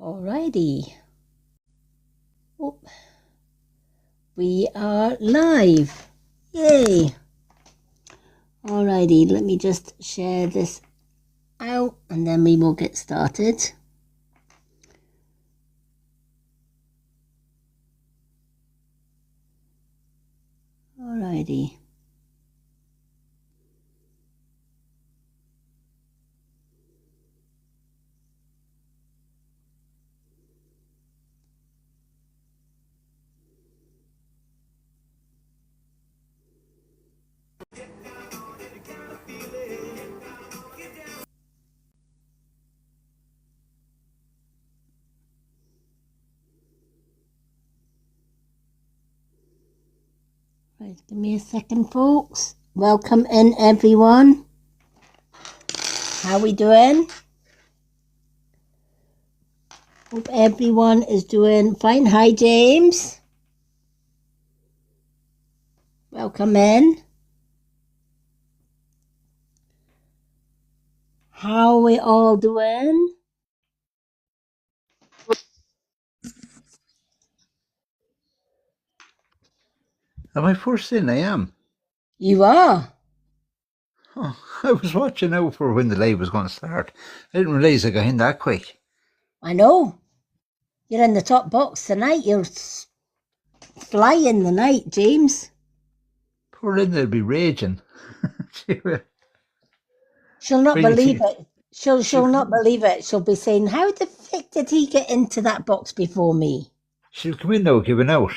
Alrighty. Oh, we are live. Yay. Alrighty, let me just share this out and then we will get started. Alrighty. Right, give me a second, folks. Welcome in, everyone. How we doing? Hope everyone is doing fine. Hi, James. Welcome in. How are we all doing? Am I first in? I am. You are. Oh, I was watching out for when the live was going to start. I didn't realise I got in that quick. I know. You're in the top box tonight. You're flying the night, James. Poor Linda will be raging. She'll not believe it. She'll not believe it. She'll be saying, "How the fuck did he get into that box before me?" She'll come in now giving out.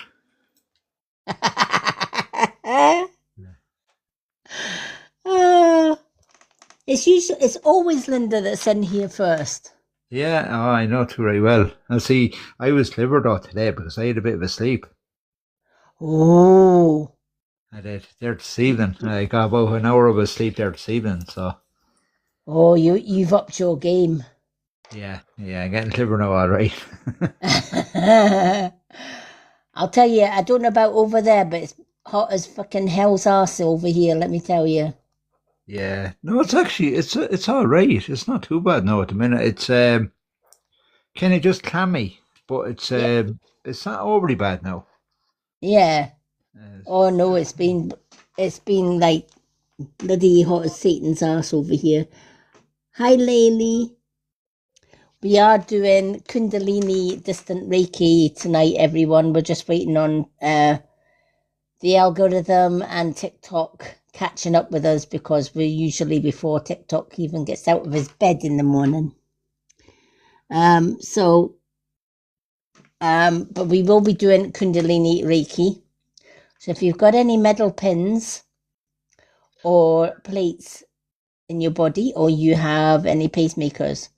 It's always Linda that's in here first. Yeah, oh, I know too very well. And see, I was clever though today because I had a bit of a sleep. Oh. I did there this evening. I got about an hour of a sleep there this evening, so. Oh, you've upped your game. Yeah, I'm getting clever now, all right. I'll tell you, I don't know about over there, but it's hot as fucking hell's arse over here, let me tell you. Yeah, no, it's actually it's all right. It's not too bad now at the minute. It's kind of just clammy, but Yeah. it's not overly bad now. Yeah. Oh no, Just, it's been like bloody hot as Satan's arse over here. Hi, Laylee. We are doing Kundalini distant Reiki tonight, everyone. We're just waiting on the algorithm and TikTok catching up with us because we're usually before TikTok even gets out of his bed in the morning. But we will be doing Kundalini Reiki. So if you've got any metal pins or plates in your body or you have any pacemakers,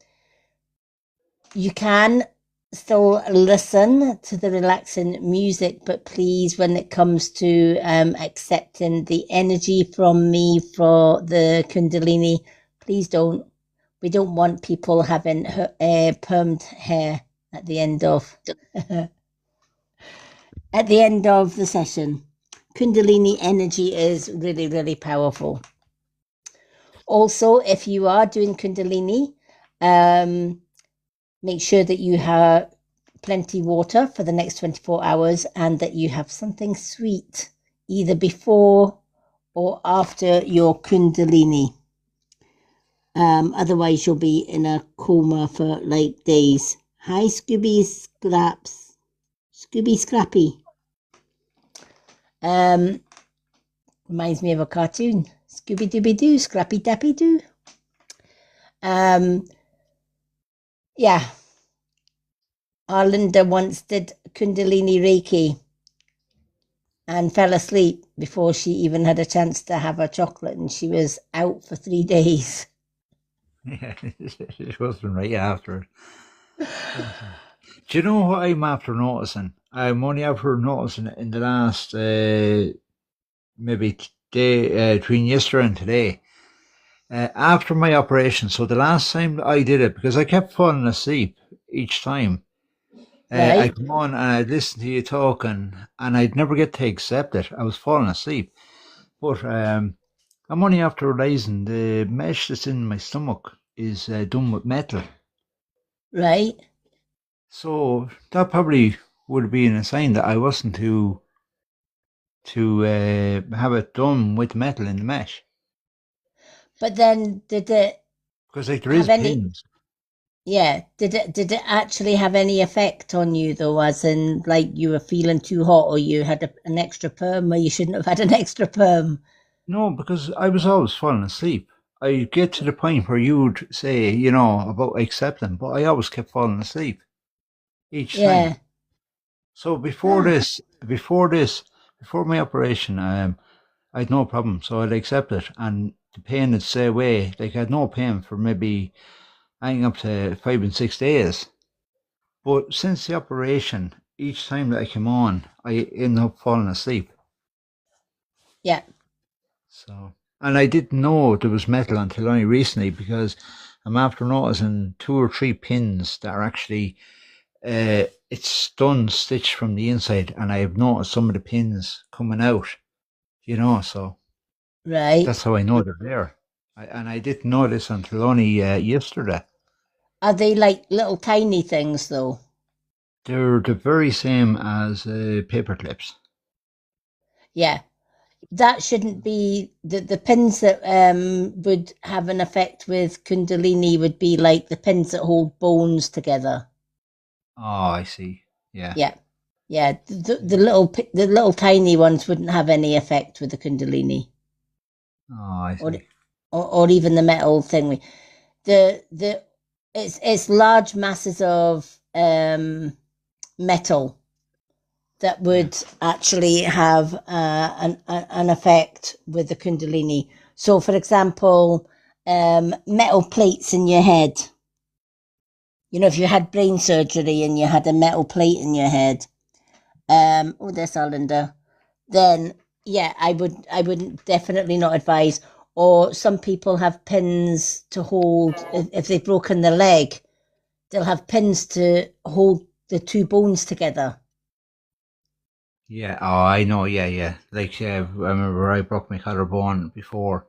you can still listen to the relaxing music, but please, when it comes to accepting the energy from me for the Kundalini, please don't. We don't want people having permed hair at the end of at the end of the session. Kundalini energy is really, really powerful. Also, if you are doing Kundalini, make sure that you have plenty water for the next 24 hours and that you have something sweet either before or after your Kundalini. Otherwise, you'll be in a coma for like days. Hi, Scooby Scraps. Scooby Scrappy. Reminds me of a cartoon. Scooby Dooby Doo, Scrappy Dappy Doo. Yeah. Our Linda once did Kundalini Reiki and fell asleep before she even had a chance to have her chocolate, and she was out for 3 days. yeah, it wasn't right after. Do you know what I'm after noticing? I'm only after noticing it in the last maybe day between yesterday and today. After my operation, so the last time I did it, because I kept falling asleep each time. I Right? come on and I'd listen to you talking, and I'd never get to accept it. I was falling asleep, but I'm only after realizing the mesh that's in my stomach is done with metal. Right? So that probably would have been a sign that I wasn't to have it done with metal in the mesh. But then did it Because like there is have any? pins. Yeah, did it actually have any effect on you though? As in, like you were feeling too hot, or you had an extra perm where you shouldn't have had an extra perm? No, because I was always falling asleep. I get to the point where you'd say, about accepting, but I always kept falling asleep each time. Yeah. So Ah, before my operation, I had no problem. So I'd accept it, and the pain would stay away. Like I had no pain for maybe hanging up to 5 and 6 days. But since the operation, each time that I came on, I ended up falling asleep. yeah. So, and I didn't know there was metal until only recently because I'm after noticing 2 or 3 pins that are actually it's done stitched from the inside, and I have noticed some of the pins coming out. So Right. that's how I know they're there. And I didn't know this until only yesterday. Are they like little tiny things though? They're the very same as paper clips. Yeah. That shouldn't be the pins that would have an effect with Kundalini would be like the pins that hold bones together. Oh, I see. Yeah. Yeah. Yeah, Yeah. the little tiny ones wouldn't have any effect with the Kundalini, Oh, I or see. or even the metal thing. The it's large masses of metal that Yeah. would actually have an effect with the Kundalini. So, for example, metal plates in your head. If you had brain surgery and you had a metal plate in your head, oh, there's our Linda. Then yeah, I would definitely not advise. Or some people have pins to hold if they've broken their leg, they'll have pins to hold the two bones together. Yeah. Oh, I know. Yeah, yeah. Like, I remember I broke my collarbone before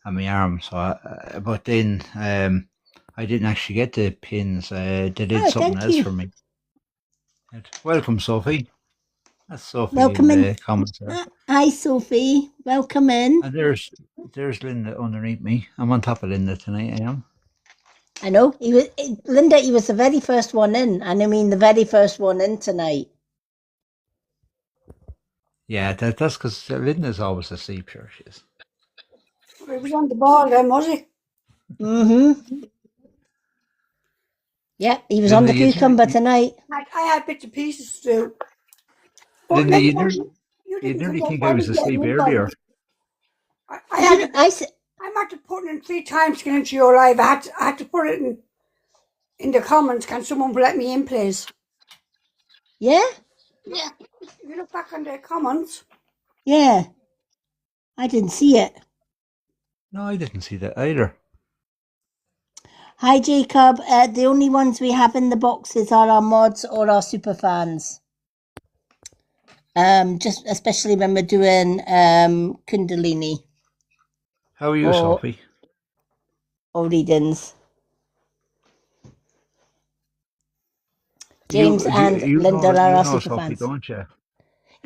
and my arm. So, but then I didn't actually get the pins. They did Oh, something thank else you. for me. Welcome, Sophie. That's Sophie in Welcome in. the comments there. Hi, Sophie. Welcome in. And there's Linda underneath me. I'm on top of Linda tonight. I am. I know Linda. He was the very first one in, and I mean the very first one in tonight. Yeah, that's because Linda's always asleep. Sure, she is. It was on the ball then, was it? Mm-hmm. Yeah, he was on Linda, the cucumber tonight. I had bits and pieces to do. But Linda, next you time, nearly, you you didn't nearly forget think I I was was getting asleep involved. earlier. I had Didn't to, I? I'm after putting in 3 times to get into your live. I had to put it in the comments. Can someone let me in, please? Yeah, Yeah. If you look back on the comments, yeah. I didn't see it. No, I didn't see that either. Hi, Jacob. The only ones we have in the boxes are our mods or our super fans. Just especially when we're doing Kundalini How are you, or Sophie? readings. James You you and you Linda know are you our know super Sophie, fans. don't you,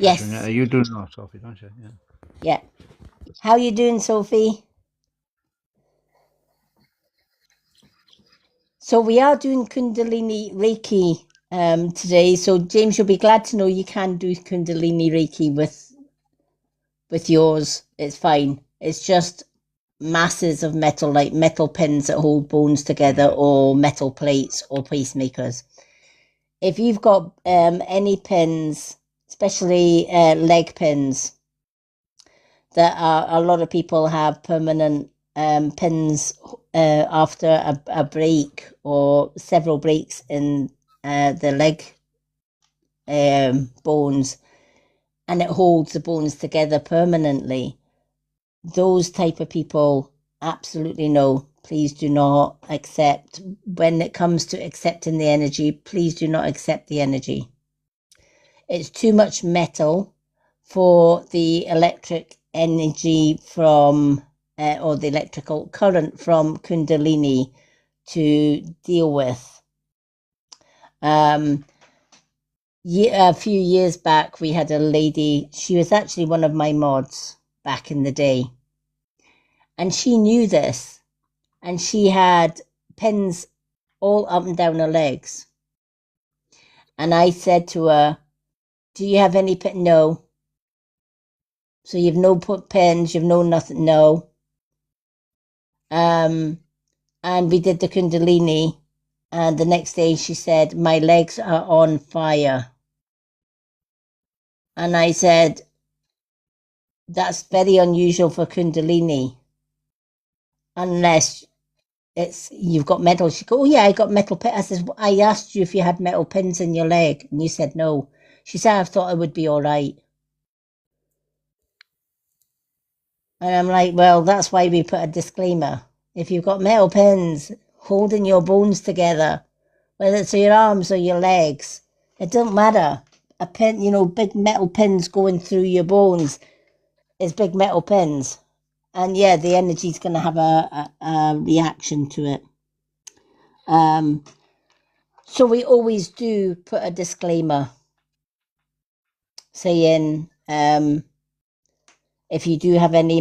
Catherine? Yes. You do know Sophie, don't you? Yeah. Yeah. How you doing, Sophie? So we are doing Kundalini Reiki today. So James, you'll be glad to know you can do Kundalini Reiki with yours. It's fine. It's just masses of metal, like metal pins that hold bones together, Yeah. or metal plates or pacemakers. If you've got any pins, especially leg pins, that are a lot of people have permanent pins after a break or several breaks in the leg bones, and it holds the bones together permanently. Those type of people, absolutely no. Please do not accept. When it comes to accepting the energy, please do not accept the energy. It's too much metal for the electric energy from or the electrical current from Kundalini to deal with. A few years back, we had a lady, she was actually one of my mods back in the day. And she knew this. And she had pins all up and down her legs. And I said to her, do you have any pin? No. So you've no pins, you've no nothing? No. And we did the Kundalini. And the next day she said, my legs are on fire. And I said, that's very unusual for Kundalini. Unless you've got metal. She goes, oh yeah, I got metal pins. I said, I asked you if you had metal pins in your leg. And you said no. She said, I thought it would be all right. And I'm like, well, that's why we put a disclaimer. If you've got metal pins holding your bones together, whether it's your arms or your legs, it doesn't matter. A pin, big metal pins going through your bones is big metal pins. And yeah, the energy's going to have a reaction to it. So we always do put a disclaimer saying, if you do have any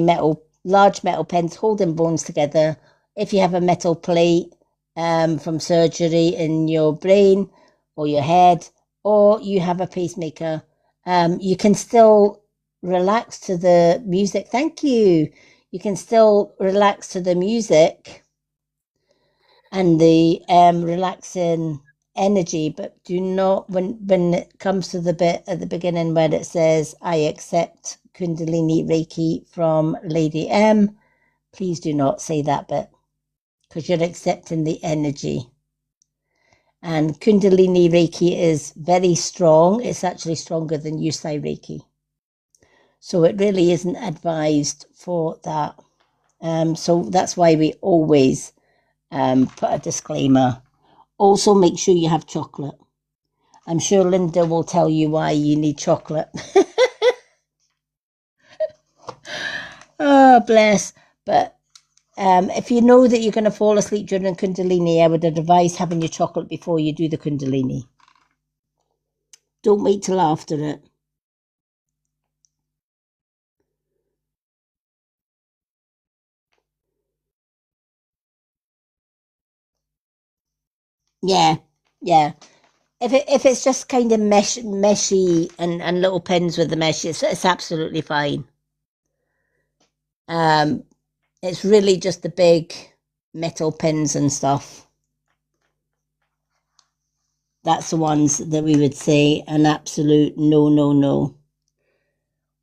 large metal pins holding bones together, if you have a metal plate from surgery in your brain or your head, or you have a pacemaker, you can still relax to the music. Thank you. You can still relax to the music and the relaxing energy, but do not, when it comes to the bit at the beginning where it says, I accept Kundalini Reiki from Lady M, please do not say that bit, because you're accepting the energy. And Kundalini Reiki is very strong. It's actually stronger than Yusai Reiki. So it really isn't advised for that. So that's why we always put a disclaimer. Also, make sure you have chocolate. I'm sure Linda will tell you why you need chocolate. Oh, bless. But if you know that you're going to fall asleep during Kundalini, I would advise having your chocolate before you do the Kundalini. Don't wait till after it. Yeah, yeah. If it's just kind of meshy and little pins with the mesh, it's absolutely fine. It's really just the big metal pins and stuff. That's the ones that we would say an absolute no, no, no.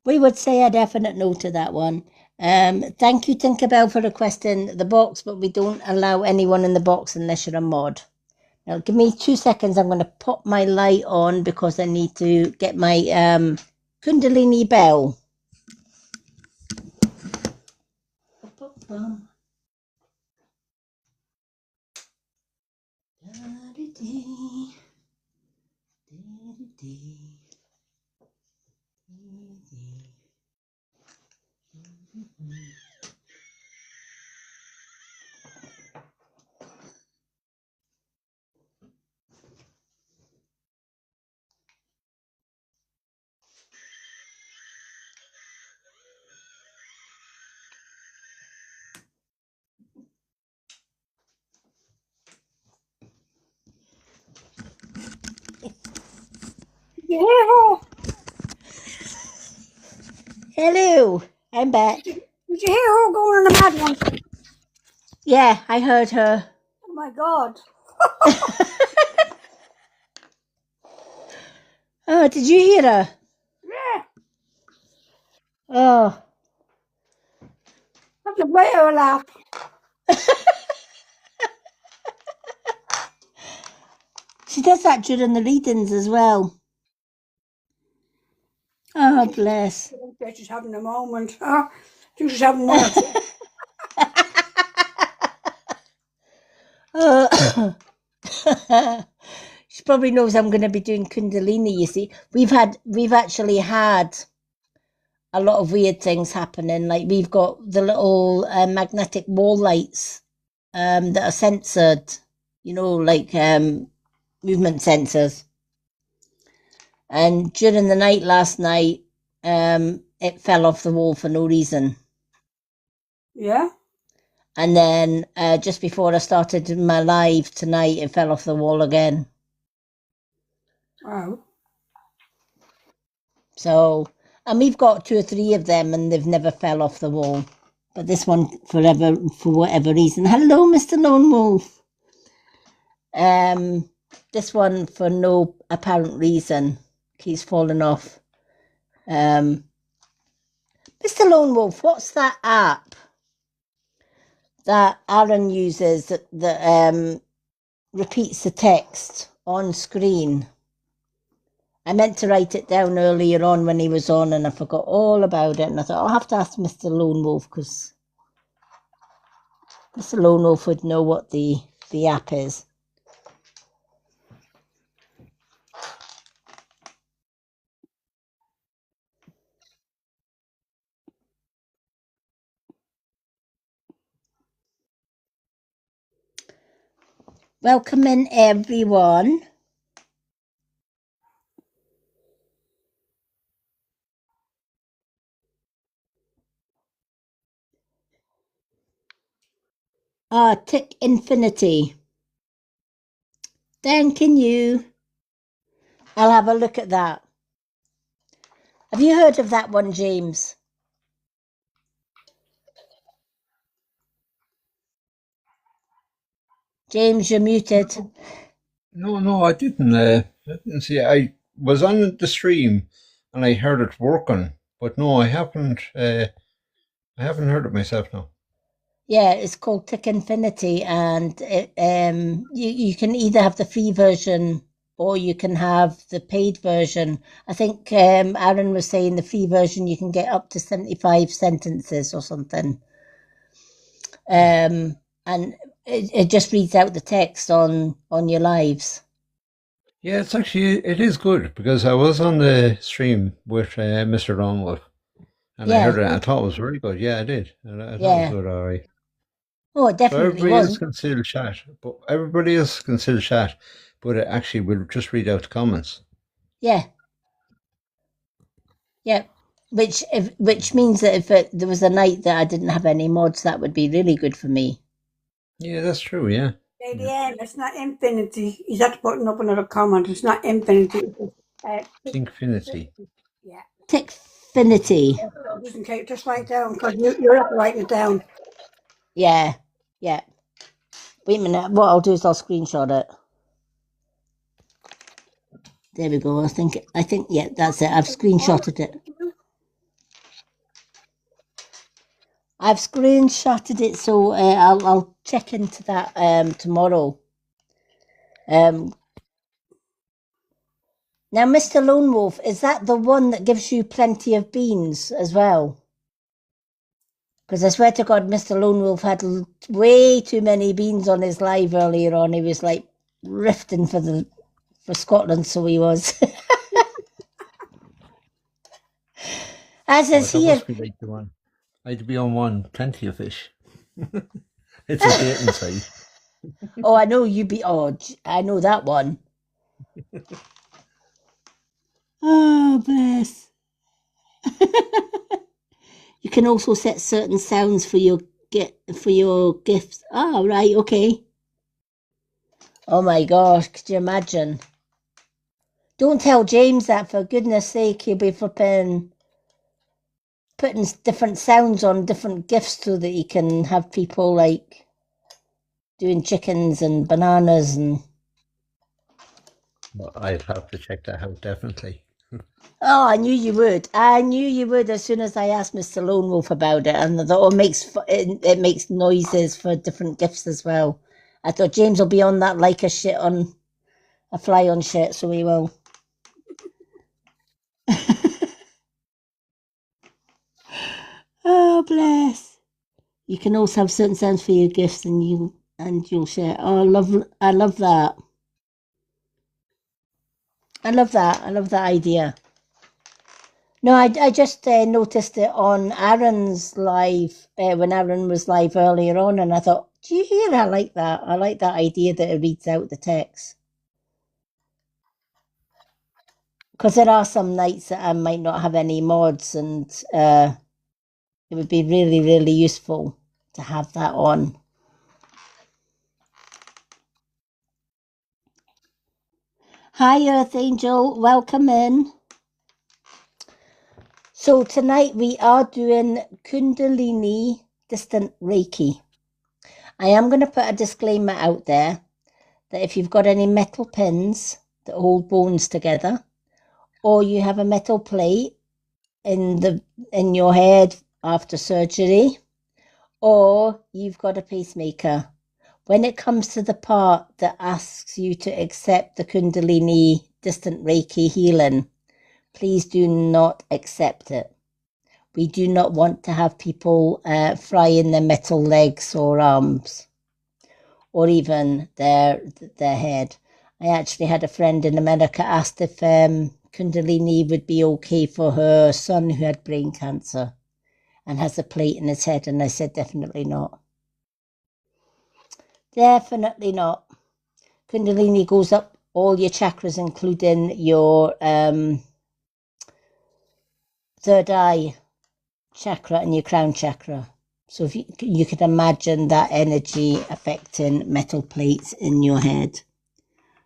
We would say a definite no to that one. Thank you, Tinkerbell, for requesting the box, but we don't allow anyone in the box unless you're a mod. Now, give me 2 seconds. I'm going to pop my light on because I need to get my Kundalini bell. Yeah. Hello, I'm back. Did you hear her going on a mad one? Yeah, I heard her. Oh my God. Oh, did you hear her? Yeah. Oh, That's a way of a laugh. she does that during the readings as well. Oh, bless. She's having a moment. She's having one or two. She probably knows I'm going to be doing Kundalini, you see. We've actually had a lot of weird things happening. Like we've got the little magnetic wall lights that are censored, like movement sensors. And during the night last night, it fell off the wall for no reason. Yeah? And then just before I started my live tonight, it fell off the wall again. Oh. So, and we've got 2 or 3 of them and they've never fell off the wall. But this one, for whatever reason. Hello, Mr. Lone Wolf. This one, for no apparent reason, keeps falling off. Mr. Lone Wolf, what's that app that Aaron uses that repeats the text on screen? I meant to write it down earlier on when he was on and I forgot all about it. And I thought, I'll have to ask Mr. Lone Wolf because Mr. Lone Wolf would know what the app is. Welcome in, everyone. Tick Infinity. Thanking you. I'll have a look at that. Have you heard of that one, James? James, you're muted. No, I didn't. I didn't see it. I was on the stream and I heard it working, but no, I haven't. I haven't heard it myself. No. Yeah, it's called Tick Infinity, and it, you can either have the free version or you can have the paid version. I think Aaron was saying the free version you can get up to 75 sentences or something. And it just reads out the text on your lives. Yeah, it is good because I was on the stream with Mr. Longwood and I heard it and I thought it was very good. Yeah, I did. I thought it was good, all right. Oh, it definitely everybody was. else can still chat, but it actually will just read out the comments. Yeah. Yeah. Which means that if there was a night that I didn't have any mods, that would be really good for me. Yeah, that's true, yeah. Yeah, it's not infinity. He's had to put up another comment. It's not infinity. Infinity. Yeah. Tickfinity. Just in case, just write it down because you're not writing it down. Yeah. Yeah. Wait a minute. What I'll do is I'll screenshot it. There we go. I think yeah, that's it. I've screenshotted it. I've screenshotted it, so I'll check into that tomorrow. Now, Mr. Lone Wolf, is that the one that gives you plenty of beans as well? Because I swear to God, Mr. Lone Wolf had way too many beans on his live earlier on. He was like rifting for Scotland, so he was. As is he. Must be like the one. I'd be on one, plenty of fish. It's a dating site. Oh, I know you be. Oh, I know that one. Oh, bless. You can also set certain sounds for your gifts. Oh, right, okay. Oh my gosh, could you imagine? Don't tell James that, for goodness sake. He'll be putting different sounds on different gifts so that he can have people like doing chickens and bananas and. Well, I'd have to check that out, definitely. Oh, I knew you would. I knew you would as soon as I asked Mr. Lone Wolf about it, and I thought, it makes noises for different gifts as well. I thought James will be on that like a fly on shit, so he will. Oh, bless. You can also have certain sounds for your gifts, and you'll share. Oh, I love that. I love that idea. No, I just noticed it on Aaron's live, when Aaron was live earlier on, and I thought, do you hear? I like that. I like that idea that it reads out the text. Because there are some nights that I might not have any mods, and it would be really, really useful to have that on. Hi, Earth Angel. Welcome in. So tonight we are doing Kundalini distant Reiki. I am going to put a disclaimer out there that if you've got any metal pins that hold bones together, or you have a metal plate in your head after surgery, or you've got a pacemaker, when it comes to the part that asks you to accept the Kundalini distant Reiki healing, please do not accept it. We do not want to have people frying their metal legs or arms, or even their head. I actually had a friend in America asked if Kundalini would be okay for her son who had brain cancer and has a plate in his head, and I said definitely not. Definitely not. Kundalini goes up all your chakras, including your third eye chakra and your crown chakra. So if you could imagine that energy affecting metal plates in your head.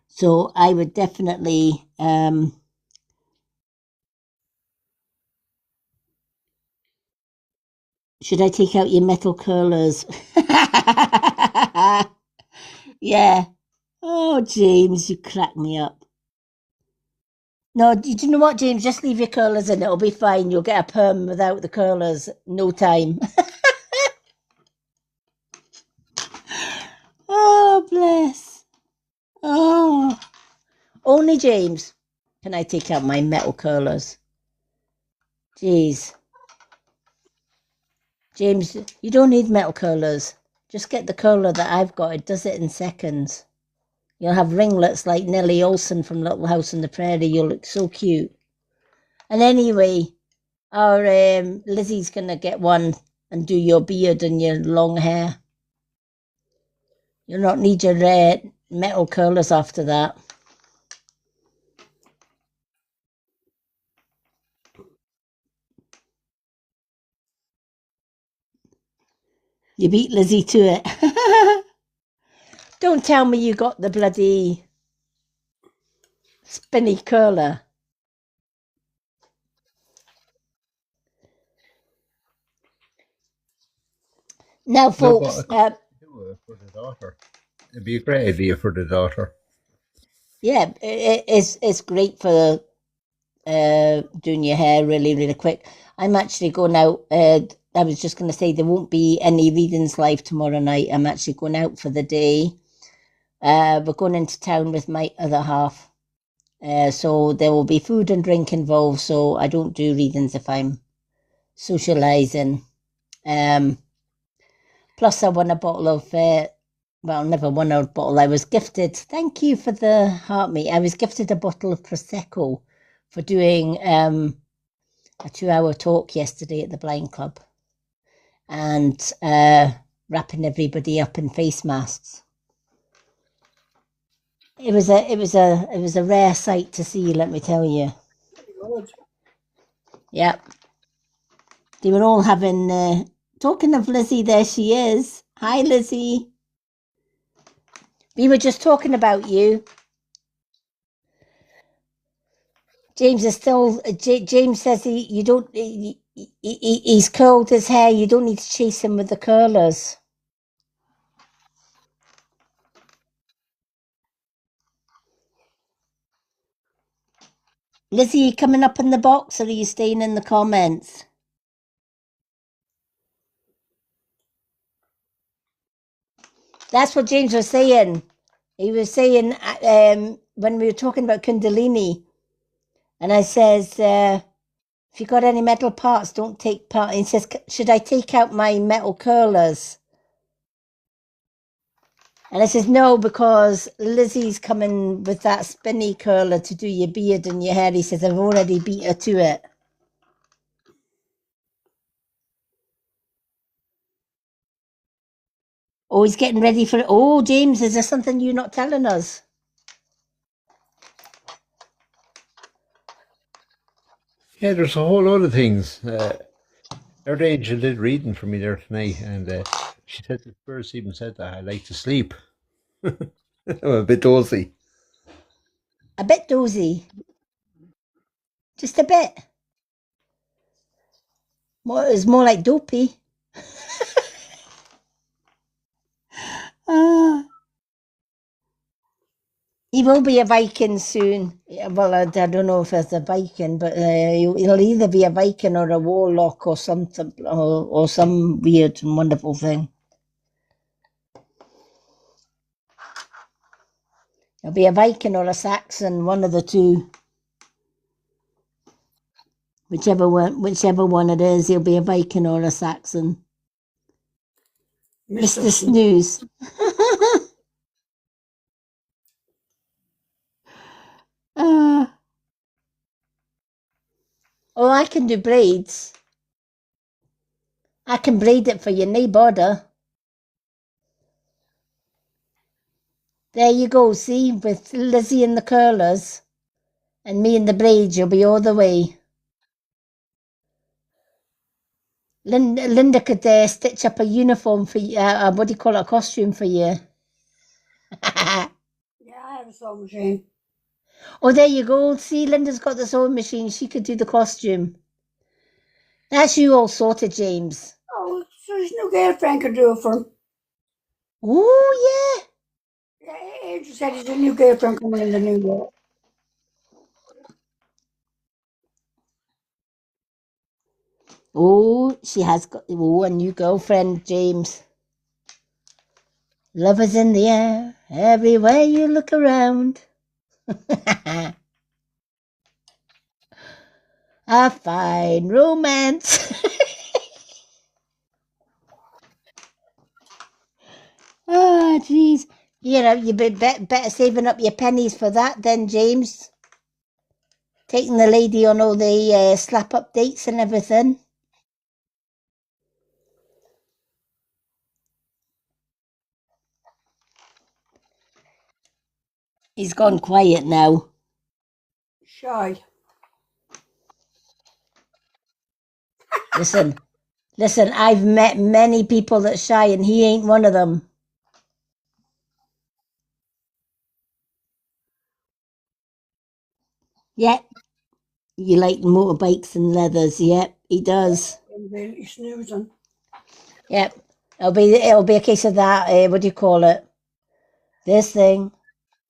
So I would definitely should I take out your metal curlers? Yeah. Oh, James, you crack me up. No, do you know what, James? Just leave your curlers in. It'll be fine. You'll get a perm without the curlers. No time. Oh, bless. Oh. Only James can I take out my metal curlers. Jeez. James, you don't need metal curlers. Just get the curler that I've got. It does it in seconds. You'll have ringlets like Nellie Olsen from Little House on the Prairie. You'll look so cute. And anyway, our Lizzie's going to get one and do your beard and your long hair. You'll not need your metal curlers after that. You beat Lizzie to it. Don't tell me you got the bloody spinny curler. Now, folks, for the daughter. It'd be a great idea for the daughter. Yeah, it's great for doing your hair really, really quick. I'm actually going out. I was just going to say there won't be any readings live tomorrow night. I'm actually going out for the day. We're going into town with my other half. So there will be food and drink involved. So I don't do readings if I'm socializing. Plus, I won a bottle of. Never won a bottle. I was gifted. Thank you for the heart, mate. I was gifted a bottle of Prosecco for doing a 2-hour talk yesterday at the Blind Club, and wrapping everybody up in face masks. It was a rare sight to see. Let me tell you. Good. Yeah, they were all having. Talking of Lizzie, there she is. Hi, Lizzie. We were just talking about you. James is still. James says you don't. He's curled his hair. You don't need to chase him with the curlers. Lizzie, you coming up in the box, or are you staying in the comments? That's what James was saying. He was saying when we were talking about Kundalini, and I says, if you got any metal parts, don't take part. He says, should I take out my metal curlers? And I says, no, because Lizzie's coming with that spinny curler to do your beard and your hair. He says, I've already beat her to it. Oh, he's getting ready for it. Oh, James, is there something you're not telling us? Yeah, there's a whole lot of things. Earth Angel did reading for me there tonight, and she said the spirits even said that I like to sleep. I'm a bit dozy. A bit dozy. Just a bit. It's more like dopey. He will be a Viking soon. Well, I don't know if it's a Viking, but he'll either be a Viking or a warlock or something, or some weird and wonderful thing. He'll be a Viking or a Saxon, one of the two. Whichever one it is, he'll be a Viking or a Saxon. Mr. Snooze. Oh, I can do braids. I can braid it for you, no bother. There you go, see, with Lizzie in the curlers and me in the braids, you'll be all the way. Linda could stitch up a uniform for you, what do you call it, a costume for you. Yeah, I have a sewing machine. Oh, there you go. See, Linda's got the sewing machine. She could do the costume. That's you all sorted, James. Oh, so his new girlfriend could do it for him. Oh, Yeah, Angel said he's a new girlfriend coming in the new year. yeah. Oh, she has got a new girlfriend, James. Love is in the air, everywhere you look around. A fine romance. Oh, jeez. You know, you better saving up your pennies for that then, James. Taking the lady on all the slap up dates and everything. He's gone quiet now. Shy. Listen, I've met many people that's shy and he ain't one of them. Yep, you like motorbikes and leathers. Yep, he does. He's snoozing. Yep, it'll be a case of that. What do you call it? This thing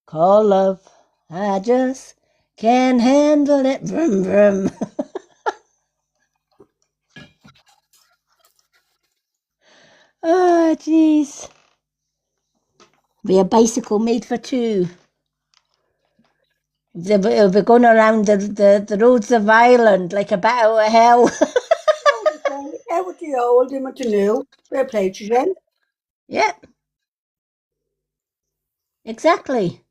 called love. I just can't handle it. Vroom vroom. Oh, jeez. Be a bicycle made for two. It'll be going around the roads of Ireland like a bat out of hell. Yeah, with the old and with the new. Fair play to them. Yep, exactly.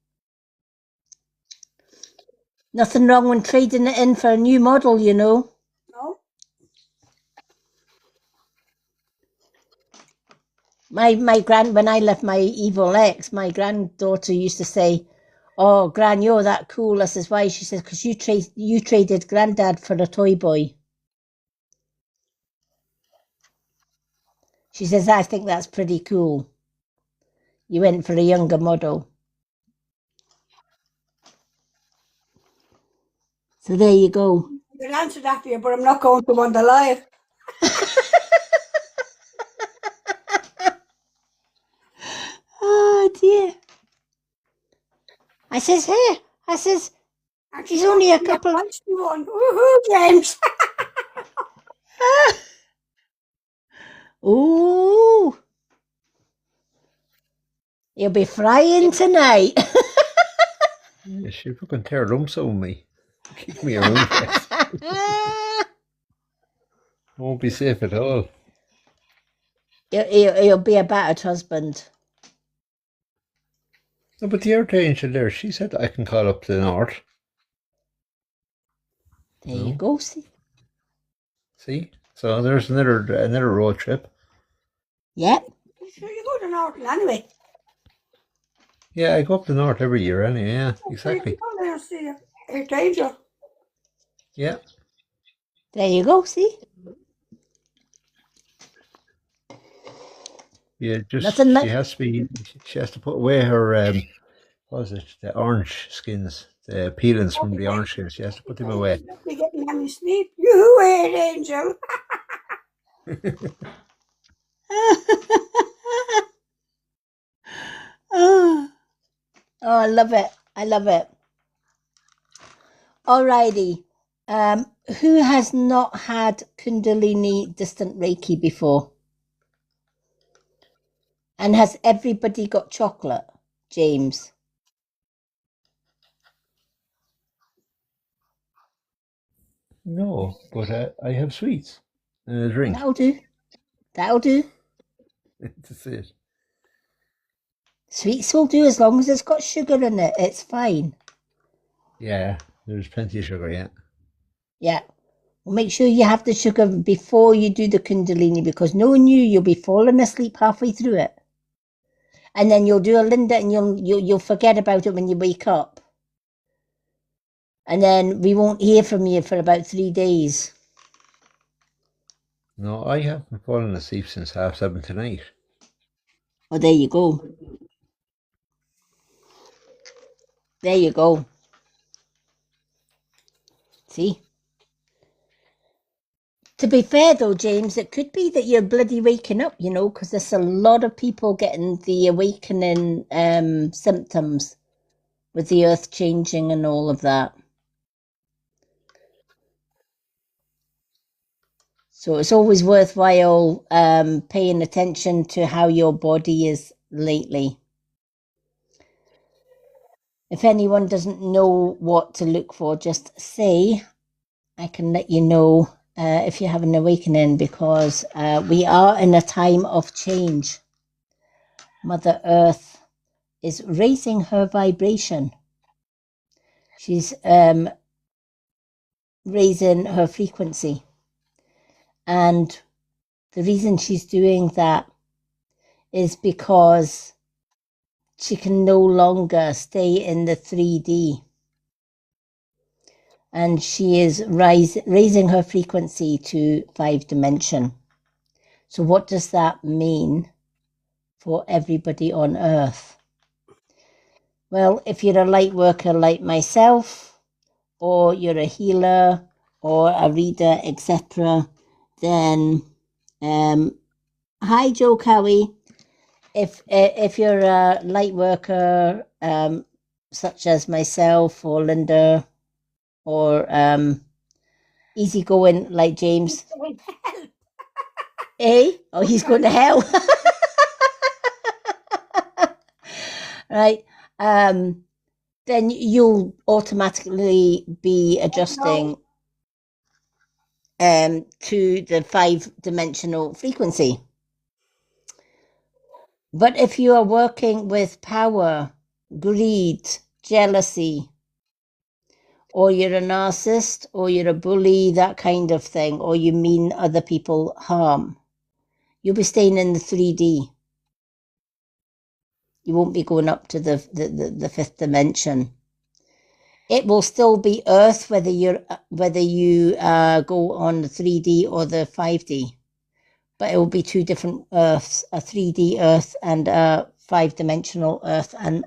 Nothing wrong when trading it in for a new model, you know. No? When I left my evil ex, my granddaughter used to say, "Oh, Gran, you're that cool." I says, "Why?" She says, "Because you traded Granddad for a toy boy." She says, "I think that's pretty cool. You went for a younger model." So there you go. I could answer that for you, but I'm not going to on the live. Oh dear. I says, "Here." I says, And "He's only a yeah, couple." one. Woohoo, James. Ooh, you'll be frying tonight. Yeah, she fucking tear lumps on me. Keep me around first. Won't be safe at all. He'll be a battered husband. No, but the Earth Angel there, she said that I can call up to the north. There you go, see? See? So there's another road trip. Yep. You sure you go to Norton anyway? Yeah, I go up the north every year anyway, yeah, So you exactly. can come there and see Earth Angel. Yeah. There you go, see? Yeah, Nothing she much. has to put away her, what was it, the orange skins, the peelings from the orange skins. She has to put them away. Not be getting any sleep. You weird angel. Oh, I love it. I love it. Alrighty. Who has not had Kundalini distant Reiki before? And has everybody got chocolate, James? No, but I have sweets and a drink. That'll do. That'll do. That's it. Sweets will do as long as it's got sugar in it. It's fine. Yeah, there's plenty of sugar, yeah. Yeah. Well, make sure you have the sugar before you do the Kundalini, because knowing you'll be falling asleep halfway through it. And then you'll do a Linda and you'll forget about it when you wake up. And then we won't hear from you for about 3 days. No, I haven't fallen asleep since 7:30 tonight. Oh, there you go. There you go. See? To be fair, though, James, it could be that you're bloody waking up, because there's a lot of people getting the awakening symptoms with the earth changing and all of that. So it's always worthwhile paying attention to how your body is lately. If anyone doesn't know what to look for, just say, I can let you know if you have an awakening, because we are in a time of change. Mother Earth is raising her vibration. She's raising her frequency. And the reason she's doing that is because she can no longer stay in the 3D. And she is raising her frequency to 5 dimension. So what does that mean for everybody on Earth? Well, if you're a light worker like myself, or you're a healer, or a reader, etc., then hi Joe Cowie. If you're a light worker, such as myself or Linda, or easygoing like James, oh, he's going to hell. Right. Then you'll automatically be adjusting to the 5-dimensional frequency. But if you are working with power, greed, jealousy, or you're a narcissist, or you're a bully, that kind of thing, or you mean other people harm, you'll be staying in the 3D. You won't be going up to the 5th dimension. It will still be Earth, whether you go on the 3D or the 5D. But it will be 2 different Earths, a 3D Earth and a 5-dimensional Earth. And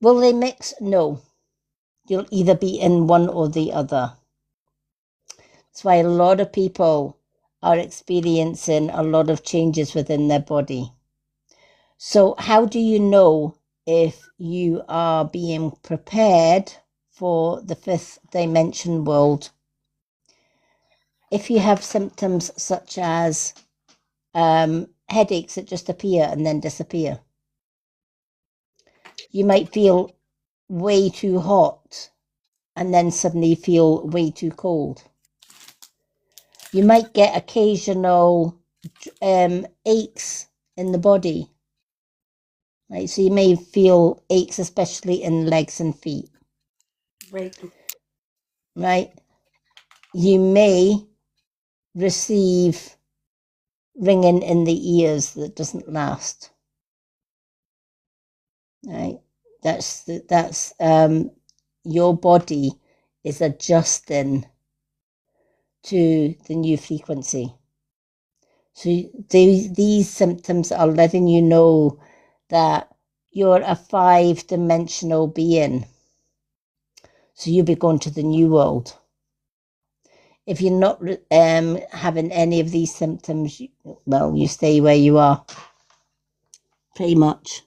will they mix? No. You'll either be in one or the other. That's why a lot of people are experiencing a lot of changes within their body. So how do you know if you are being prepared for the 5th dimension world? If you have symptoms such as headaches that just appear and then disappear, you might feel way too hot and then suddenly feel way too cold. You might get occasional aches in the body. Right, so you may feel aches, especially in legs and feet. Right, you may receive ringing in the ears that doesn't last. Right, that's your body is adjusting to the new frequency. So these symptoms are letting you know that you're a 5-dimensional being. So you'll be going to the new world. If you're not having any of these symptoms, you stay where you are. Pretty much.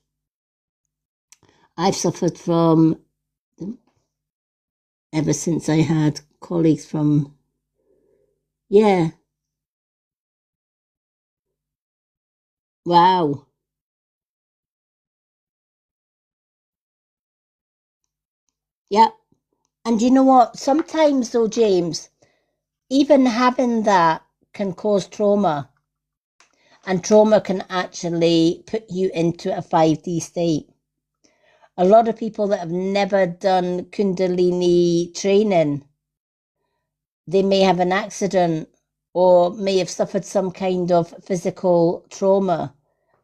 I've suffered from ever since I had colleagues from, wow. Yeah. And you know what? Sometimes though, James, even having that can cause trauma. And trauma can actually put you into a 5D state. A lot of people that have never done Kundalini training, they may have an accident or may have suffered some kind of physical trauma,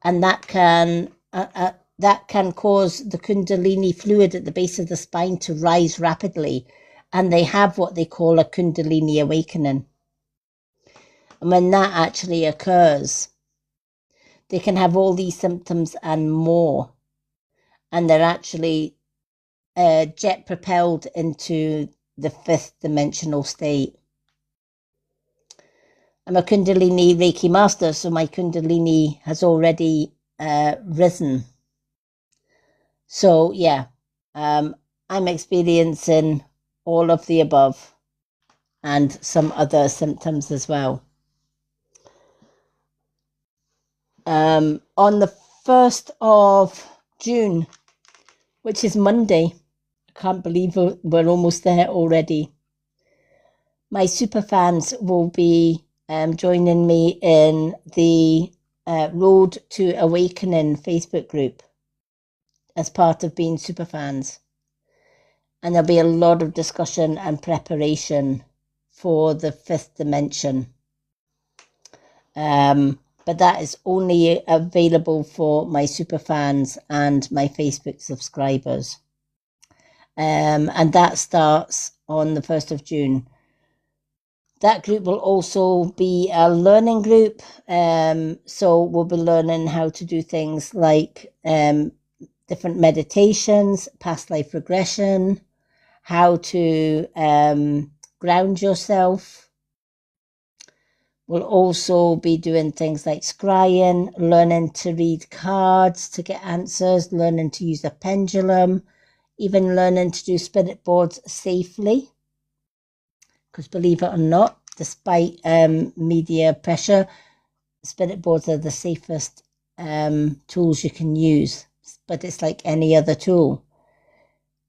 and that can cause the Kundalini fluid at the base of the spine to rise rapidly, and they have what they call a Kundalini awakening. And when that actually occurs, they can have all these symptoms and more, and they're actually jet propelled into the 5th dimensional state. I'm a Kundalini Reiki master, so my Kundalini has already risen. So yeah, I'm experiencing all of the above and some other symptoms as well. On the 1st of June, which is Monday, I can't believe we're almost there already, my superfans will be joining me in the Road to Awakening Facebook group as part of being superfans. And there'll be a lot of discussion and preparation for the 5th dimension. But that is only available for my superfans and my Facebook subscribers. And that starts on the 1st of June. That group will also be a learning group. So we'll be learning how to do things like different meditations, past life regression, how to ground yourself. We'll also be doing things like scrying, learning to read cards to get answers, learning to use a pendulum, even learning to do spirit boards safely. Because believe it or not, despite media pressure, spirit boards are the safest tools you can use. But it's like any other tool,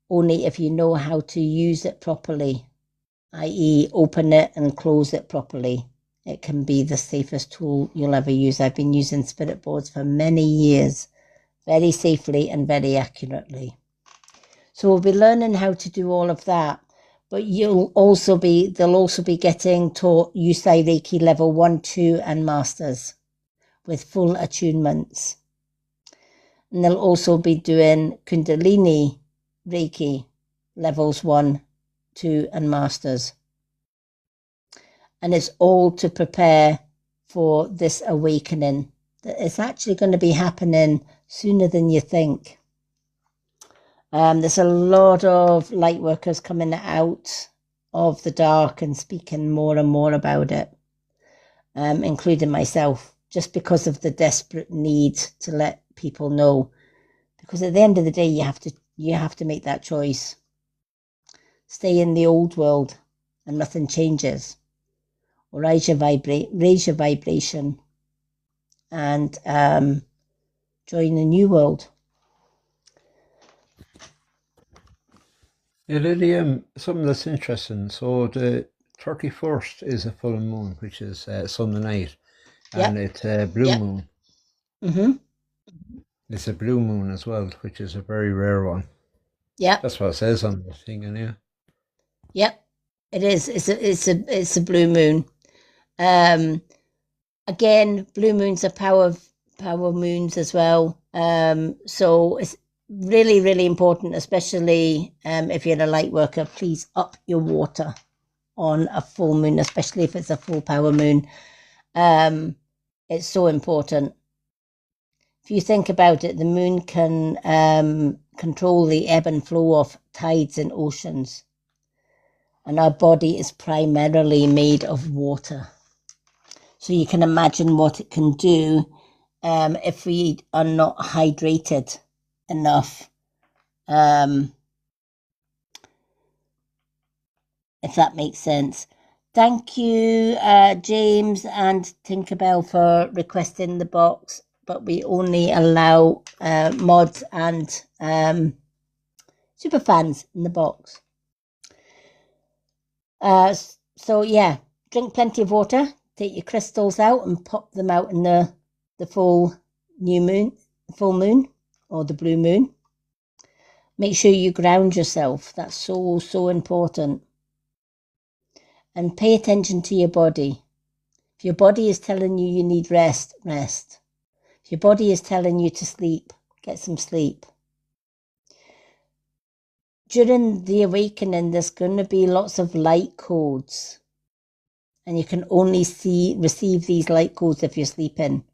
only if you know how to use it properly, i.e. open it and close it properly. It can be the safest tool you'll ever use. I've been using spirit boards for many years, very safely and very accurately. So we'll be learning how to do all of that. But they'll also be getting taught Yusai Reiki level 1, 2 and masters with full attunements. And they'll also be doing Kundalini Reiki levels 1, 2 and masters. And it's all to prepare for this awakening that is actually going to be happening sooner than you think. There's a lot of light workers coming out of the dark and speaking more and more about it, including myself, just because of the desperate need to let people know. Because at the end of the day, you have to make that choice. Stay in the old world and nothing changes. Or raise your vibration and join the new world. Yeah, Lily, something that's interesting. So the 31st is a full moon, which is Sunday night, and it's a blue moon. Mm-hmm. It's a blue moon as well, which is a very rare one. Yeah, that's what it says on the thing, yeah. Yep, it is. It's a blue moon. Again, blue moons are power moons as well. So it's really, really important, especially if you're a light worker. Please up your water. on a full moon, especially if it's a full power moon. It's so important. If you think about it, the moon can control the ebb and flow of tides in oceans. And our body is primarily made of water. So you can imagine what it can do if we are not hydrated enough. If that makes sense. Thank you, James and Tinkerbell, for requesting the box, but we only allow mods and super fans in the box. So yeah, drink plenty of water, take your crystals out and pop them out in the full moon or the blue moon. Make sure you ground yourself. That's so important. And pay attention to your body. If your body is telling you need rest, rest. If your body is telling you to sleep, get some sleep. During the awakening, there's going to be lots of light codes. And you can only receive these light codes if you're sleeping.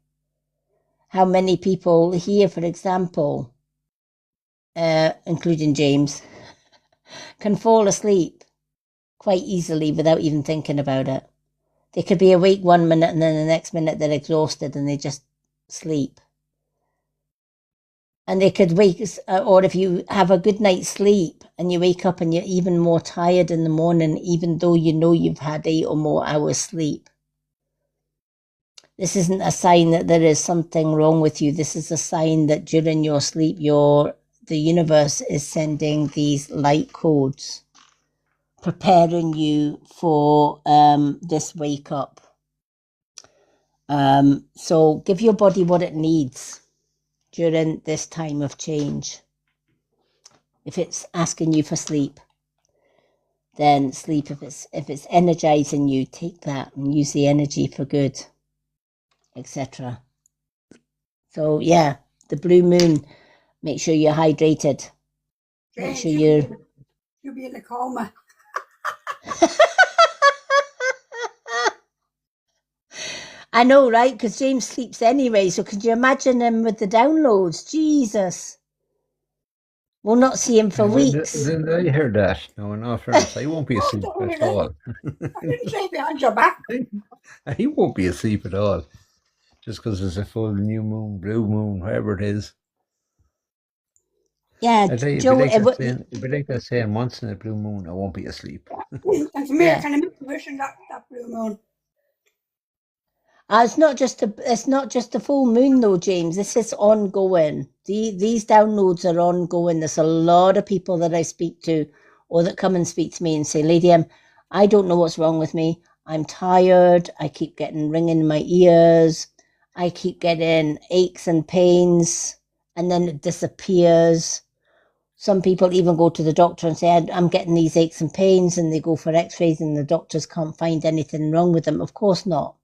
How many people here, for example, including James, can fall asleep quite easily without even thinking about it? They could be awake 1 minute and then the next minute they're exhausted and they just sleep. And they could wake, or if you have a good night's sleep and you wake up and you're even more tired in the morning, even though you know you've had 8 or more hours sleep. This isn't a sign that there is something wrong with you. This is a sign that during your sleep, the universe is sending these light codes, preparing you for this wake up. So give your body what it needs during this time of change. If it's asking you for sleep, then sleep. If it's energizing you, take that and use the energy for good, etc. So yeah, the blue moon, make sure you're hydrated. Make sure you'll be in a coma. I know, right? Because James sleeps anyway. So could you imagine him with the downloads? Jesus. We'll not see him for weeks. I heard that. No, in all fairness, I won't be asleep at all. I didn't say behind your back. He won't be asleep at all. Just because it's a full new moon, blue moon, whatever it is. Yeah, Joe, it'd be like that saying, once in a blue moon, I won't be asleep. And for me, I kind of wishing that blue moon. It's not just a full moon though, James. This is ongoing. These downloads are ongoing. There's a lot of people that I speak to or that come and speak to me and say, Lady M, I don't know what's wrong with me. I'm tired. I keep getting ringing in my ears. I keep getting aches and pains and then it disappears. Some people even go to the doctor and say, I'm getting these aches and pains, and they go for x-rays and the doctors can't find anything wrong with them. Of course not.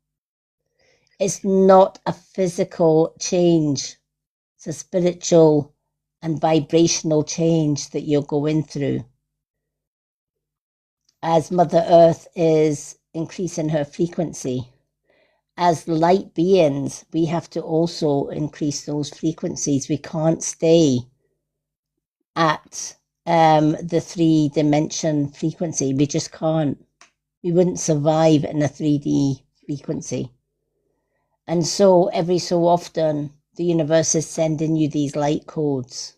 It's not a physical change. It's a spiritual and vibrational change that you're going through. As Mother Earth is increasing her frequency, as light beings, we have to also increase those frequencies. We can't stay at the 3-dimension frequency. We just can't. We wouldn't survive in a 3D frequency. And so every so often, the universe is sending you these light codes.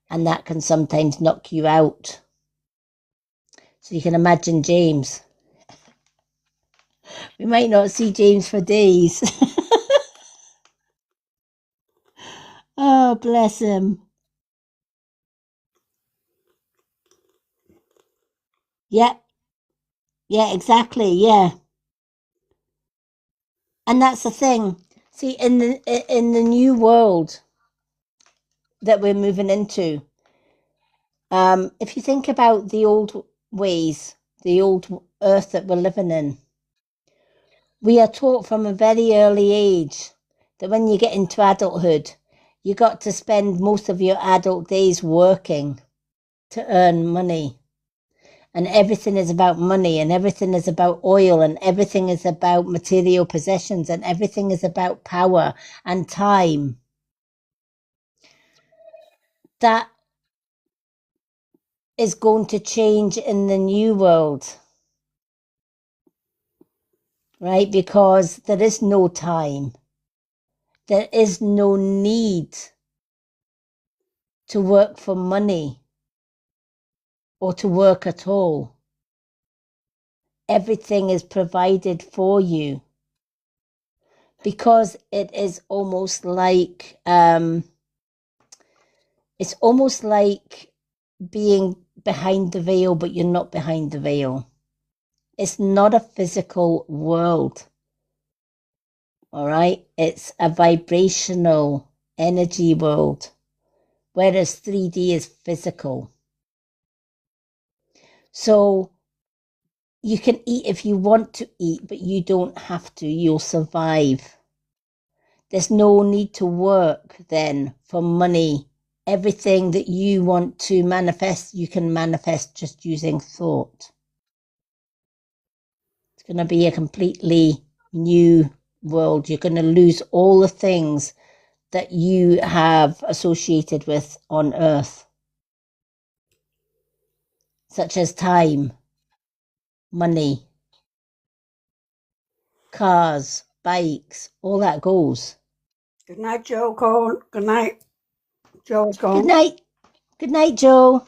And that can sometimes knock you out. So you can imagine James. We might not see James for days. Oh, bless him. Yeah. Yeah, exactly. Yeah. And that's the thing. See, in the new world that we're moving into, if you think about the old ways, the old earth that we're living in, we are taught from a very early age that when you get into adulthood, you got to spend most of your adult days working to earn money. and everything is about money, and everything is about oil, and everything is about material possessions, and everything is about power and time. That is going to change in the new world, right? Because there is no time. There is no need to work for money or to work at all. Everything is provided for you, because it is almost like being behind the veil, but you're not behind the veil. It's not a physical world, all right? It's a vibrational energy world, whereas 3D is physical. So you can eat if you want to eat, but you don't have to. You'll survive. There's no need to work then for money. Everything that you want to manifest, you can manifest just using thought. It's going to be a completely new world. You're going to lose all the things that you have associated with on Earth, such as time, money, cars, bikes, all that goes. Good night, Joe Cole. Good night. Joe's gone. Good night. Good night, Joe.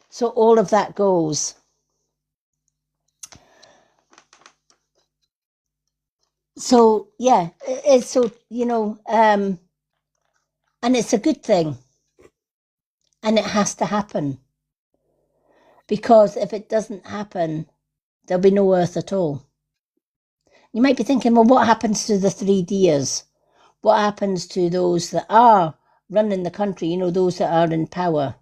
So all of that goes. So yeah, it's so, and it's a good thing, and it has to happen, because if it doesn't happen, there'll be no Earth at all. You might be thinking, well, what happens to the 3Ders? What happens to those that are running the country, those that are in power,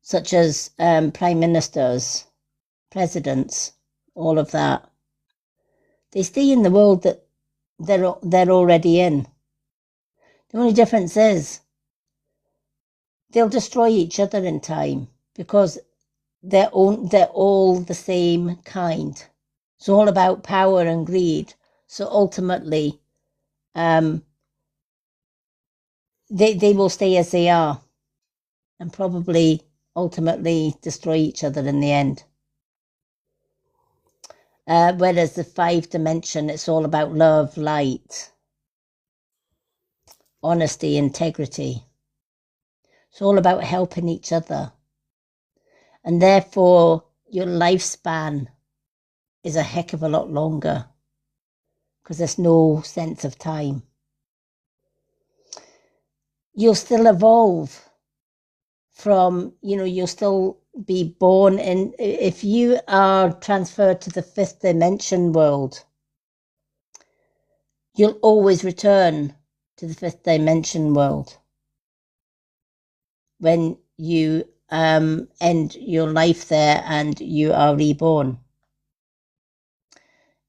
such as prime ministers, presidents, all of that? They stay in the world that they're already in. The only difference is they'll destroy each other in time, because they're all the same kind. It's all about power and greed. So ultimately, they will stay as they are, and probably ultimately destroy each other in the end. Whereas the 5 dimension, it's all about love, light, honesty, integrity. It's all about helping each other. And therefore, your lifespan is a heck of a lot longer, because there's no sense of time. You'll still evolve from, you'll still be born in, if you are transferred to the 5th dimension world, you'll always return to the 5th dimension world when you end your life there and you are reborn.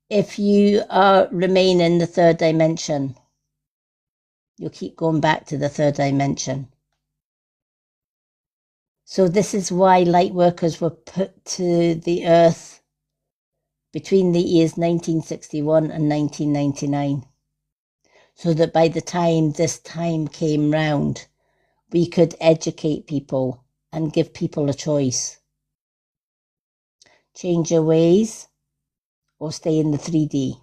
If you remain in the 3rd dimension, you'll keep going back to the 3rd dimension. So this is why light workers were put to the earth between the years 1961 and 1999. So that by the time this time came round, we could educate people and give people a choice. Change your ways or stay in the 3D.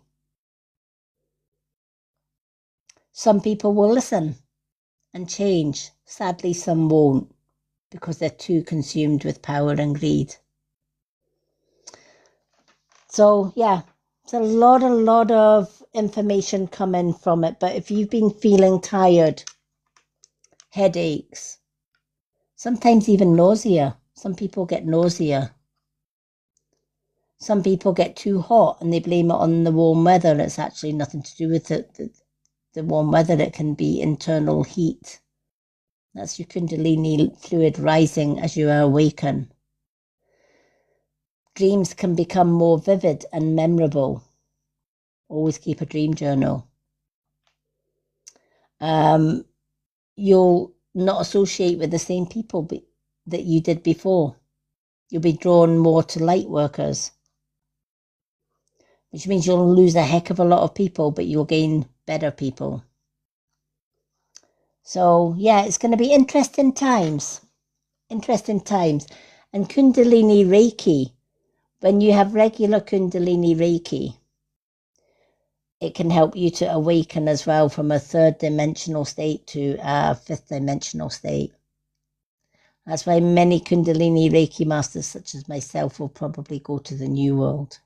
Some people will listen and change. Sadly, some won't, because they're too consumed with power and greed. So yeah, it's a lot of information coming from it. But if you've been feeling tired, headaches, sometimes even nausea, some people get nausea. Some people get too hot and they blame it on the warm weather. It's actually nothing to do with the warm weather. It can be internal heat. That's your Kundalini fluid rising as you awaken. Dreams can become more vivid and memorable. Always keep a dream journal. You'll not associate with the same people that you did before. You'll be drawn more to light workers, which means you'll lose a heck of a lot of people, but you'll gain better people. So, yeah, it's going to be interesting times. Interesting times. And Kundalini Reiki, when you have regular Kundalini Reiki, it can help you to awaken as well from a third dimensional state to a fifth dimensional state. That's why many Kundalini Reiki masters, such as myself, will probably go to the New World.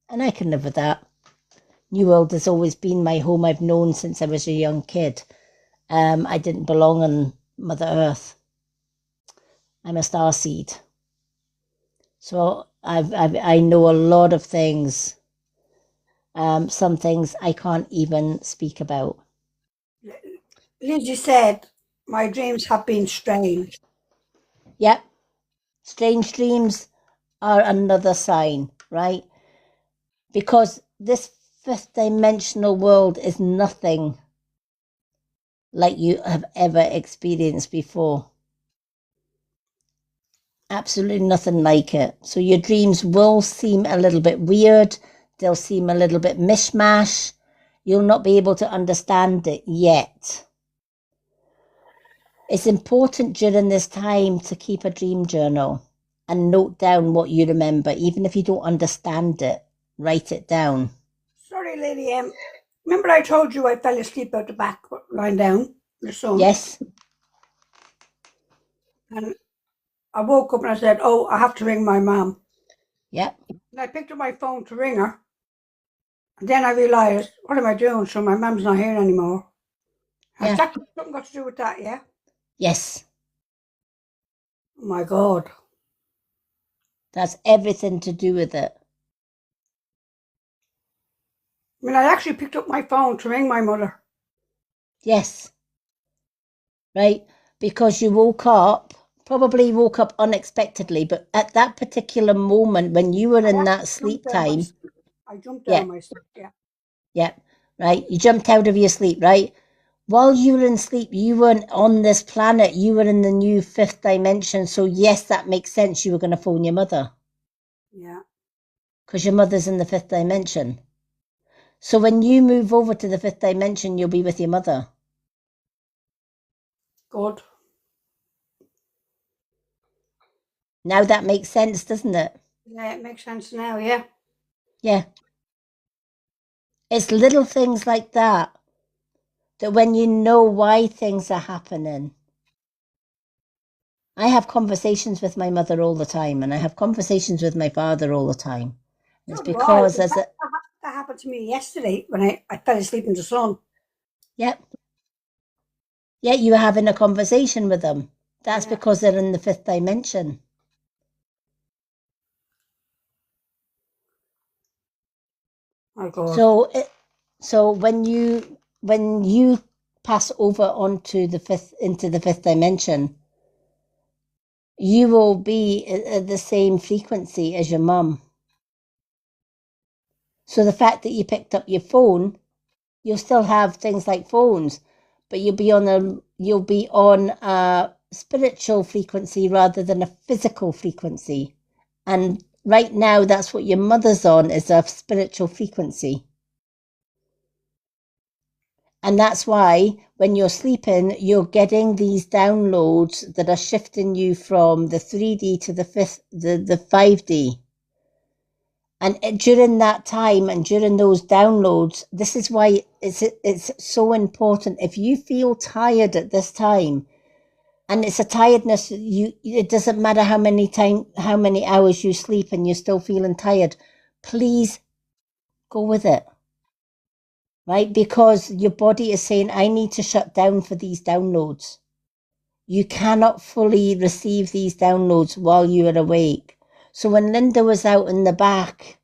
And I can live with that. New World has always been my home. I've known since I was a young kid. I didn't belong on Mother Earth. I'm a starseed. So I know a lot of things. Some things I can't even speak about. Lizzie said, my dreams have been strange. Yep. Strange dreams are another sign, right? Because this fifth dimensional world is nothing like you have ever experienced before. Absolutely nothing like it. So your dreams will seem a little bit weird. They'll seem a little bit mishmash. You'll not be able to understand it yet. It's important during this time to keep a dream journal and note down what you remember. Even if you don't understand it, write it down. Sorry, Lady M. Remember I told you I fell asleep out the back, lying down, the sun? Yes. And I woke up and I said, oh, I have to ring my mum. Yep. And I picked up my phone to ring her. And then I realised, what am I doing? So my mum's not here anymore. Has that something got to do with that, yeah? Yes. Oh my God. That's everything to do with it. I mean, I actually picked up my phone to ring my mother. Yes. Right? Because you probably woke up unexpectedly, but at that particular moment when you were in that sleep time. I jumped out of my sleep, yeah. Yeah, right? You jumped out of your sleep, right? While you were in sleep, you weren't on this planet. You were in the new fifth dimension. So yes, that makes sense. You were going to phone your mother. Yeah. Because your mother's in the fifth dimension. So when you move over to the fifth dimension, you'll be with your mother. Good. Now that makes sense, doesn't it? Yeah, it makes sense now, yeah. Yeah. It's little things like that when you know why things are happening. I have conversations with my mother all the time, and I have conversations with my father all the time. It's because that happened to me yesterday when I fell asleep in the sun. Yep. Yeah, you were having a conversation with them. That's because they're in the fifth dimension. My God. So when you pass over into the fifth dimension, you will be at the same frequency as your mum. So the fact that you picked up your phone, you'll still have things like phones, but you'll be on a spiritual frequency rather than a physical frequency. And right now, that's what your mother's on, is a spiritual frequency. And that's why when you're sleeping, you're getting these downloads that are shifting you from the 3D to the 5D. And during that time and during those downloads, this is why it's so important. If you feel tired at this time, and it's a tiredness, it doesn't matter how many hours you sleep and you're still feeling tired, please go with it. Right? Because your body is saying, I need to shut down for these downloads. You cannot fully receive these downloads while you are awake. So when Linda was out in the back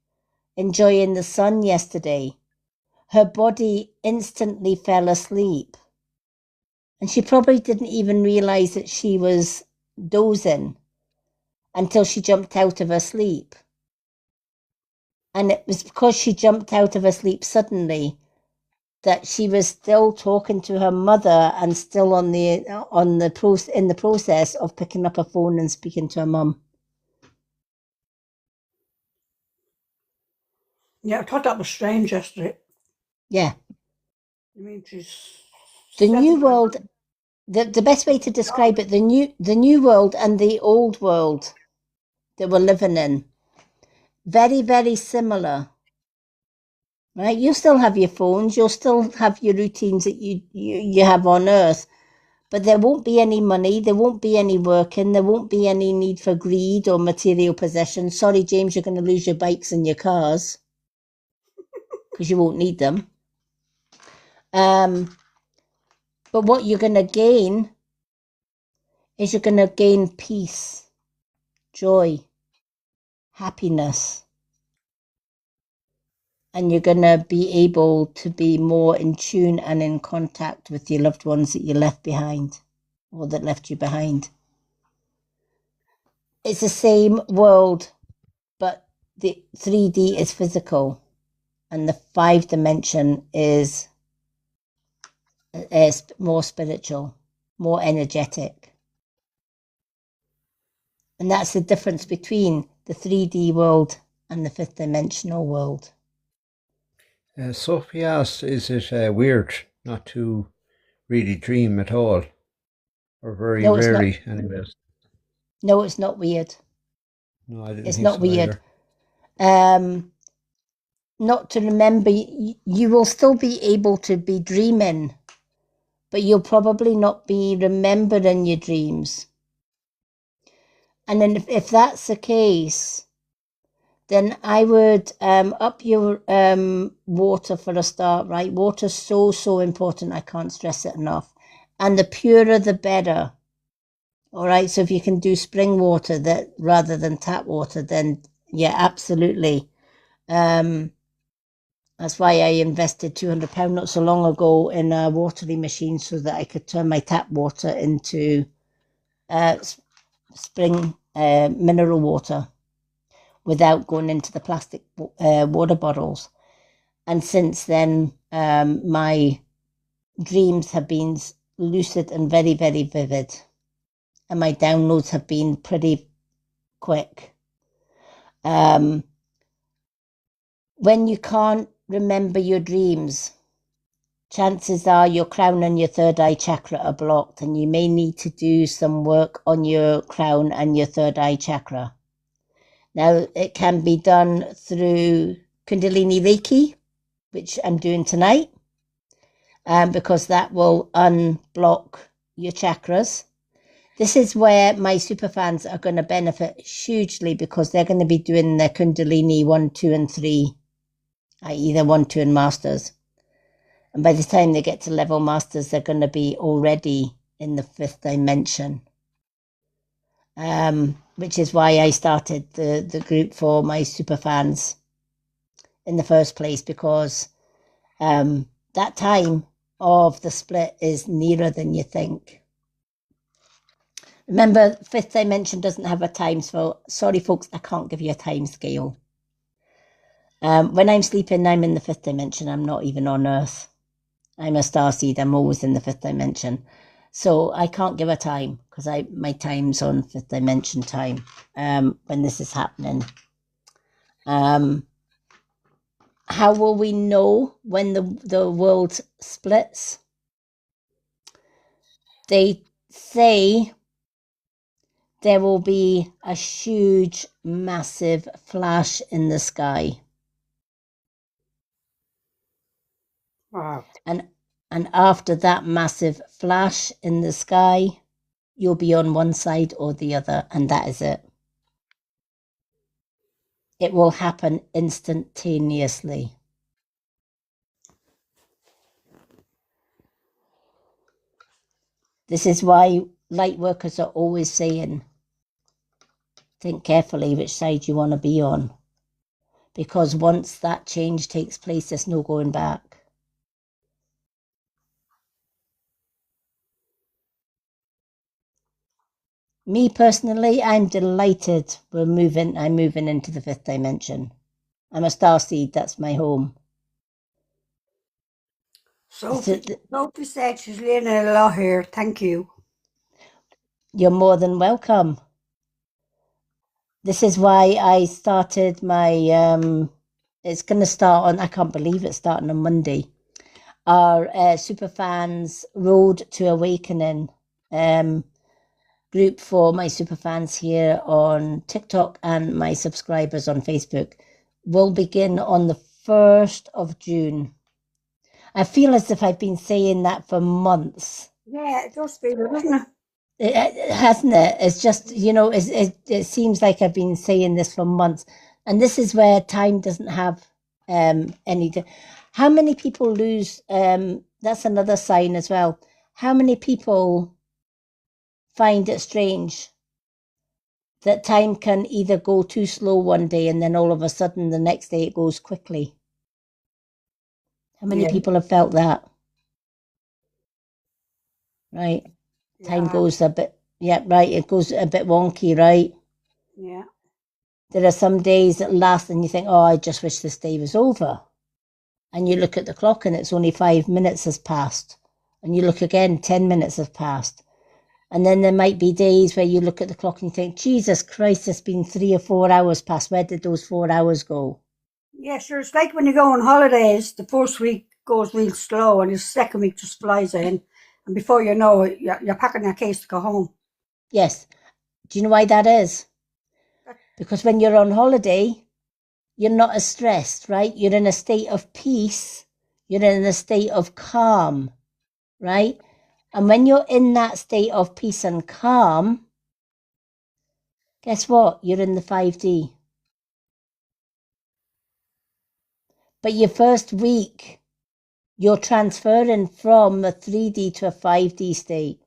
enjoying the sun yesterday, her body instantly fell asleep. And she probably didn't even realize that she was dozing until she jumped out of her sleep. And it was because she jumped out of her sleep suddenly that she was still talking to her mother and still in the process of picking up a phone and speaking to her mum. Yeah, I thought that was strange yesterday. Yeah. I mean, she's The new 70. world, the best way to describe it, the new world and the old world that we're living in, very, very similar. Right? You'll still have your phones, you'll still have your routines that you have on Earth, but there won't be any money, there won't be any working, there won't be any need for greed or material possessions. Sorry, James, you're going to lose your bikes and your cars because you won't need them. But what you're going to gain is you're going to gain peace, joy, happiness, and you're going to be able to be more in tune and in contact with your loved ones that you left behind or that left you behind. It's the same world, but the 3D is physical and the 5 dimension is more spiritual, more energetic. And that's the difference between the 3D world and the 5th dimensional world. Sophie asked, is it weird not to really dream at all? Or very No, it's not. rarely, anyways? No, it's not weird. No, I didn't It's think not so weird. either. Not to remember, you will still be able to be dreaming, but you'll probably not be remembering your dreams. And then if that's the case, then I would up your water for a start, right? Water's so important. I can't stress it enough. And the purer, the better. All right. So if you can do spring water that rather than tap water, then yeah, absolutely. That's why I invested £200 not so long ago in a watering machine so that I could turn my tap water into spring mineral water without going into the plastic water bottles. And since then, my dreams have been lucid and very, very vivid. And my downloads have been pretty quick. When you can't remember your dreams, chances are your crown and your third eye chakra are blocked, and you may need to do some work on your crown and your third eye chakra. Now, it can be done through Kundalini Reiki, which I'm doing tonight, because that will unblock your chakras. This is where my superfans are going to benefit hugely because they're going to be doing their Kundalini 1, 2, and 3, i.e. their 1, 2, and Masters. And by the time they get to level Masters, they're going to be already in the 5th dimension. Which is why I started the group for my superfans in the first place, because that time of the split is nearer than you think. Remember, 5th dimension doesn't have a time, so sorry folks, I can't give you a time scale. When I'm sleeping, I'm in the 5th dimension. I'm not even on Earth. I'm a starseed. I'm always in the 5th dimension. So I can't give a time because my time's on 5th dimension time when this is happening. How will we know when the world splits? They say there will be a huge, massive flash in the sky. Wow. And after that massive flash in the sky, you'll be on one side or the other, and that is it. It will happen instantaneously. This is why light workers are always saying, think carefully which side you want to be on. Because once that change takes place, there's no going back. Me personally, I'm delighted I'm moving into the 5th dimension. I'm a starseed, that's my home. Sophie said she's learning a lot here. Thank you. You're more than welcome. This is why I started my it's going to start on, I can't believe it's starting on Monday, our Superfans Road to Awakening group for my superfans here on TikTok and my subscribers on Facebook will begin on the 1st of June. I feel as if I've been saying that for months. Yeah, it does feel it, doesn't it? It hasn't it? It's just, it seems like I've been saying this for months. And this is where time doesn't have any... How many people lose... that's another sign as well. How many people find it strange that time can either go too slow one day and then all of a sudden the next day it goes quickly? How many people have felt that? Right? Yeah. Time goes a bit... Yeah, right. It goes a bit wonky, right? Yeah. There are some days that last and you think, oh, I just wish this day was over. And you look at the clock and it's only 5 minutes has passed. And you look again, 10 minutes have passed. And then there might be days where you look at the clock and you think, Jesus Christ, it's been 3 or 4 hours past. Where did those 4 hours go? Yeah, sure. It's like when you go on holidays, the first week goes real slow and the second week just flies in. And before you know it, you're packing your case to go home. Yes. Do you know why that is? Because when you're on holiday, you're not as stressed, right? You're in a state of peace. You're in a state of calm, right? And when you're in that state of peace and calm, guess what? You're in the 5D. But your first week, you're transferring from a 3D to a 5D state.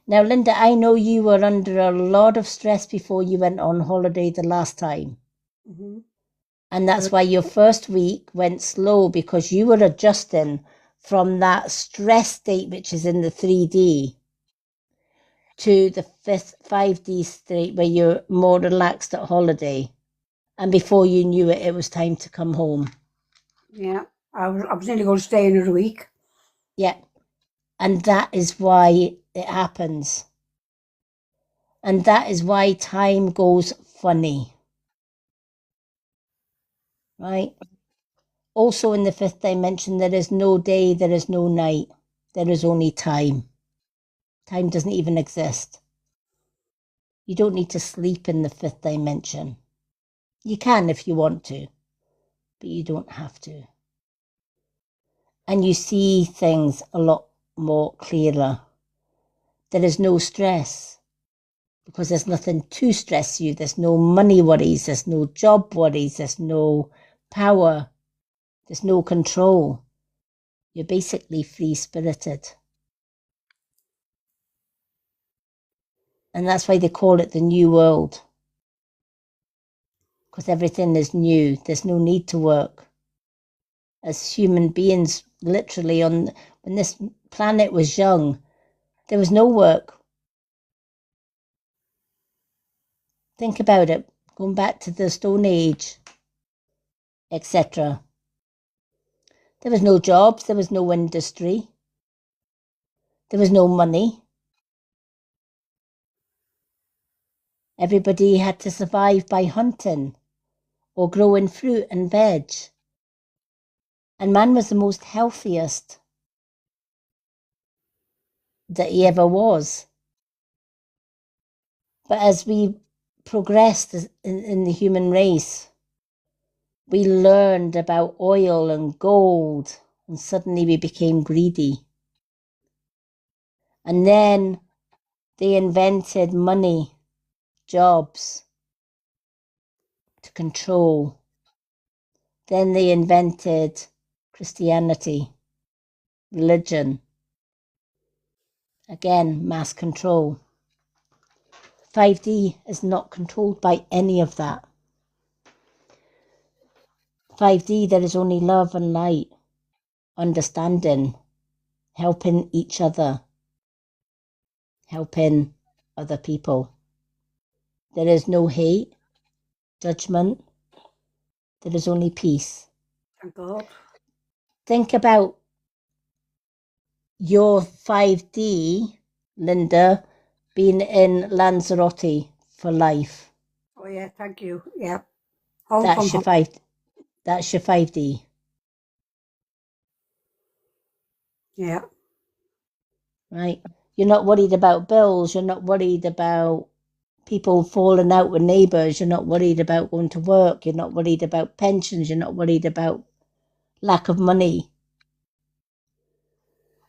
Now, Linda, I know you were under a lot of stress before you went on holiday the last time. Mm-hmm. And that's why your first week went slow, because you were adjusting from that stress state, which is in the 3D, to the 5D state where you're more relaxed at holiday. And before you knew it, it was time to come home. Yeah, I was nearly going to stay another week. Yeah. And that is why it happens. And that is why time goes funny. Right? Also in the 5th dimension, there is no day, there is no night. There is only time. Time doesn't even exist. You don't need to sleep in the 5th dimension. You can if you want to, but you don't have to. And you see things a lot more clearer. There is no stress because there's nothing to stress you. There's no money worries. There's no job worries. There's no power. There's no control. You're basically free-spirited. And that's why they call it the new world. Because everything is new. There's no need to work. As human beings, literally, when this planet was young, there was no work. Think about it. Going back to the Stone Age, etc. There was no jobs. There was no industry. There was no money. Everybody had to survive by hunting or growing fruit and veg. And man was the most healthiest that he ever was. But as we progressed in the human race, we learned about oil and gold, and suddenly we became greedy. And then they invented money, jobs to control. Then they invented Christianity, religion. Again, mass control. 5D is not controlled by any of that. 5D, there is only love and light, understanding, helping each other, helping other people. There is no hate, judgment. There is only peace. Thank God. Think about your 5D, Linda, being in Lanzarote for life. Oh, yeah, thank you. Yeah. Home That's from your home. that's your 5D. Yeah. Right? You're not worried about bills. You're not worried about people falling out with neighbours. You're not worried about going to work. You're not worried about pensions. You're not worried about lack of money.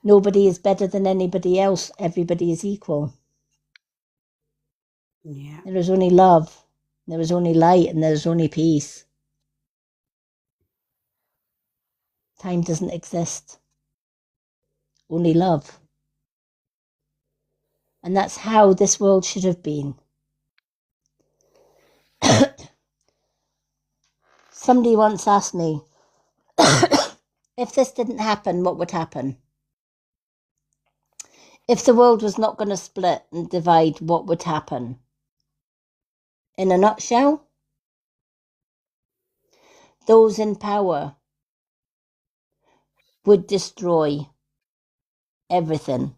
Nobody is better than anybody else. Everybody is equal. Yeah. There is only love. There is only light, and there is only peace. Time doesn't exist. Only love. And that's how this world should have been. Somebody once asked me, if this didn't happen, what would happen? If the world was not going to split and divide, what would happen? In a nutshell, those in power would destroy everything.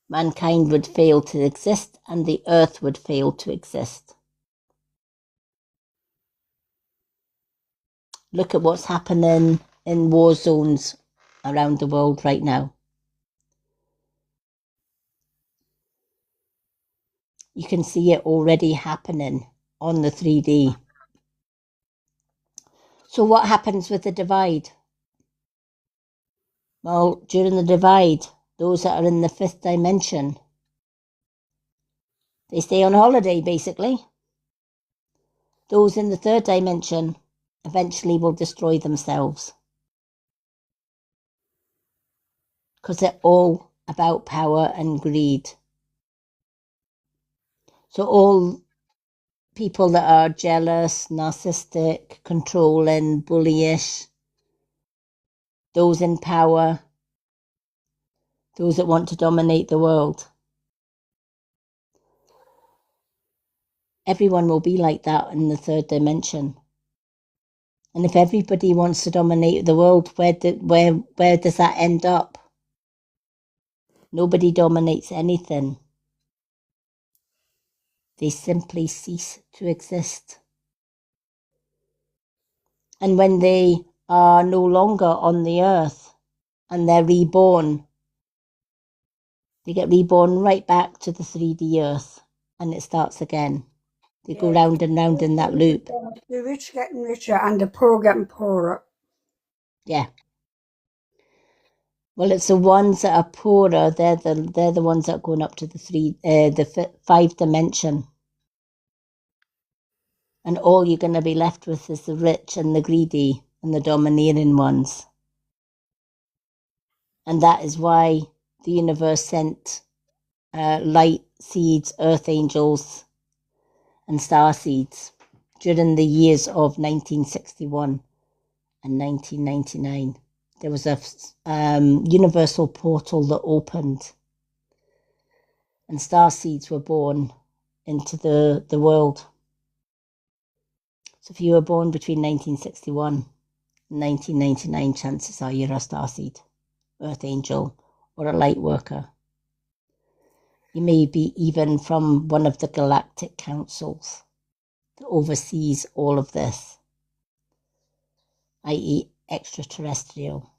Mankind would fail to exist, and the earth would fail to exist. Look at what's happening in war zones around the world right now. You can see it already happening on the 3D. So what happens with the divide? Well, during the divide, those that are in the 5th dimension, they stay on holiday, basically. Those in the 3rd dimension eventually will destroy themselves. Because they're all about power and greed. So all people that are jealous, narcissistic, controlling, bullyish, those in power, those that want to dominate the world, everyone will be like that in the 3rd dimension. And if everybody wants to dominate the world, where does that end up? Nobody dominates anything. They simply cease to exist. And when they are no longer on the earth and they're reborn, they get reborn right back to the 3D earth and it starts again. They go round and round in that loop. The rich getting richer and the poor getting poorer. Yeah. Well, it's the ones that are poorer. They're the ones that are going up to the 5 dimension. And all you're going to be left with is the rich and the greedy and the domineering ones. And that is why the universe sent light seeds, earth angels, and star seeds during the years of 1961 and 1999. There was a universal portal that opened, and star seeds were born into the world. So if you were born between 1961 and 1999, chances are you're a starseed, earth angel, or a light worker. You may be even from one of the galactic councils that oversees all of this, i.e. extraterrestrial.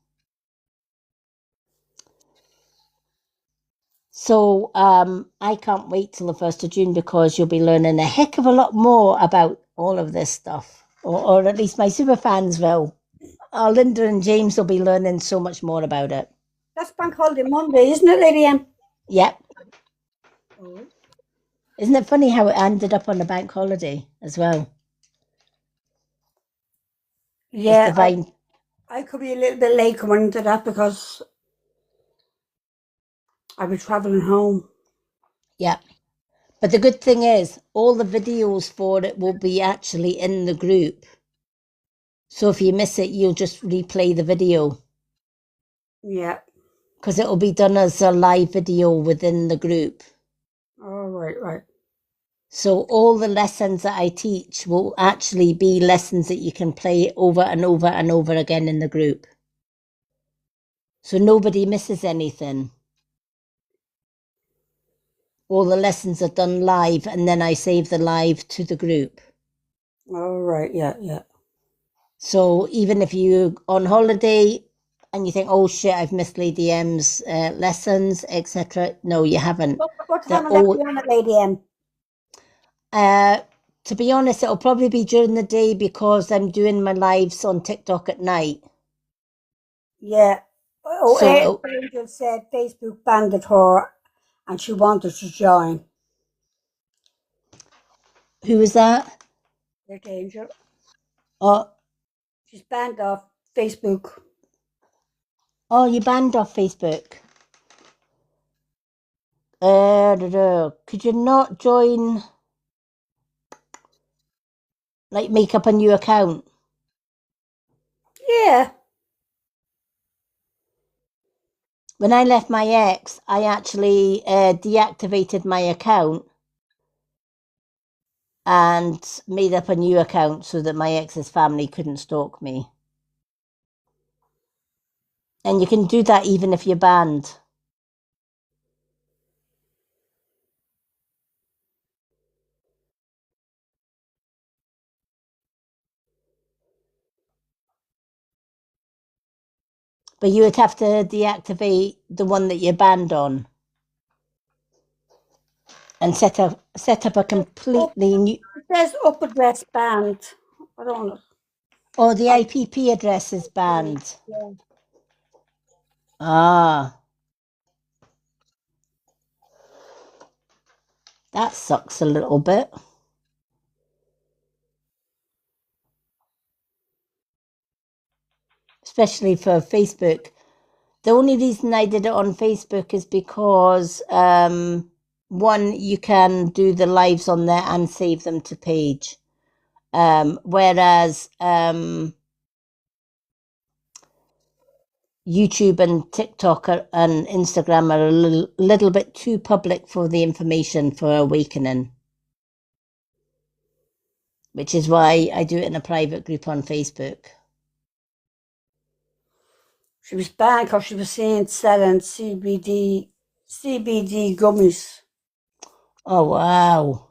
So I can't wait till the 1st of June because you'll be learning a heck of a lot more about all of this stuff, or at least my super fans will. Linda and James will be learning so much more about it. That's Bank Holiday Monday, isn't it, Lady M? Yep. Oh. Isn't it funny how it ended up on a bank holiday as well? Yeah, Divine. I could be a little bit late coming into that because I'll be travelling home. Yeah. But the good thing is, all the videos for it will be actually in the group. So if you miss it, you'll just replay the video. Yeah. Because it will be done as a live video within the group. Oh, right. So all the lessons that I teach will actually be lessons that you can play over and over and over again in the group. So nobody misses anything. All the lessons are done live, and then I save the live to the group. Oh, right. Yeah. So even if you're on holiday and you think, oh shit, I've missed Lady M's lessons, etc. No, you haven't. What They're time will that all, be on at Lady M? to be honest, it'll probably be during the day because I'm doing my lives on TikTok at night. Yeah. Oh, So Angel said Facebook banned her and she wanted to join. who was that? That Angel. Oh, She's banned off Facebook. oh, you banned off Facebook. Could you not join, like, make up a new account? Yeah. When I left my ex, I actually deactivated my account and made up a new account so that my ex's family couldn't stalk me. And you can do that even if you're banned. But you would have to deactivate the one that you're banned on and set up a completely new. It says up address banned. I don't know. Oh, the IPP address is banned. Yeah. Ah, that sucks a little bit. Especially for Facebook. The only reason I did it on Facebook is because one, you can do the lives on there and save them to page. Whereas YouTube and TikTok and Instagram are a little bit too public for the information for awakening, which is why I do it in a private group on Facebook. She was banned because she was seen selling CBD gummies. Oh, wow.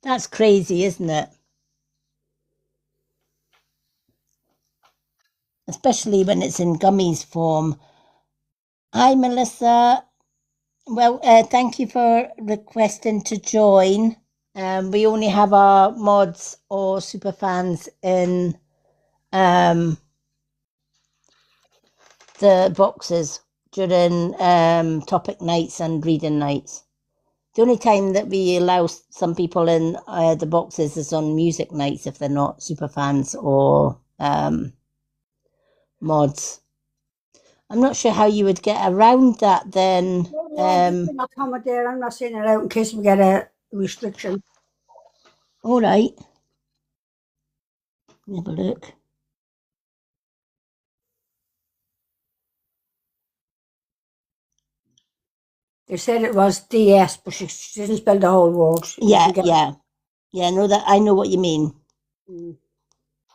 That's crazy, isn't it? Especially when it's in gummies form. Hi, Melissa. Well, thank you for requesting to join. We only have our mods or super fans in the boxes during topic nights and reading nights. The only time that we allow some people in the boxes is on music nights if they're not super fans or mods. I'm not sure how you would get around that then. I'm not saying it out in case we get a restriction. All right. Have a look. They said it was DS, but she didn't spell the whole word. Yeah. No, that I know what you mean. Mm.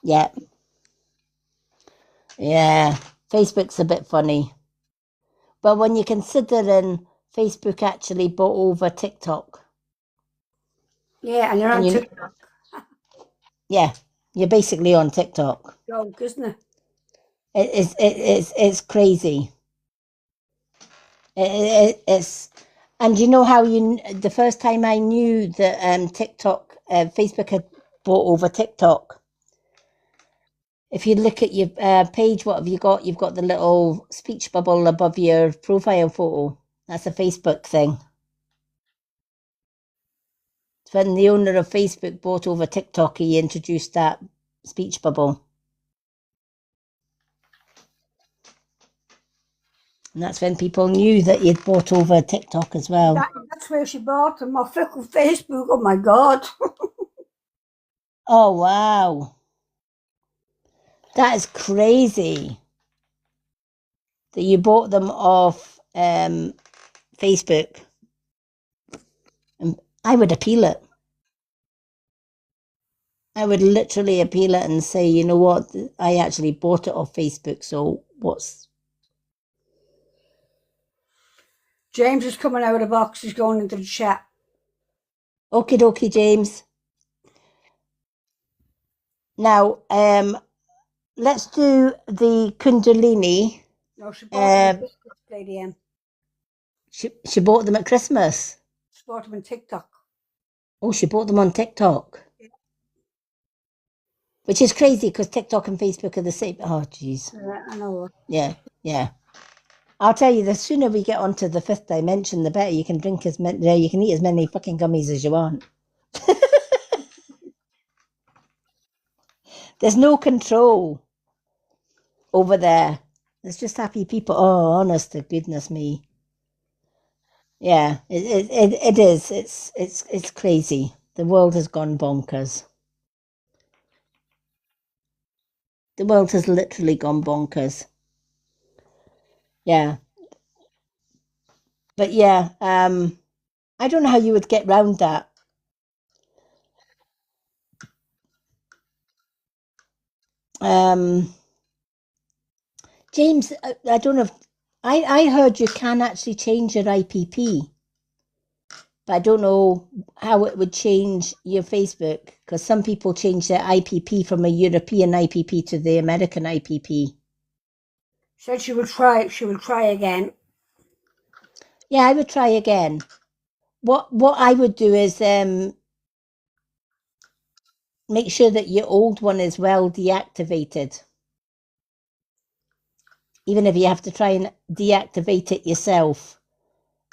Yeah. Facebook's a bit funny, but when you consider then Facebook actually bought over TikTok, Yeah, and you're on TikTok. Yeah, you're basically on TikTok. Joke, isn't it? It's crazy. It's and you know how the first time I knew that TikTok Facebook had bought over TikTok. If you look at your page, what have you got? You've got the little speech bubble above your profile photo. That's a Facebook thing. When the owner of Facebook bought over TikTok, he introduced that speech bubble. And that's when people knew that he'd bought over TikTok as well. That's where she bought them off Facebook. Oh my God. Oh, wow. That is crazy that you bought them off Facebook. And I would appeal it. I would literally appeal it and say, you know what, I actually bought it off Facebook, so what's... James is coming out of the box. He's going into the chat. Okie dokie, James. Now, let's do the Kundalini. No, she bought them biscuits, Lady M. She bought them at Christmas. She bought them on TikTok. Oh, she bought them on TikTok. Yeah. Which is crazy because TikTok and Facebook are the same. Oh, jeez. I know. Yeah. I'll tell you, the sooner we get onto the fifth dimension, the better. You can drink as many, you can eat as many fucking gummies as you want. There's no control over there. It's just happy people. Oh, honest to goodness me. Yeah, it is. It's crazy. The world has gone bonkers. The world has literally gone bonkers. Yeah. But yeah, I don't know how you would get round that. James, I don't know if I heard you can actually change your IPP, but I don't know how it would change your Facebook because some people change their IPP from a European IPP to the American IPP. Said she will try. She will try again. Yeah, I would try again. What I would do is make sure that your old one is well deactivated. Even if you have to try and deactivate it yourself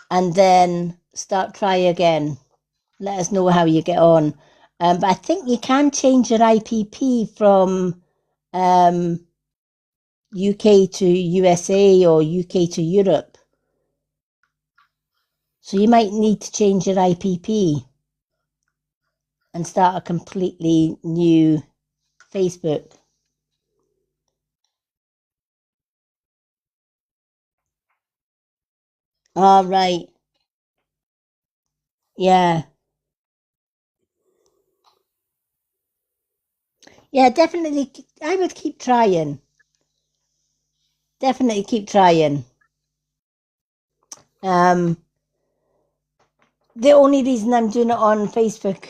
and then try again. Let us know how you get on. But I think you can change your IPP from UK to USA or UK to Europe. So you might need to change your IPP and start a completely new Facebook. All right. Yeah. Yeah, definitely. I would keep trying. Definitely keep trying. The only reason I'm doing it on Facebook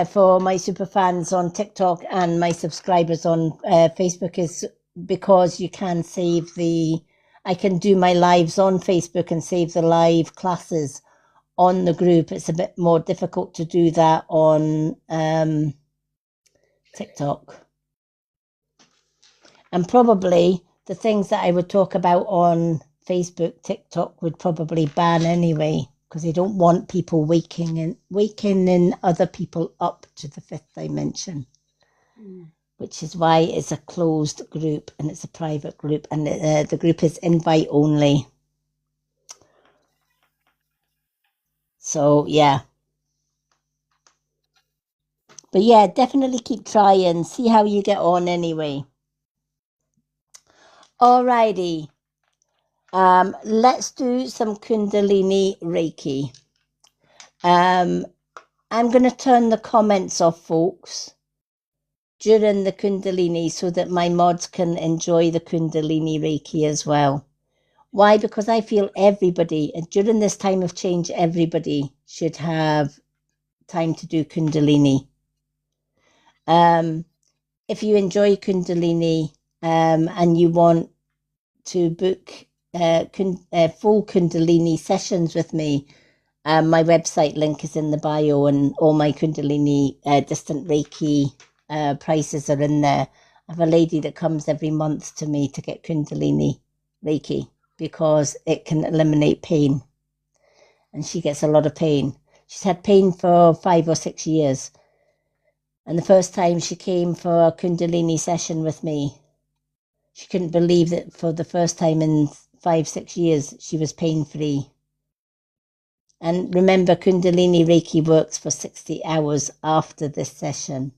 for my super fans on TikTok and my subscribers on Facebook is because you can save I can do my lives on Facebook and save the live classes on the group. It's a bit more difficult to do that on TikTok. And probably the things that I would talk about on Facebook, TikTok would probably ban anyway, because they don't want people waking other people up to the fifth dimension, which is why it's a closed group and it's a private group, and the group is invite only. So yeah. But yeah, definitely keep trying, see how you get on anyway. Alrighty. Let's do some Kundalini Reiki. I'm going to turn the comments off, folks, during the Kundalini so that my mods can enjoy the Kundalini Reiki as well. Why? Because I feel everybody, during this time of change, everybody should have time to do Kundalini. If you enjoy Kundalini and you want to book full Kundalini sessions with me, my website link is in the bio, and all my Kundalini distant Reiki prices are in there. I have a lady that comes every month to me to get Kundalini Reiki because it can eliminate pain. And she gets a lot of pain. She's had pain for 5 or 6 years. And the first time she came for a Kundalini session with me, she couldn't believe that for the first time in 5-6 years, she was pain-free. And remember, Kundalini Reiki works for 60 hours after this session.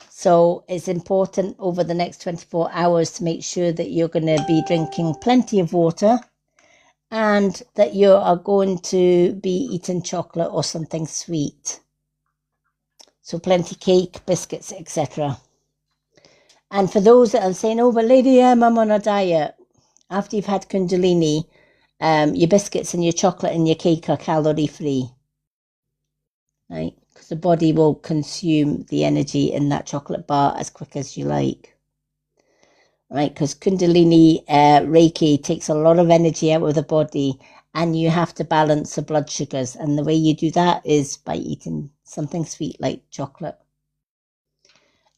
So it's important over the next 24 hours to make sure that you're going to be drinking plenty of water and that you are going to be eating chocolate or something sweet. So plenty cake, biscuits, etc. And for those that are saying, oh, but Lady M, I'm on a diet. After you've had Kundalini, your biscuits and your chocolate and your cake are calorie free, right? Because the body will consume the energy in that chocolate bar as quick as you like, right? Because Kundalini Reiki takes a lot of energy out of the body, and you have to balance the blood sugars. And the way you do that is by eating something sweet like chocolate.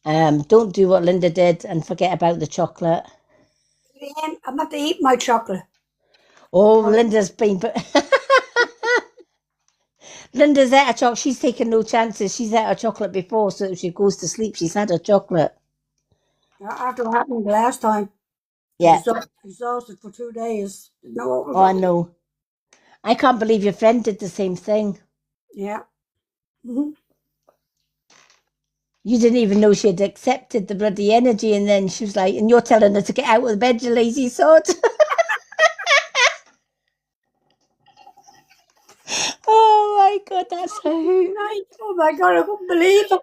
Don't do what Linda did and forget about the chocolate. I'm not to eat my chocolate. Oh, Linda's been... Linda's ate her chocolate. She's taken no chances. She's ate her chocolate before, so if she goes to sleep, she's had her chocolate. After what happened the last time. Yeah. Exhausted for 2 days. No. Oh, I know. I can't believe your friend did the same thing. Yeah. Mm-hmm. You didn't even know she had accepted the bloody energy, and then she was like, and you're telling her to get out of the bed, you lazy sod. Oh my God, that's a hoot. Oh my God, I couldn't believe it.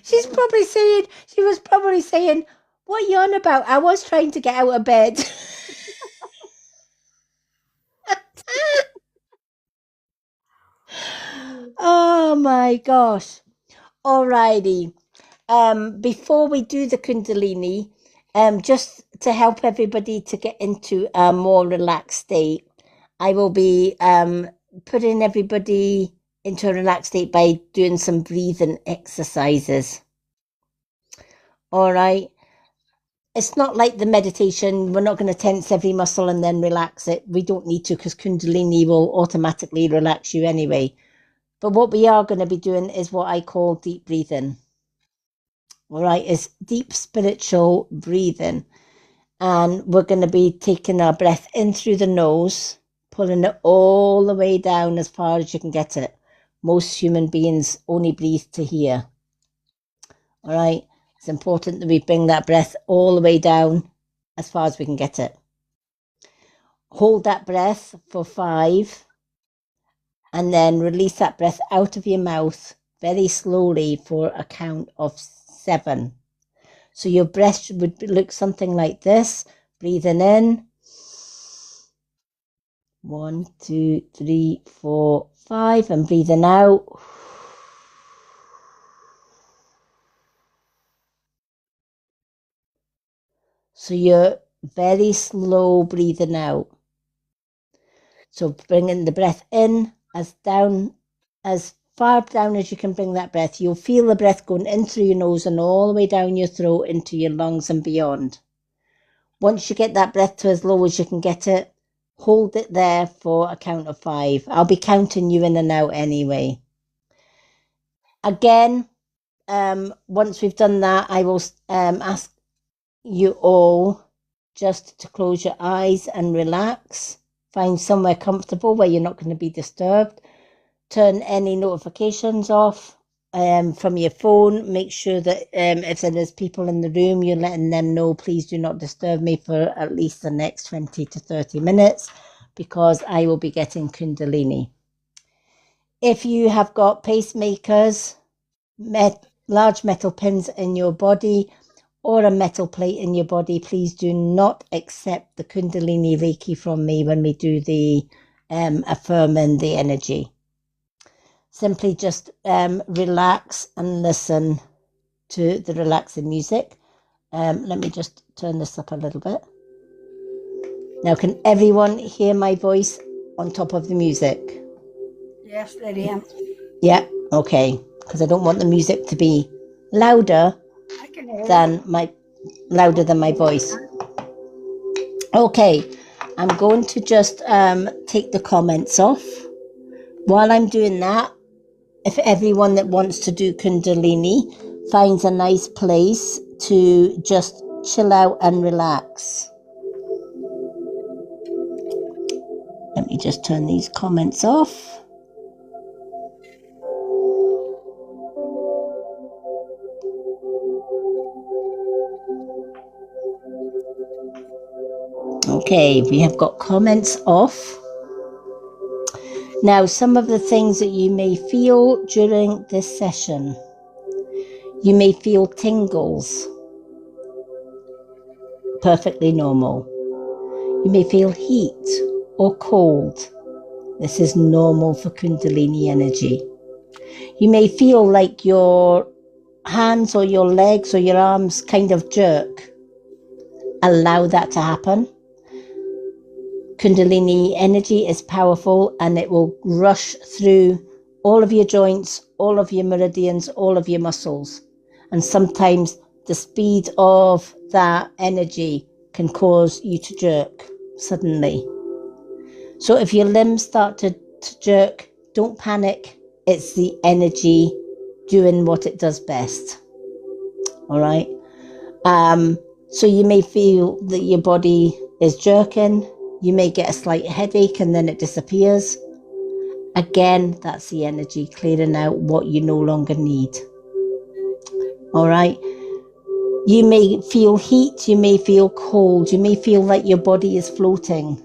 She was probably saying, what are you on about? I was trying to get out of bed. Oh my gosh. Alrighty. Before we do the Kundalini, just to help everybody to get into a more relaxed state, I will be putting everybody into a relaxed state by doing some breathing exercises. All right. It's not like the meditation. We're not going to tense every muscle and then relax it. We don't need to, because Kundalini will automatically relax you anyway. But what we are going to be doing is what I call deep breathing. All right, it's deep spiritual breathing. And we're going to be taking our breath in through the nose, pulling it all the way down as far as you can get it. Most human beings only breathe to here. All right, it's important that we bring that breath all the way down as far as we can get it. Hold that breath for 5, and then release that breath out of your mouth very slowly for a count of 7. So your breath would look something like this. Breathing in. 1, 2, 3, 4, 5. And breathing out. So you're very slow breathing out. So bringing the breath in as far down as you can bring that breath. You'll feel the breath going in through your nose and all the way down your throat into your lungs and beyond. Once you get that breath to as low as you can get it, hold it there for a count of 5. I'll be counting you in and out anyway. Again, once we've done that, I will ask you all just to close your eyes and relax. Find somewhere comfortable where you're not going to be disturbed. Turn any notifications off from your phone. Make sure that if there's people in the room, you're letting them know, please do not disturb me for at least the next 20 to 30 minutes, because I will be getting Kundalini. If you have got pacemakers, large metal pins in your body, or a metal plate in your body, please do not accept the Kundalini Reiki from me when we do the affirming the energy. Simply just relax and listen to the relaxing music. Let me just turn this up a little bit. Now, can everyone hear my voice on top of the music? Yes, Lady M. Yeah, okay. Because I don't want the music to be louder than my voice. Okay, I'm going to just take the comments off. While I'm doing that, if everyone that wants to do Kundalini finds a nice place to just chill out and relax. Let me just turn these comments off. Okay, we have got comments off. Now, some of the things that you may feel during this session. You may feel tingles. perfectly normal. You may feel heat or cold. This is normal for Kundalini energy. You may feel like your hands or your legs or your arms kind of jerk. Allow that to happen. Kundalini energy is powerful and it will rush through all of your joints, all of your meridians, all of your muscles. And sometimes the speed of that energy can cause you to jerk suddenly. So if your limbs start to jerk, don't panic. It's the energy doing what it does best. All right. So you may feel that your body is jerking. You may get a slight headache and then it disappears. Again, that's the energy clearing out what you no longer need. All right. You may feel heat. You may feel cold. You may feel like your body is floating.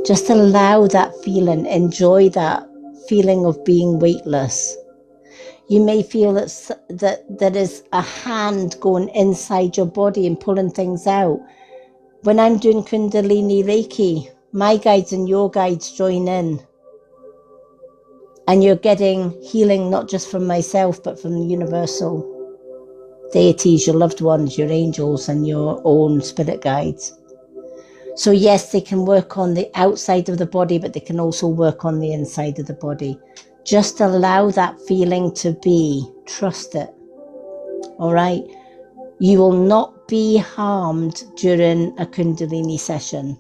Just allow that feeling. Enjoy that feeling of being weightless. You may feel that there is a hand going inside your body and pulling things out. When I'm doing Kundalini Reiki, my guides and your guides join in. And you're getting healing not just from myself, but from the universal deities, your loved ones, your angels, and your own spirit guides. So yes, they can work on the outside of the body, but they can also work on the inside of the body. Just allow that feeling to be. Trust it. All right? You will not be harmed during a Kundalini session.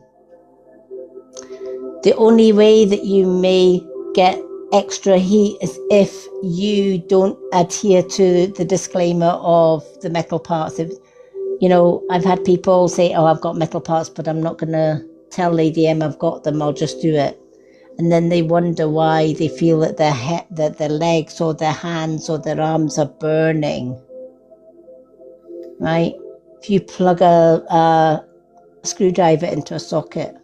The only way that you may get extra heat is if you don't adhere to the disclaimer of the metal parts. You know, I've had people say, oh, I've got metal parts, but I'm not going to tell Lady M I've got them, I'll just do it. And then they wonder why they feel that their legs or their hands or their arms are burning, right? If you plug a screwdriver into a socket,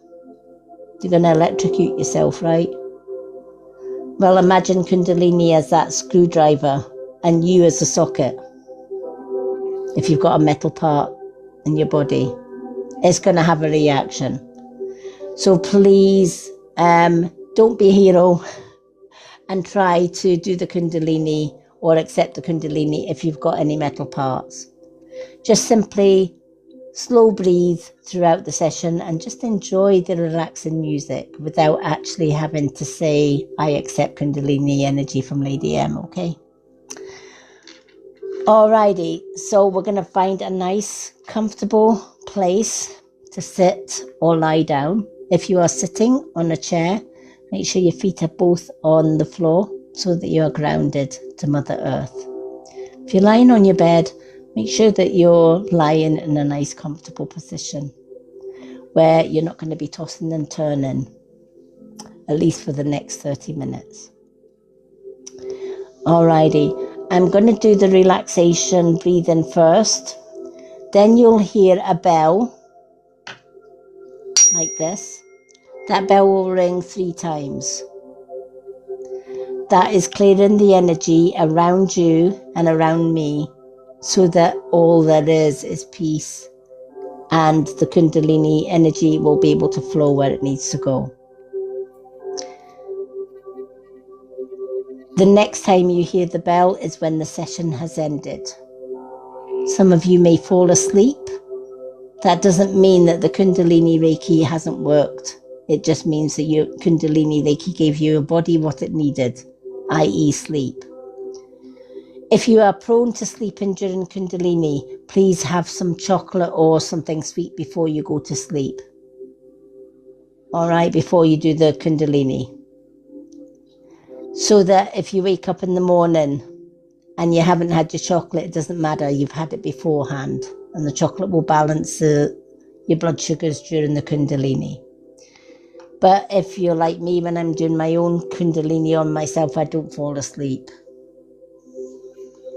you're going to electrocute yourself, right? Well, imagine Kundalini as that screwdriver and you as a socket. If you've got a metal part in your body, it's going to have a reaction. So please, don't be a hero and try to do the Kundalini or accept the Kundalini if you've got any metal parts. Just simply slow breathe throughout the session and just enjoy the relaxing music without actually having to say, I accept Kundalini energy from Lady M, okay? Alrighty, so we're going to find a nice, comfortable place to sit or lie down. If you are sitting on a chair, make sure your feet are both on the floor so that you are grounded to Mother Earth. If you're lying on your bed, make sure that you're lying in a nice, comfortable position where you're not going to be tossing and turning, at least for the next 30 minutes. Alrighty, I'm going to do the relaxation breathing first. Then you'll hear a bell like this. That bell will ring 3 times. That is clearing the energy around you and around me so that all there is peace and the Kundalini energy will be able to flow where it needs to go. The next time you hear the bell is when the session has ended. Some of you may fall asleep. That doesn't mean that the Kundalini Reiki hasn't worked. It just means that your Kundalini Reiki gave your body what it needed, i.e. sleep. If you are prone to sleeping during Kundalini, please have some chocolate or something sweet before you go to sleep. All right, before you do the Kundalini. So that if you wake up in the morning and you haven't had your chocolate, it doesn't matter, you've had it beforehand. And the chocolate will balance your blood sugars during the Kundalini. But if you're like me, when I'm doing my own Kundalini on myself, I don't fall asleep.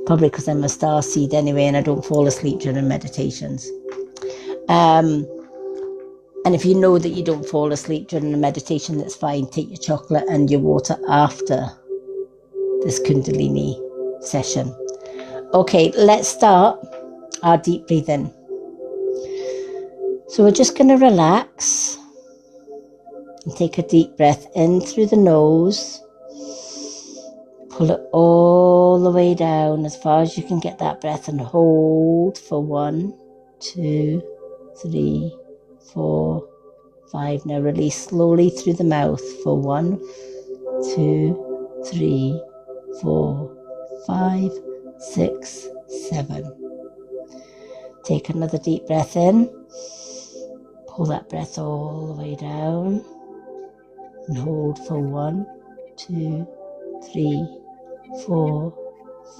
Probably because I'm a starseed anyway, and I don't fall asleep during meditations. And if you know that you don't fall asleep during a meditation, that's fine. Take your chocolate and your water after this Kundalini session. Okay, let's start our deep breathing. So we're just going to relax and take a deep breath in through the nose. Pull it all the way down as far as you can get that breath and hold for 1, 2, 3, 4, 5. Now release slowly through the mouth for 1, 2, 3, 4, 5, 6, 7. Take another deep breath in. Pull that breath all the way down and hold for 1, 2, 3, 4,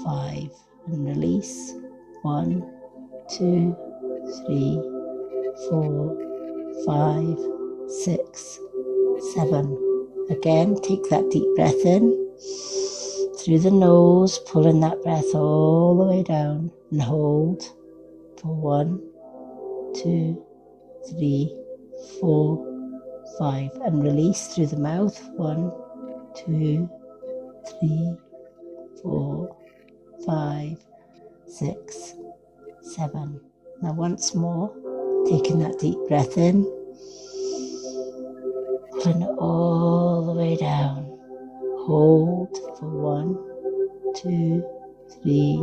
5, and release. 1, 2, 3, 4, 5, 6, 7. Again, take that deep breath in through the nose, pulling that breath all the way down and hold for 1, 2, 3, 4, 5, and release through the mouth. 1, 2, 3, 4, 5, 6, 7. Now once more, taking that deep breath in, pulling it all the way down. Hold for 1, 2, 3,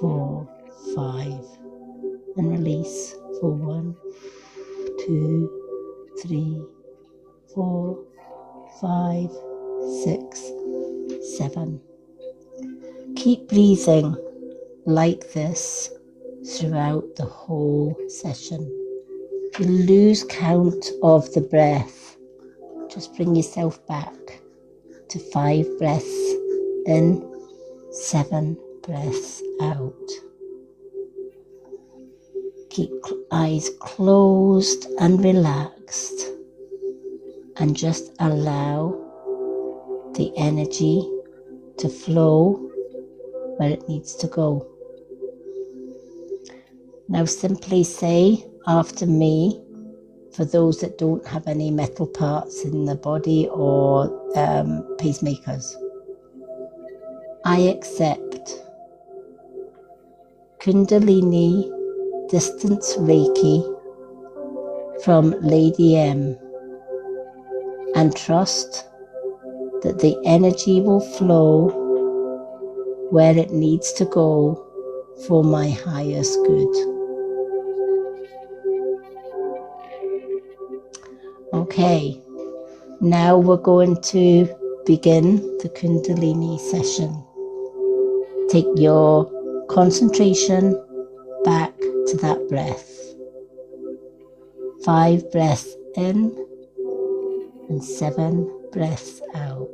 4, 5, and release for 1, 2, 3, 4, 5, 6, 7. Keep breathing like this throughout the whole session. If you lose count of the breath, just bring yourself back to 5 breaths in, 7 breaths out. Keep eyes closed and relaxed, and just allow the energy to flow where it needs to go. Now simply say after me, for those that don't have any metal parts in the body or pacemakers. I accept Kundalini distance Reiki from Lady M and trust that the energy will flow where it needs to go for my highest good. Okay, now we're going to begin the Kundalini session. Take your concentration back to that breath. 5 breaths in and 7 breaths out.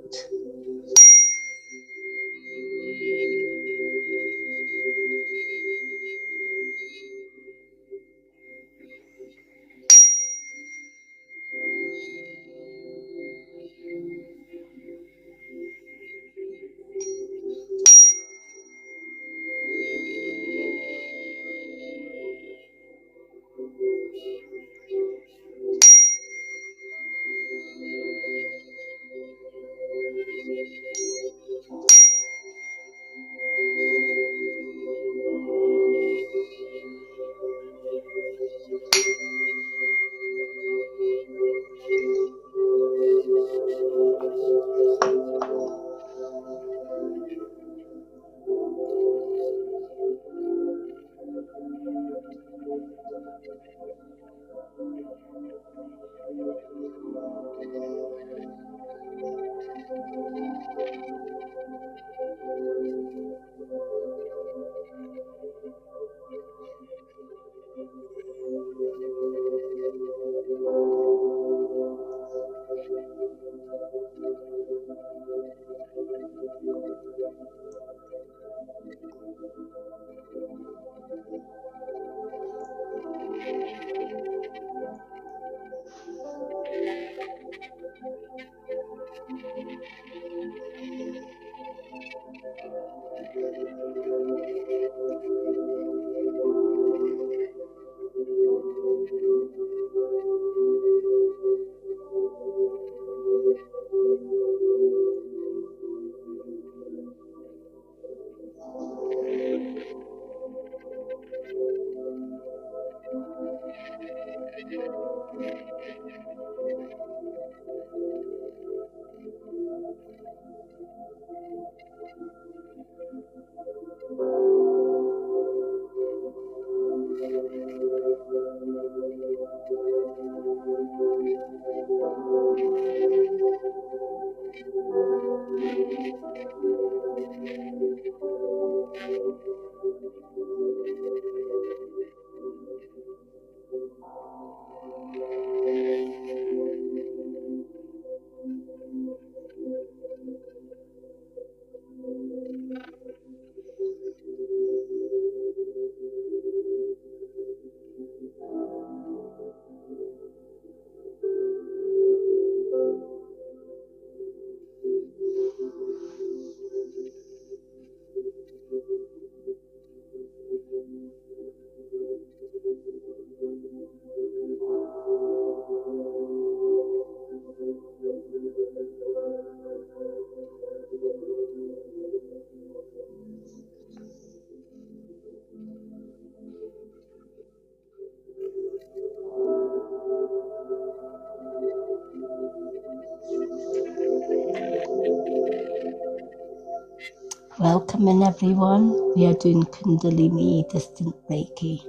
Welcome in everyone. We are doing Kundalini distant Reiki.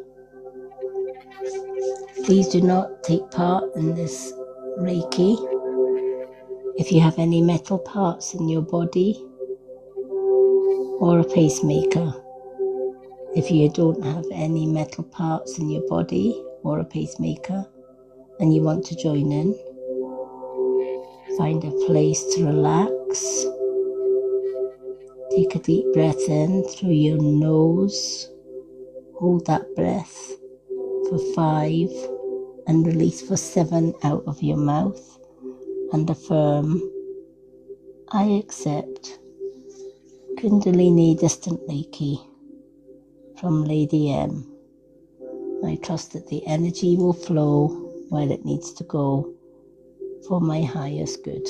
Please do not take part in this Reiki if you have any metal parts in your body or a pacemaker. If you don't have any metal parts in your body or a pacemaker and you want to join in, find a place to relax. Take a deep breath in through your nose. Hold that breath for 5 and release for 7 out of your mouth, and affirm, I accept Kundalini distant Reiki from Lady M. I trust that the energy will flow where it needs to go for my highest good.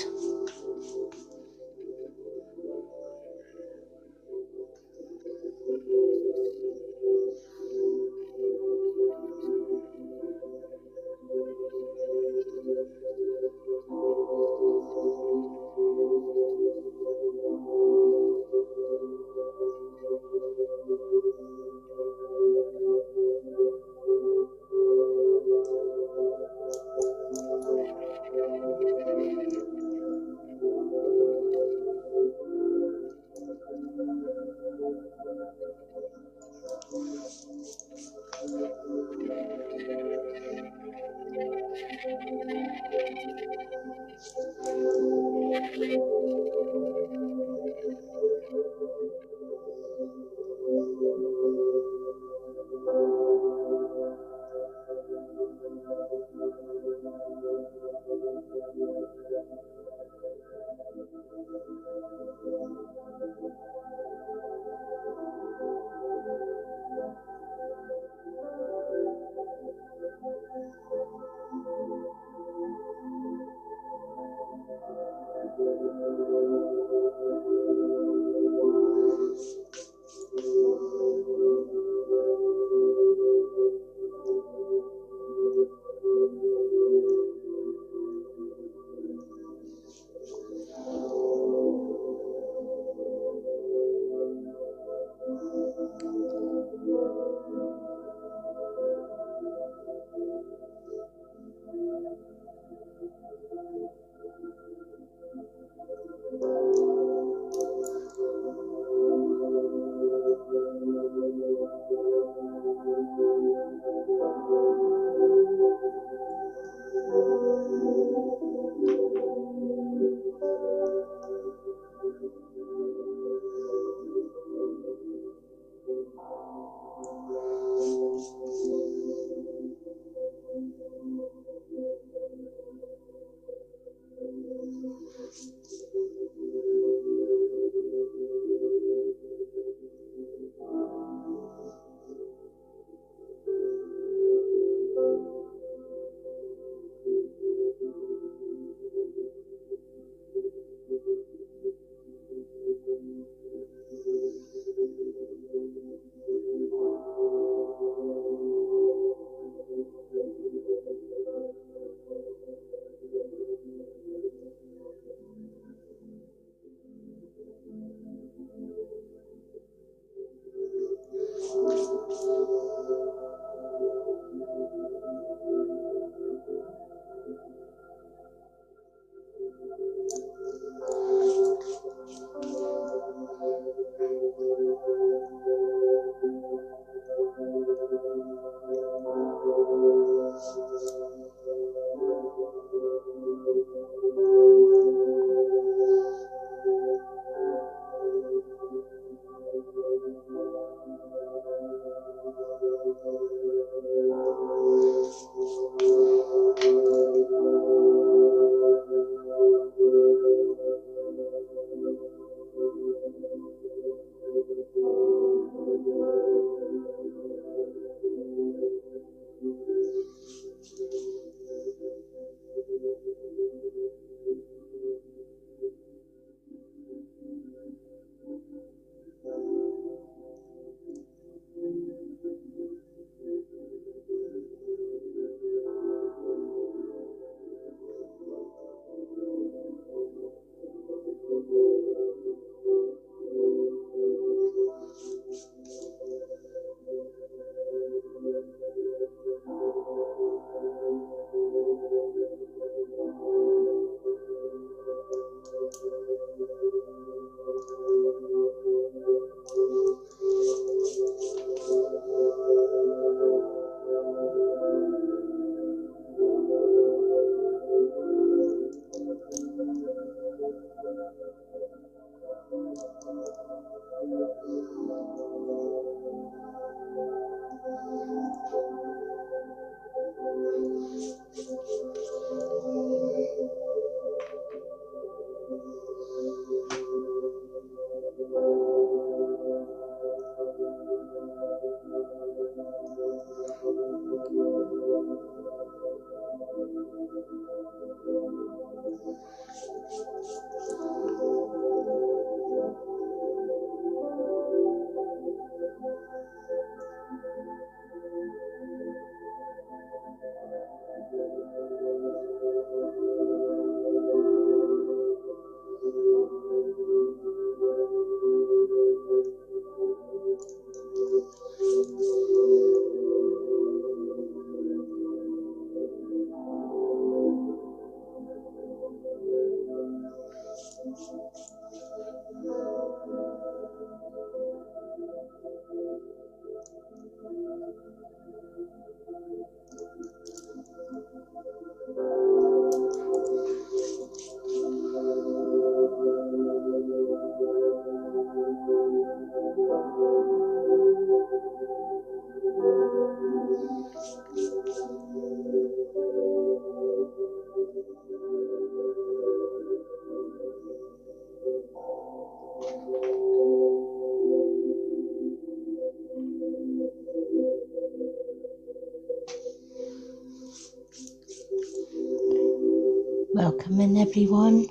Welcome in everyone.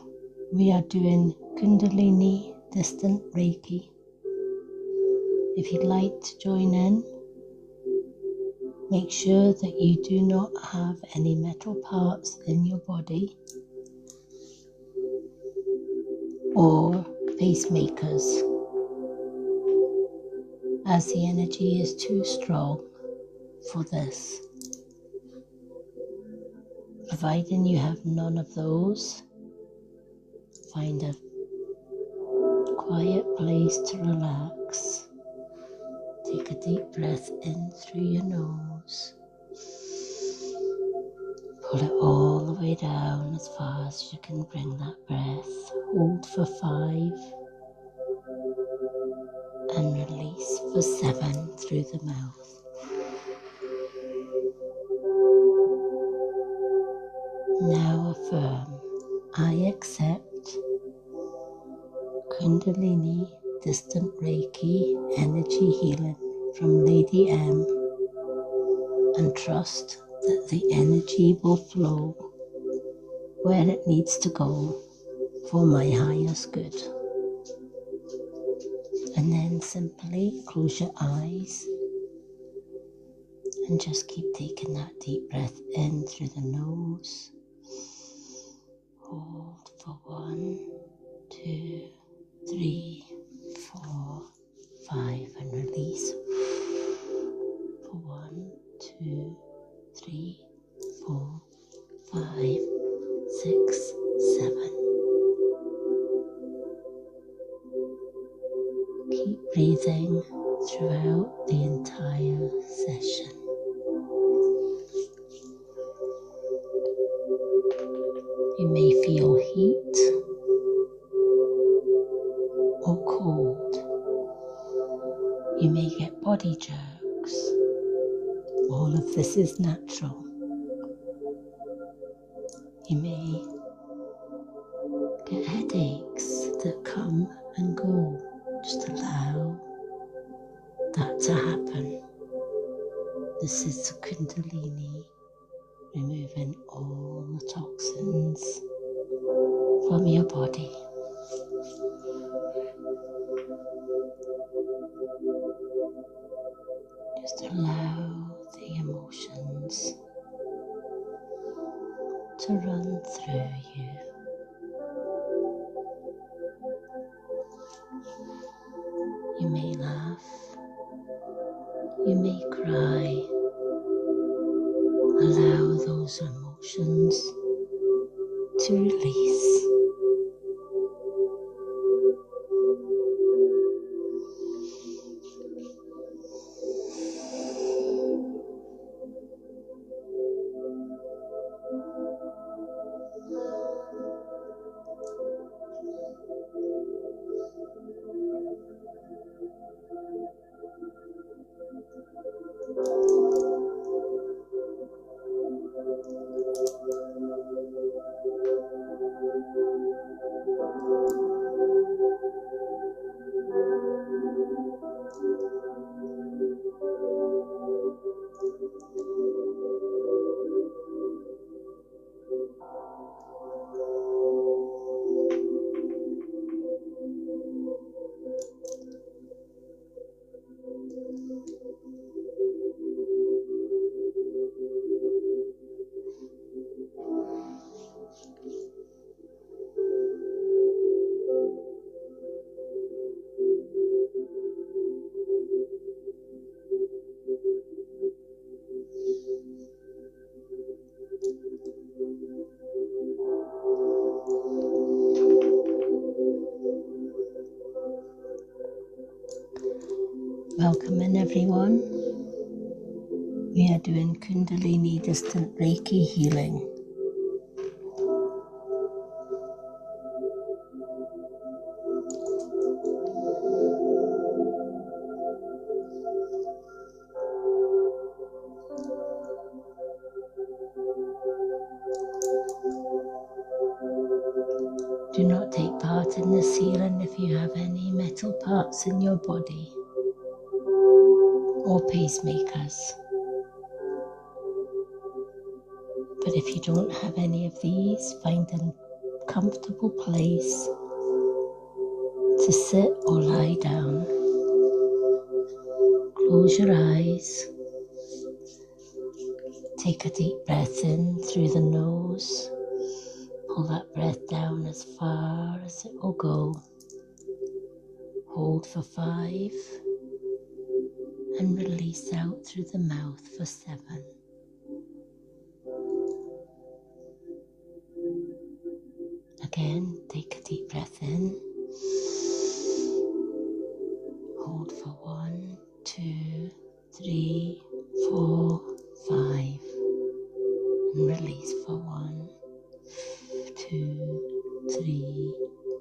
We are doing Kundalini distant Reiki. If you'd like to join in, make sure that you do not have any metal parts in your body or pacemakers, as the energy is too strong for this. Providing you have none of those, find a quiet place to relax. Take a deep breath in through your nose. Pull it all the way down as far as you can bring that breath. Hold for 5 and release for 7 through the mouth. Now affirm, I accept Kundalini distant Reiki energy healing from Lady M and trust that the energy will flow where it needs to go for my highest good. And then simply close your eyes and just keep taking that deep breath in through the nose. Hold for 1, 2, 3, 4, 5 and release for 1, 2, 3, 4, 5, 6, 7. Keep breathing throughout the entire session. You may feel heat or cold. You may get body jerks. All of this is natural. You may get headaches that come and go. Just allow that to happen. This is the Kundalini, removing all the toxins from your body. Just allow the emotions to run through you. You may laugh, you may cry. Allow those emotions to release. Welcome in, everyone. We are doing Kundalini distant Reiki healing. Do not take part in this healing if you have any metal parts in your body or pacemakers. But if you don't have any of these, find a comfortable place to sit or lie down. Close your eyes. Take a deep breath in through the nose. Pull that breath down as far as it will go. Hold for 5 and release out through the mouth for 7. Again, take a deep breath in. Hold for 1, 2, 3, 4, 5. And release for 1, 2, 3,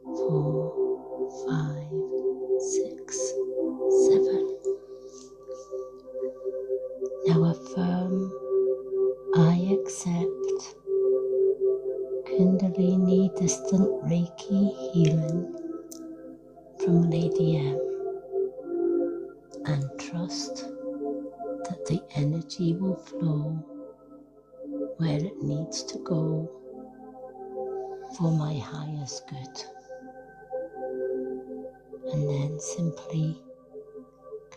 4, 5, 6, 7. Now affirm, I accept Kundalini distant Reiki healing from Lady M, and trust that the energy will flow where it needs to go for my highest good. And then simply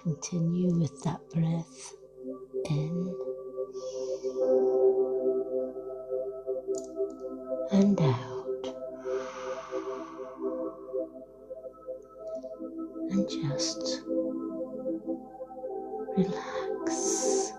continue with that breath in and out, and just relax.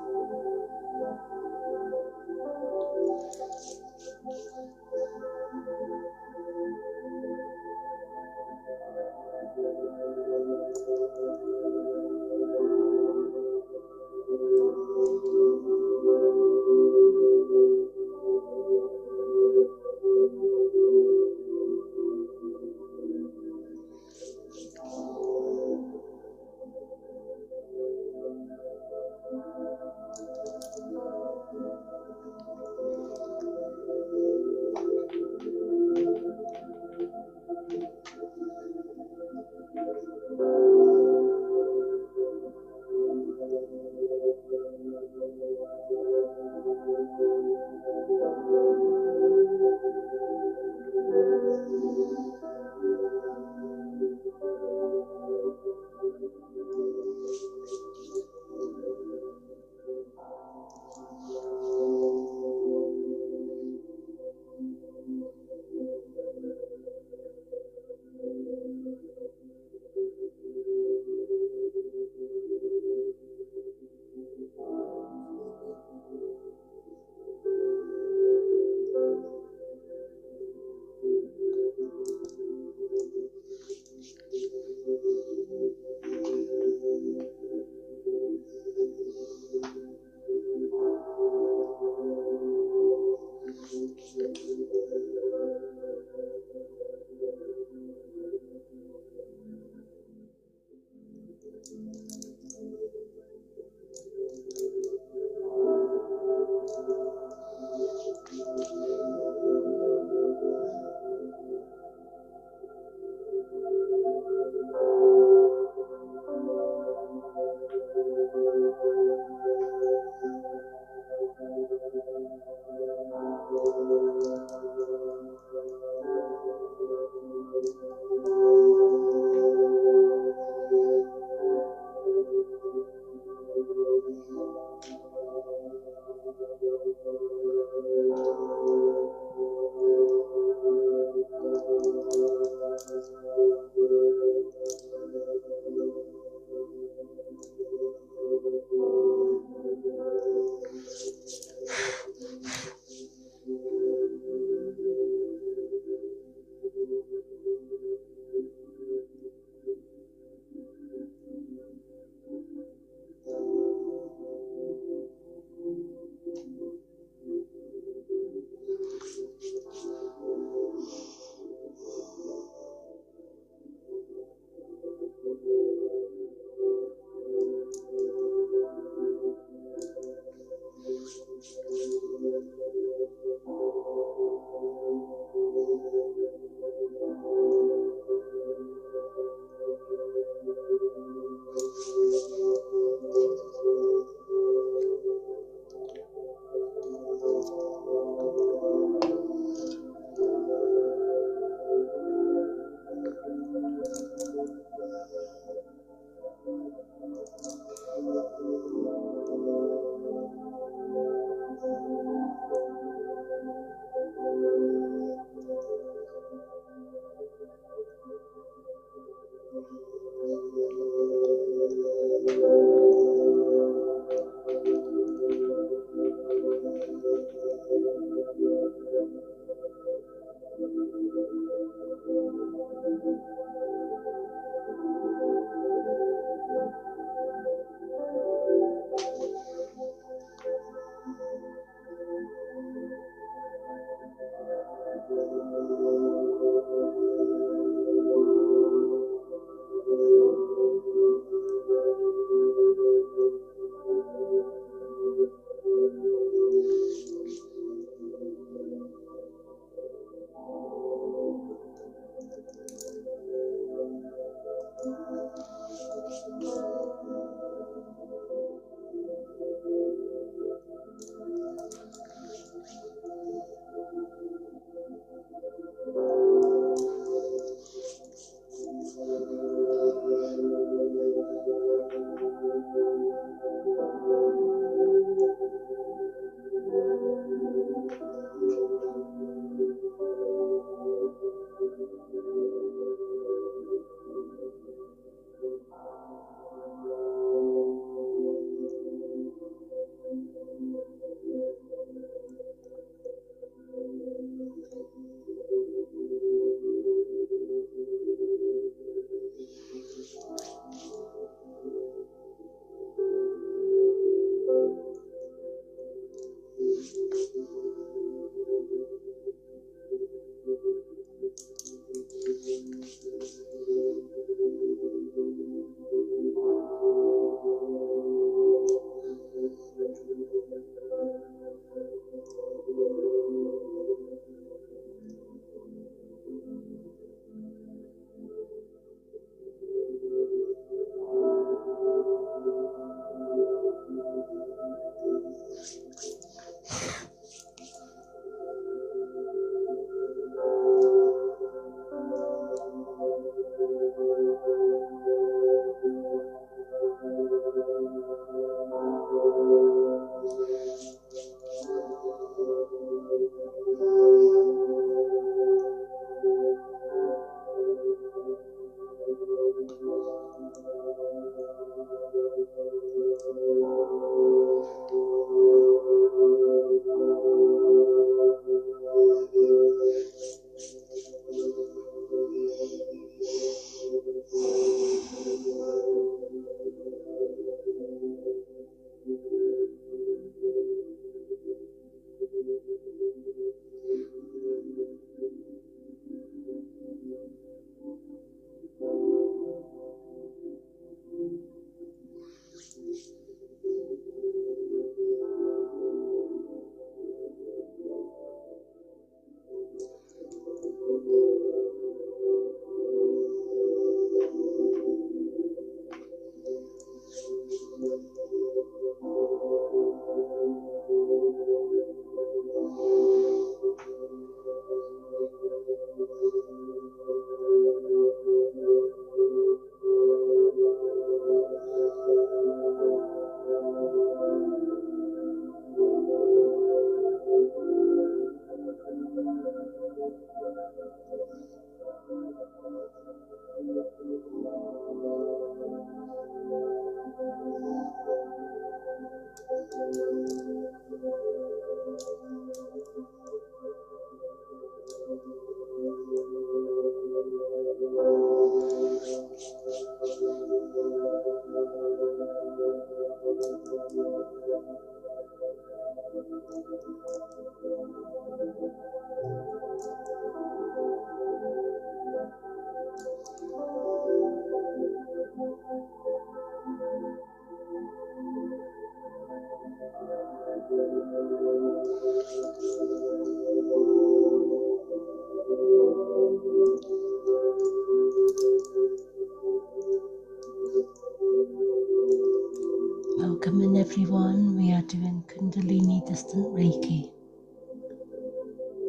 distant Reiki.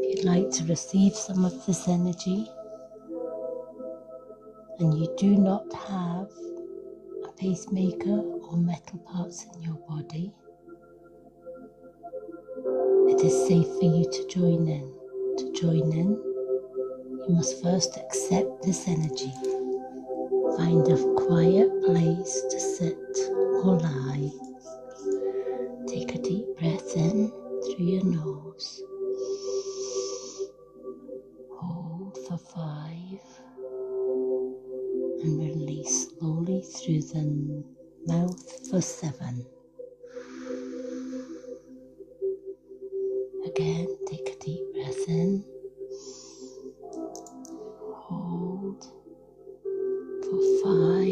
If you'd like to receive some of this energy and you do not have a pacemaker or metal parts in your body, it is safe for you to join in. To join in, you must first accept this energy. Find a quiet place to sit or lie. Take a deep breath in through your nose. Hold for 5 and release slowly through the mouth for 7. Again, take a deep breath in. Hold for 5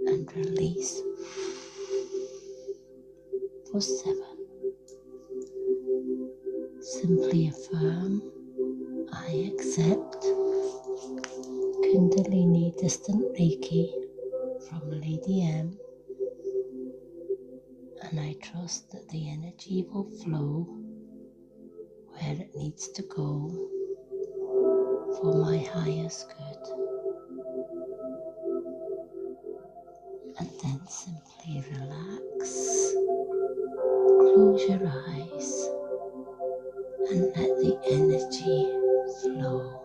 and release for 7. Simply affirm, I accept Kundalini distant Reiki from Lady M, and I trust that the energy will flow where it needs to go for my highest good. And then simply relax, close your eyes, and let the energy flow.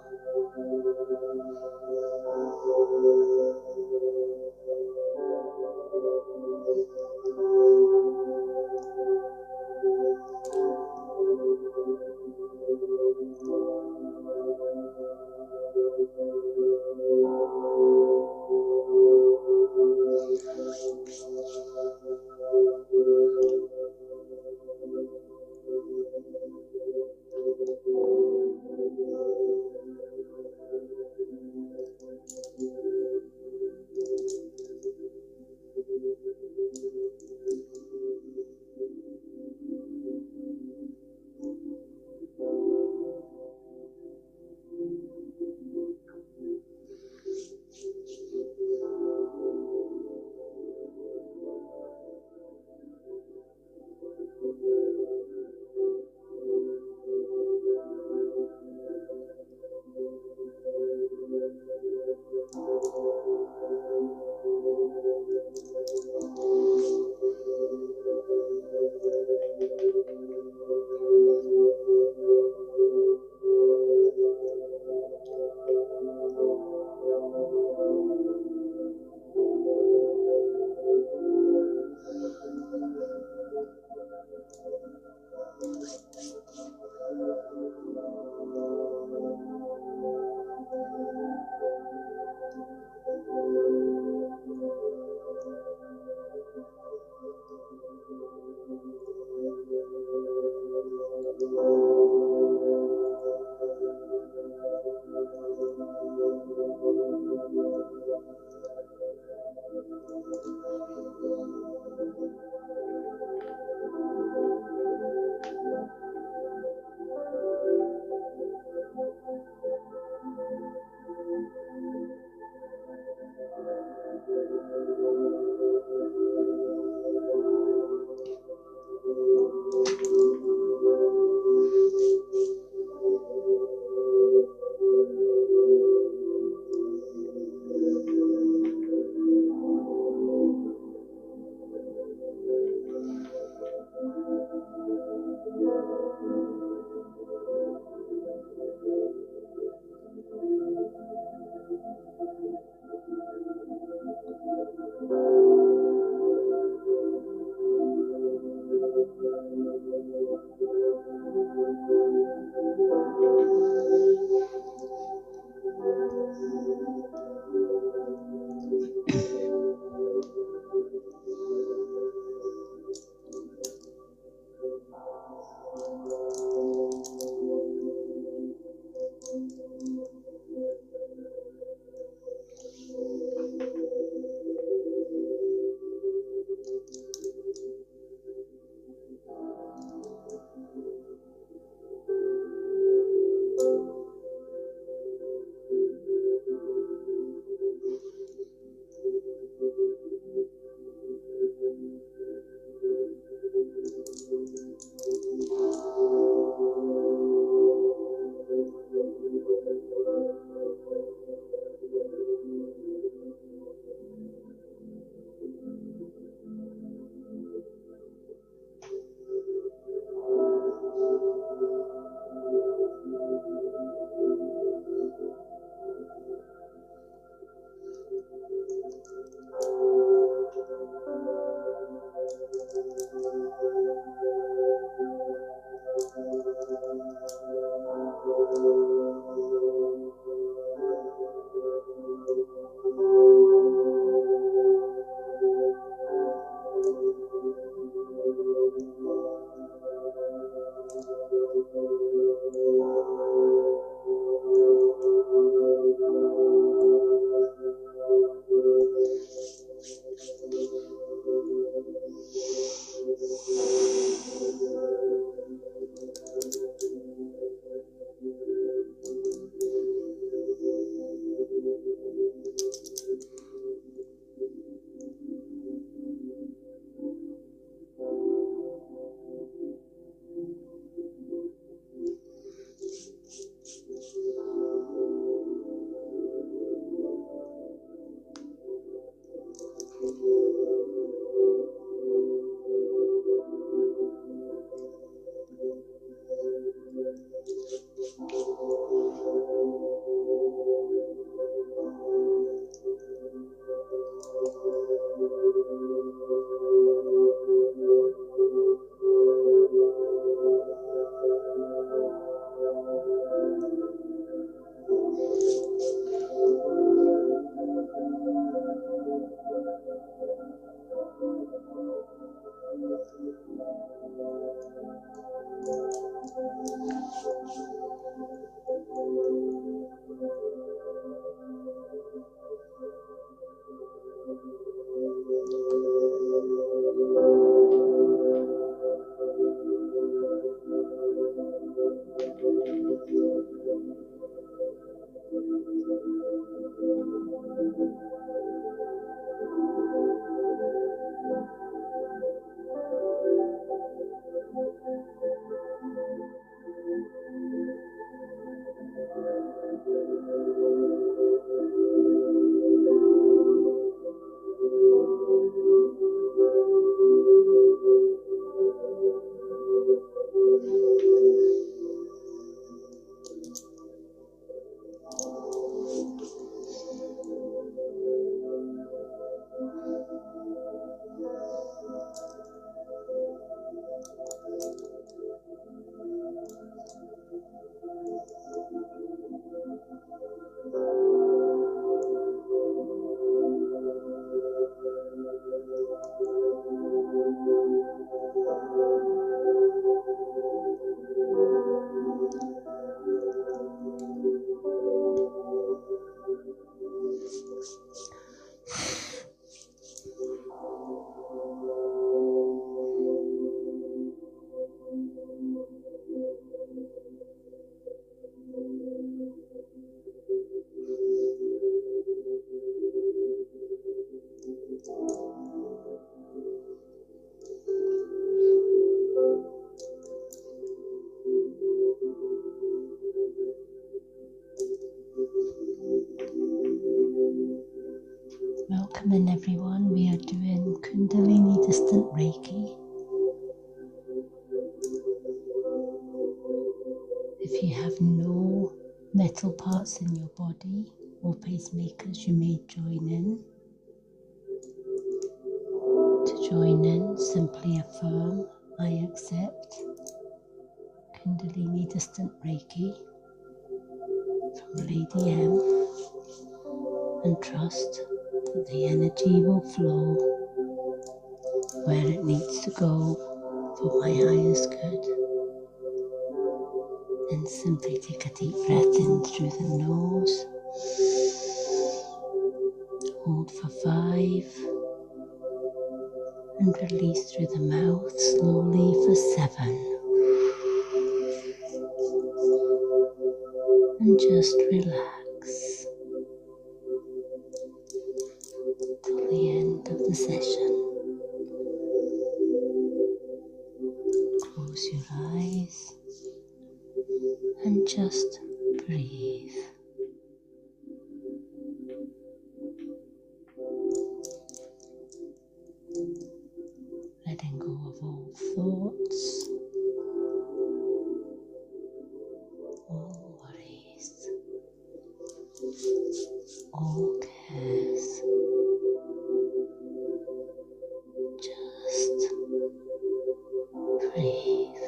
Welcome in everyone, we are doing Kundalini distant Reiki. If you have no metal parts in your body or pacemakers, you may join in. To join in, simply affirm, I accept Kundalini distant Reiki from Lady M, and trust that the energy will flow where it needs to go for my highest good. And simply take a deep breath in through the nose, hold for 5, and release through the mouth slowly for 7. And just relax till the end of the session. Close your eyes and just breathe. Letting go of all thoughts, all worries, all cares. Just breathe.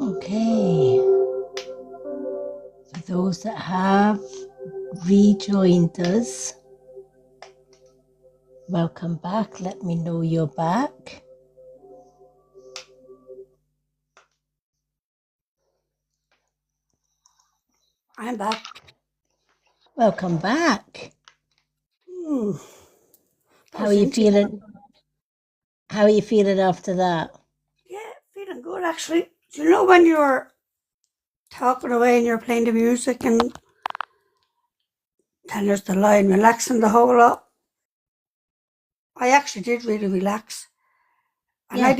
Okay. For those that have rejoined us, welcome back. Let me know you're back. I'm back. Welcome back. How are you feeling? How are you feeling after that? Yeah, feeling good actually. Do you know when you're talking away and you're playing the music and then there's the line relaxing the whole lot? I actually did really relax. And Yeah. I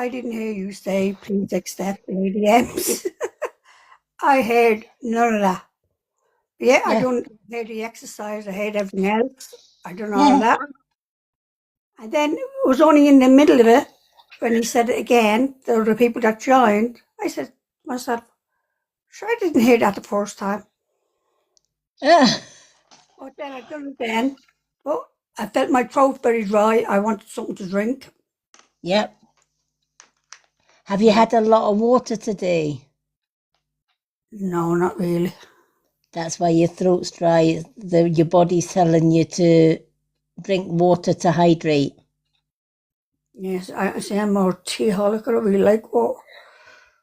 didn't hear you say, please accept Lady M's. I heard none of that. Yeah, I don't hear the exercise, I heard everything else. I done all of that. And then it was only in the middle of it when he said it again, there were the people that joined. I said to myself, sure, I didn't hear that the first time. But then I done it again. But I felt my throat very dry. I wanted something to drink. Yep. Have you had a lot of water today? No, not really. That's why your throat's dry. Your body's telling you to drink water to hydrate. Yes, I say I'm more teaholic. I don't really like water.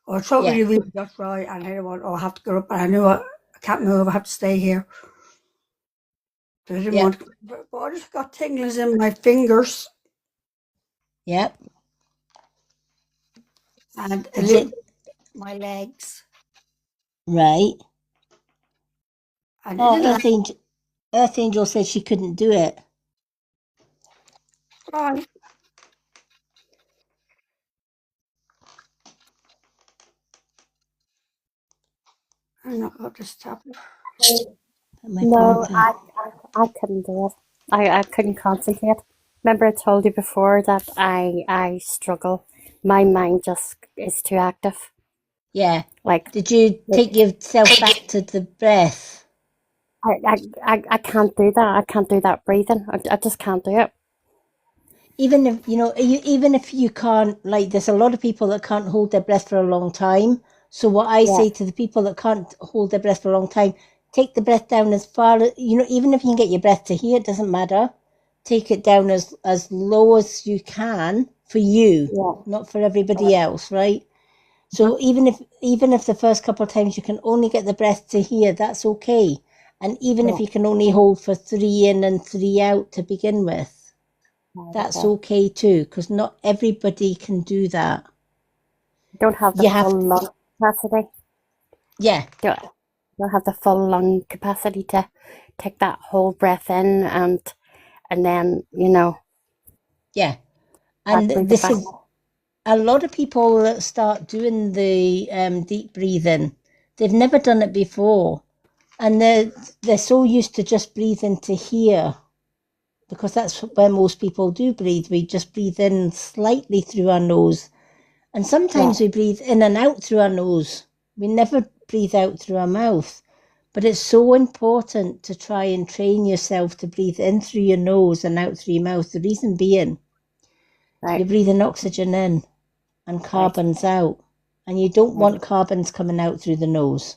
Or throat really got dry and I went, oh, I have to go up. And I knew I can't move. I have to stay here. So I didn't want to, but I just got tingles in my fingers. Yep. And a little my legs. Right. And Earth Angel said she couldn't do it. Right. I'm not going to stop it. No, I couldn't do it. I couldn't concentrate. Remember I told you before that I struggle. My mind just is too active. Yeah. Like, did you take yourself back to the breath? I can't do that. I can't do that breathing. I just can't do it. Even if you can't, like, there's a lot of people that can't hold their breath for a long time. So what I say to the people that can't hold their breath for a long time, take the breath down as far as, even if you can get your breath to here, it doesn't matter. Take it down as low as you can for you, not for everybody else, right? So even if the first couple of times you can only get the breath to here, that's okay. And even if you can only hold for 3 in and 3 out to begin with, that's okay too, because not everybody can do that. You don't have the full lung capacity. Yeah. You don't have the full lung capacity to take that whole breath in and then, Yeah. And this is a lot of people that start doing the deep breathing, they've never done it before. And they're so used to just breathing to here, because that's where most people do breathe. We just breathe in slightly through our nose. And sometimes we breathe in and out through our nose. We never breathe out through our mouth. But it's so important to try and train yourself to breathe in through your nose and out through your mouth. The reason being, you're breathing oxygen in and carbons out. And you don't want carbons coming out through the nose.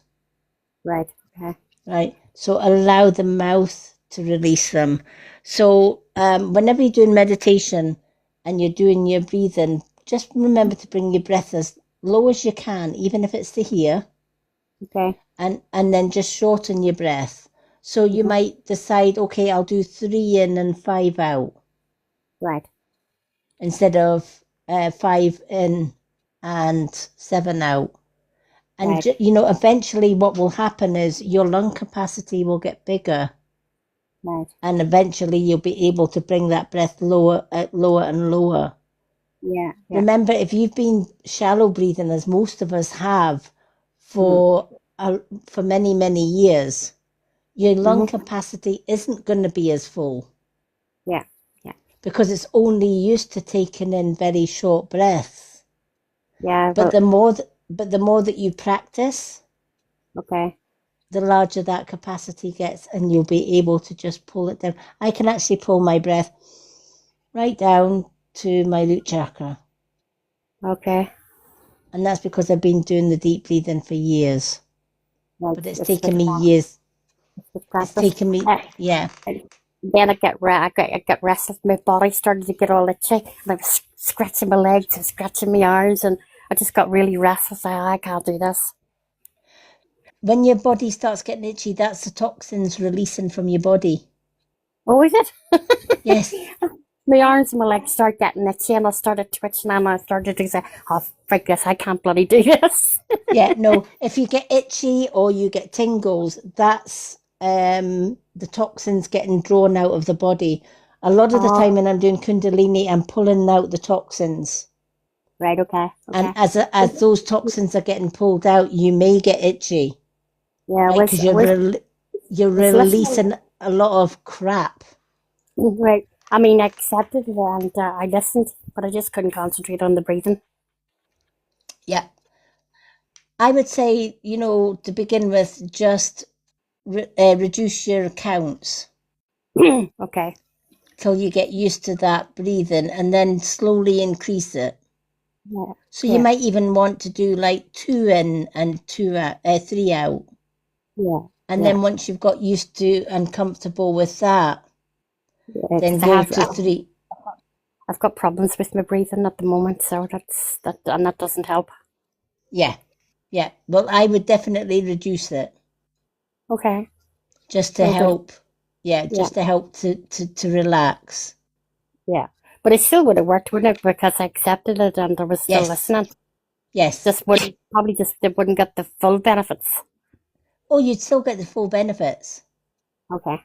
Right. Okay. Right. So allow the mouth to release them. So whenever you're doing meditation and you're doing your breathing, just remember to bring your breath as low as you can, even if it's to here. Okay. And then just shorten your breath. So you might decide, okay, I'll do 3 in and 5 out. Right. Instead of 5 in and 7 out. And, eventually what will happen is your lung capacity will get bigger. Right. And eventually you'll be able to bring that breath lower, lower and lower. Yeah. Yeah. Remember, if you've been shallow breathing, as most of us have, Mm-hmm. for many, many years, your lung Mm-hmm. capacity isn't going to be as full Yeah. Yeah. because it's only used to taking in very short breaths. Yeah. But Well, the more that you practice, okay. the larger that capacity gets, and you'll be able to just pull it down. I can actually pull my breath right down to my root chakra. Okay. And that's because I've been doing the deep breathing for years. Right. But it's It's taken with me years. It's practice. taken me, yeah. Then I get restless. My body started to get all itchy, and I was scratching my legs and scratching my arms, and I just got really restless. I can't do this. When your body starts getting itchy, that's the toxins releasing from your body. Oh, is it? Yes. My arms and my legs start getting itchy, and I started twitching, and I started to say, "Oh, freak this! I can't bloody do this." Yeah, no. If you get itchy or you get tingles, that's the toxins getting drawn out of the body. A lot of the time Oh, when I'm doing Kundalini, I'm pulling out the toxins. right. Okay. And Okay. as those toxins are getting pulled out, you may get itchy, Yeah. right? Because you're Was listening. releasing a lot of crap. Right. I mean, I accepted it, and I listened, but I just couldn't concentrate on the breathing. Yeah. I would say, to begin with, just reduce your counts Okay. till you get used to that breathing, and then slowly increase it. Yeah. So you Yeah. might even want to do like 2 in and 3 out. Yeah. And Yeah. then once you've got used to and comfortable with that, then Because go to 3. I've got problems with my breathing at the moment, so and that doesn't help. Yeah. Yeah. Well, I would definitely reduce it Okay. just to Will do. help. Yeah, Yeah. just to help to relax. Yeah. But it still would have worked, wouldn't it? Because I accepted it and I was still Yes. listening. Yes. Just wouldn't probably just they wouldn't get the full benefits. Oh, you'd still get the full benefits. Okay.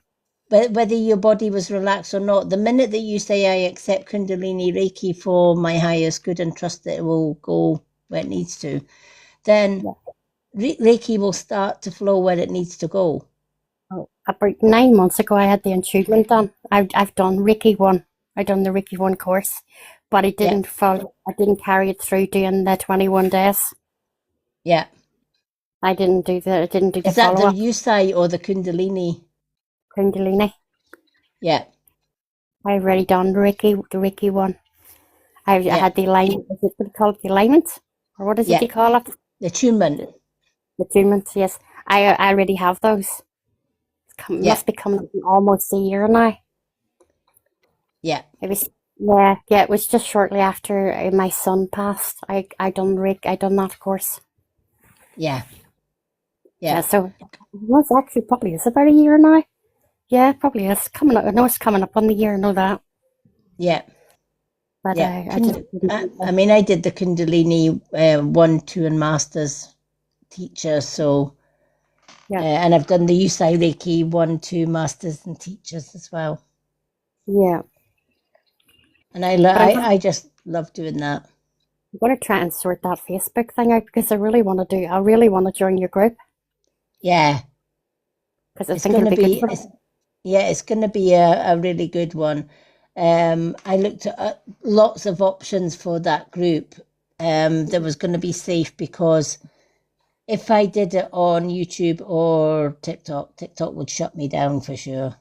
But whether your body was relaxed or not, the minute that you say, I accept Kundalini Reiki for my highest good and trust that it will go where it needs to, then Yeah. Reiki will start to flow where it needs to go. Oh, about 9 months ago, I had the attunement done. I've done Reiki 1. I done the Reiki 1 course, but I Yeah. didn't follow. I didn't carry it through doing the 21 days. Yeah. I didn't do the Is that the follow up. Yusai or the Kundalini? Kundalini. Yeah. I've already done the Reiki 1. I Yeah. had the alignment. Is it what you call it? The alignment, or what is it Yeah. you call it? The attunement. The attunements. Yes, I already have those. Yeah. Must be coming almost a year now. Yeah. It was yeah. It was just shortly after my son passed. I done that course. Yeah. Yeah. Yeah. So it was actually probably it's about a year now. Yeah, probably is coming up. I know it's coming up on the year. I know that. Yeah. But Yeah. I just I mean, I did the Kundalini 1, 2, and Masters teacher, so yeah. and I've done the Yusai Reiki 1, 2 Masters and teachers as well. Yeah. And But I just love doing that. I'm going to try and sort that Facebook thing out because I really want to join your group Yeah. because I It's think going it'll to be good be, for it's going to be a really good one. I looked at lots of options for that group. That was going to be safe because if I did it on YouTube or TikTok would shut me down for sure.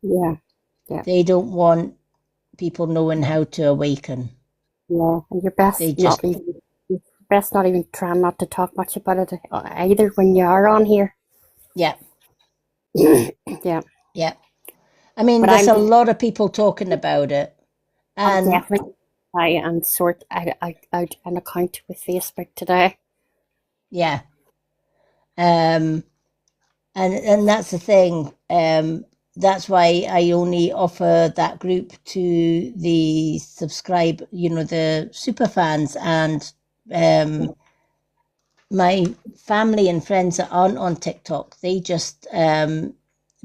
Yeah. Yeah. They don't want people knowing how to awaken. Yeah. And They just, you're best not even trying not to talk much about it either when you are on here. yeah, Yeah. yeah. I mean, But there's a lot of people talking about it. I'm And definitely try and sort out an account with Facebook today. yeah, and that's the thing. That's why I only offer that group to the the super fans and my family and friends that aren't on TikTok. They just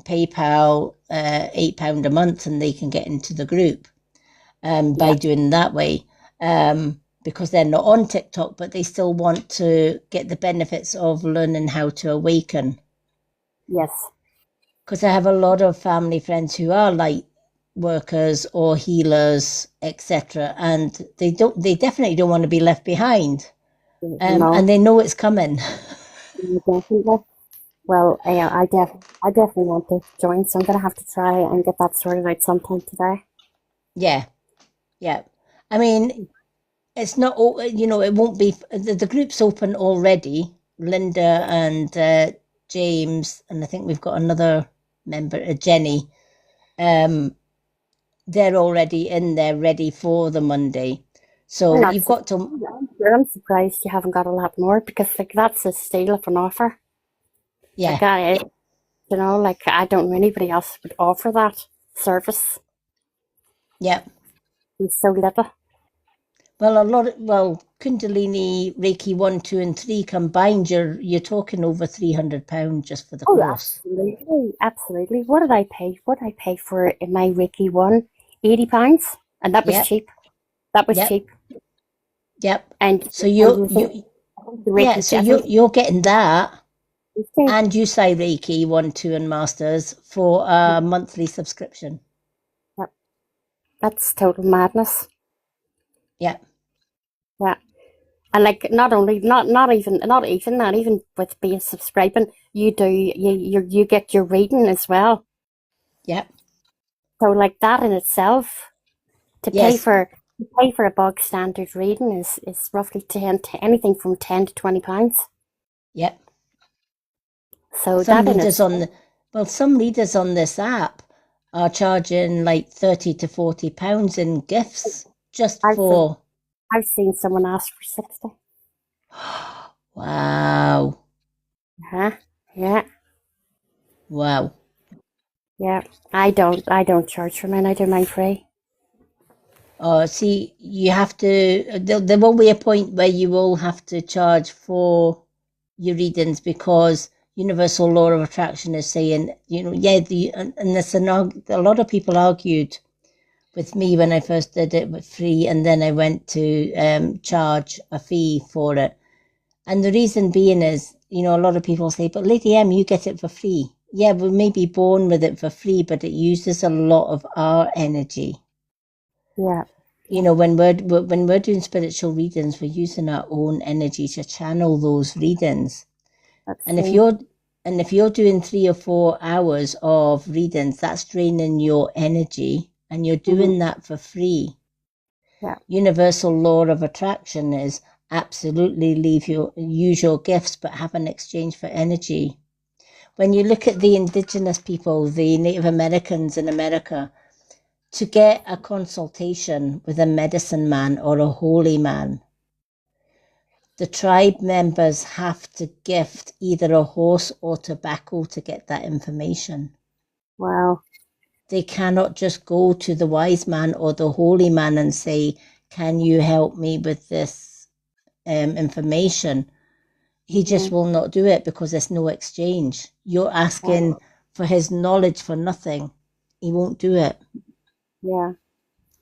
PayPal £8 a month, and they can get into the group by doing that way. Because they're not on TikTok, but they still want to get the benefits of learning how to awaken. Yes. Because I have a lot of family friends who are light workers or healers, etc., and they definitely don't want to be left behind, No. and they know it's coming. Definitely. Well, I definitely want to join, so I'm gonna have to try and get that sorted out sometime today. Yeah. I mean, it's not, it won't be, the group's open already. Linda and James, and I think we've got another member, Jenny. They're already in there ready for the Monday. So you've got to. I'm surprised you haven't got a lot more, because that's a steal of an offer. Yeah. I don't know anybody else would offer that service. Yeah. It's so little. Well, Kundalini, Reiki 1, 2, and 3 combined, you're talking over £300 just for the course. Absolutely. What did I pay? What did I pay for in my Reiki 1? £80, and that was cheap. That was cheap. Yep. And so you're getting that, and you say Reiki 1, 2, and Masters for a monthly subscription. Yep. That's total madness. Yeah. Yeah. And not even with being subscribing, you get your reading as well. Yep. So that in itself, to pay for a bog standard reading is roughly anything from £10 to £20. Yep. So some readers some readers on this app are charging like £30 to £40 in gifts just for. I've seen someone ask for 60. Wow. Yeah. Wow. Yeah. I don't charge for mine. I do mine free. Oh, see, you have to. There will be a point where you will have to charge for your readings, because universal law of attraction is saying, and there's a lot of people argued with me when I first did it with free, and then I went to charge a fee for it. And the reason being is, a lot of people say, but Lady M, you get it for free. Yeah, we may be born with it for free, but it uses a lot of our energy. Yeah. When we're doing spiritual readings, we're using our own energy to channel those readings. And if you're doing 3 or 4 hours of readings, that's draining your energy, and you're doing that for free. Yeah. Universal law of attraction is absolutely use your gifts, but have an exchange for energy. When you look at the indigenous people, the Native Americans in America, to get a consultation with a medicine man or a holy man, the tribe members have to gift either a horse or tobacco to get that information. Wow. They cannot just go to the wise man or the holy man and say, can you help me with this information? He just will not do it, because there's no exchange. You're asking for his knowledge for nothing. He won't do it. Yeah.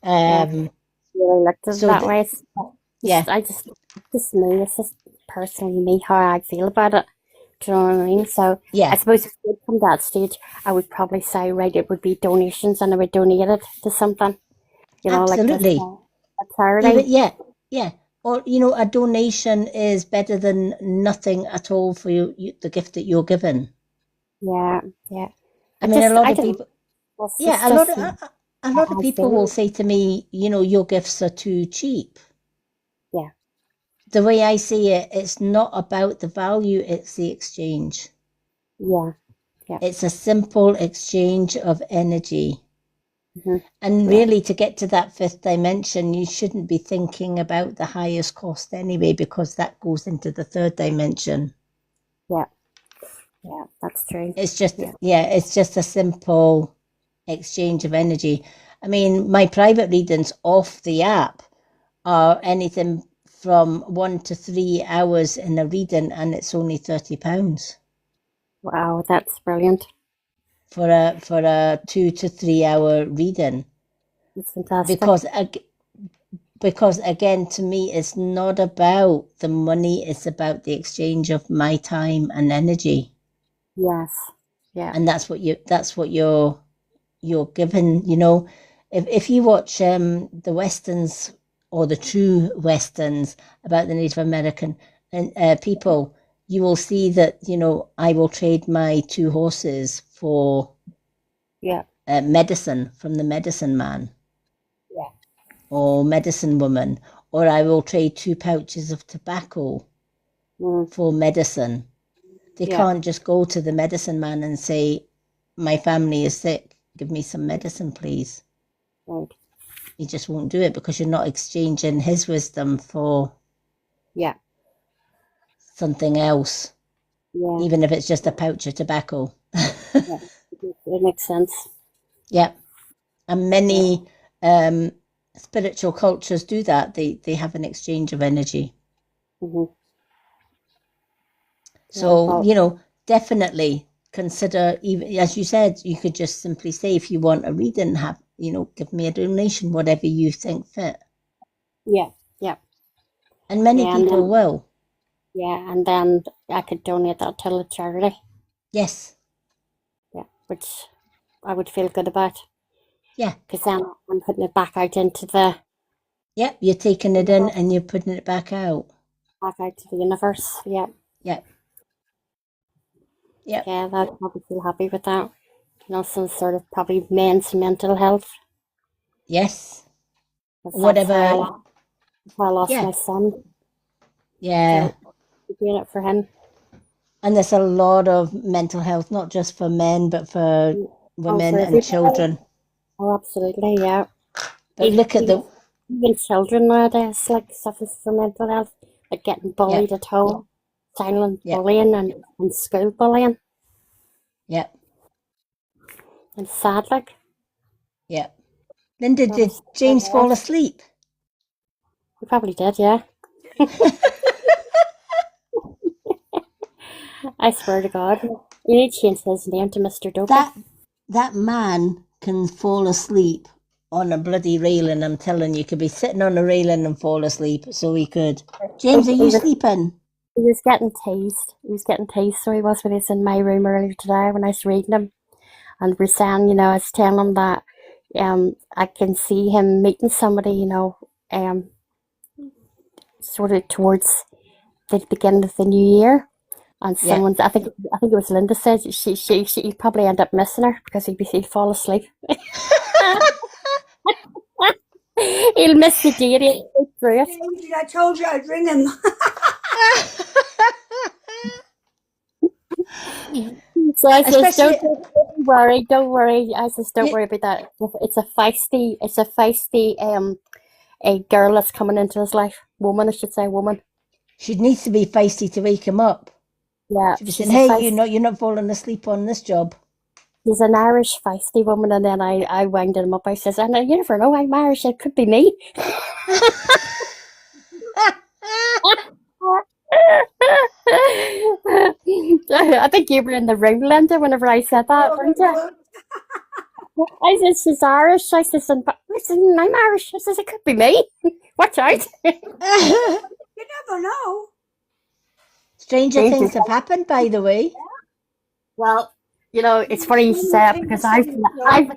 Really looked at it that way. It's just personally me, how I feel about it. Do you know what I mean? So I suppose if it from that stage, I would probably say, right, it would be donations, and I would donate it to something. Absolutely. A charity. Yeah. Or, a donation is better than nothing at all for the gift that you're given. Yeah. I mean, a lot of people. A lot of people will say to me, your gifts are too cheap. Yeah. The way I see it, it's not about the value, it's the exchange. Yeah. It's a simple exchange of energy. And really, to get to that 5th dimension, you shouldn't be thinking about the highest cost anyway, because that goes into the 3rd dimension. Yeah, that's true. It's just, it's just a simple exchange of energy. I mean, my private readings off the app are anything from 1 to 3 hours in a reading, and it's only £30. Wow, that's brilliant. for a 2 to 3 hour reading. It's fantastic. Because again, to me, it's not about the money, it's about the exchange of my time and energy. Yes. Yeah. And that's what you're given, you know. If you watch the westerns, or the true westerns about the Native American and people, you will see that, you know, I will trade my 2 horses for medicine from the medicine man. Yeah. Or medicine woman, or I will trade 2 pouches of tobacco for medicine. They can't just go to the medicine man and say, my family is sick, give me some medicine, please. Right. You just won't do it, because you're not exchanging his wisdom for something else. Yeah. Even if it's just a pouch of tobacco. Yeah. It makes sense. Yeah. And many spiritual cultures do that. They have an exchange of energy. Mm-hmm. So, you know, definitely consider, even as you said, you could just simply say, if you want a reading, give me a donation, whatever you think fit. Yeah, yeah. And many people will. Yeah, and then I could donate that to a charity. Yes. Yeah, which I would feel good about. Yeah. Because then I'm putting it back out into the... Yep, you're taking it in and you're putting it back out. Back out to the universe, yeah. Yeah. Yeah. Yeah, I'd probably feel happy with that. You know, some sort of probably men's mental health. Yes. Whatever. I lost my son. Yeah. So doing it for him. And there's a lot of mental health, not just for men, but for women and children. Oh, absolutely, yeah. But look at even children nowadays, like, suffers from mental health, like getting bullied at home, silent bullying and school bullying. Yeah. And sad, like. Yeah. Linda, did James fall asleep? He probably did, yeah. I swear to God. You need to change his name to Mr. Dopey. That man can fall asleep on a bloody railing, I'm telling you. Could be sitting on a railing and fall asleep, so he could. James, are you sleeping? He was getting teased. So he was when he was in my room earlier today when I was reading him. And we're saying, you know, I was telling him that I can see him meeting somebody, you know, sort of towards the beginning of the new year. And someone's, I think it was Linda said, she'd probably end up missing her because he'd fall asleep. He'll miss the date. He'll through it. I told you I'd ring him. So I says, don't worry. I says, don't worry about that. It's a feisty a girl that's coming into his life. Woman, I should say, woman. She needs to be feisty to wake him up. Yeah. She'd be saying, hey, you're not falling asleep on this job. She's an Irish feisty woman, and then I wound him up. I says, and you never know, I'm Irish, it could be me. I think you were in the room, Linda, whenever I said that, weren't you? I said, she's Irish. I said, I'm Irish. I says, it could be me. Watch out. You never know. Stranger things have happened, by the way. Well, you know, it's funny you say it because I've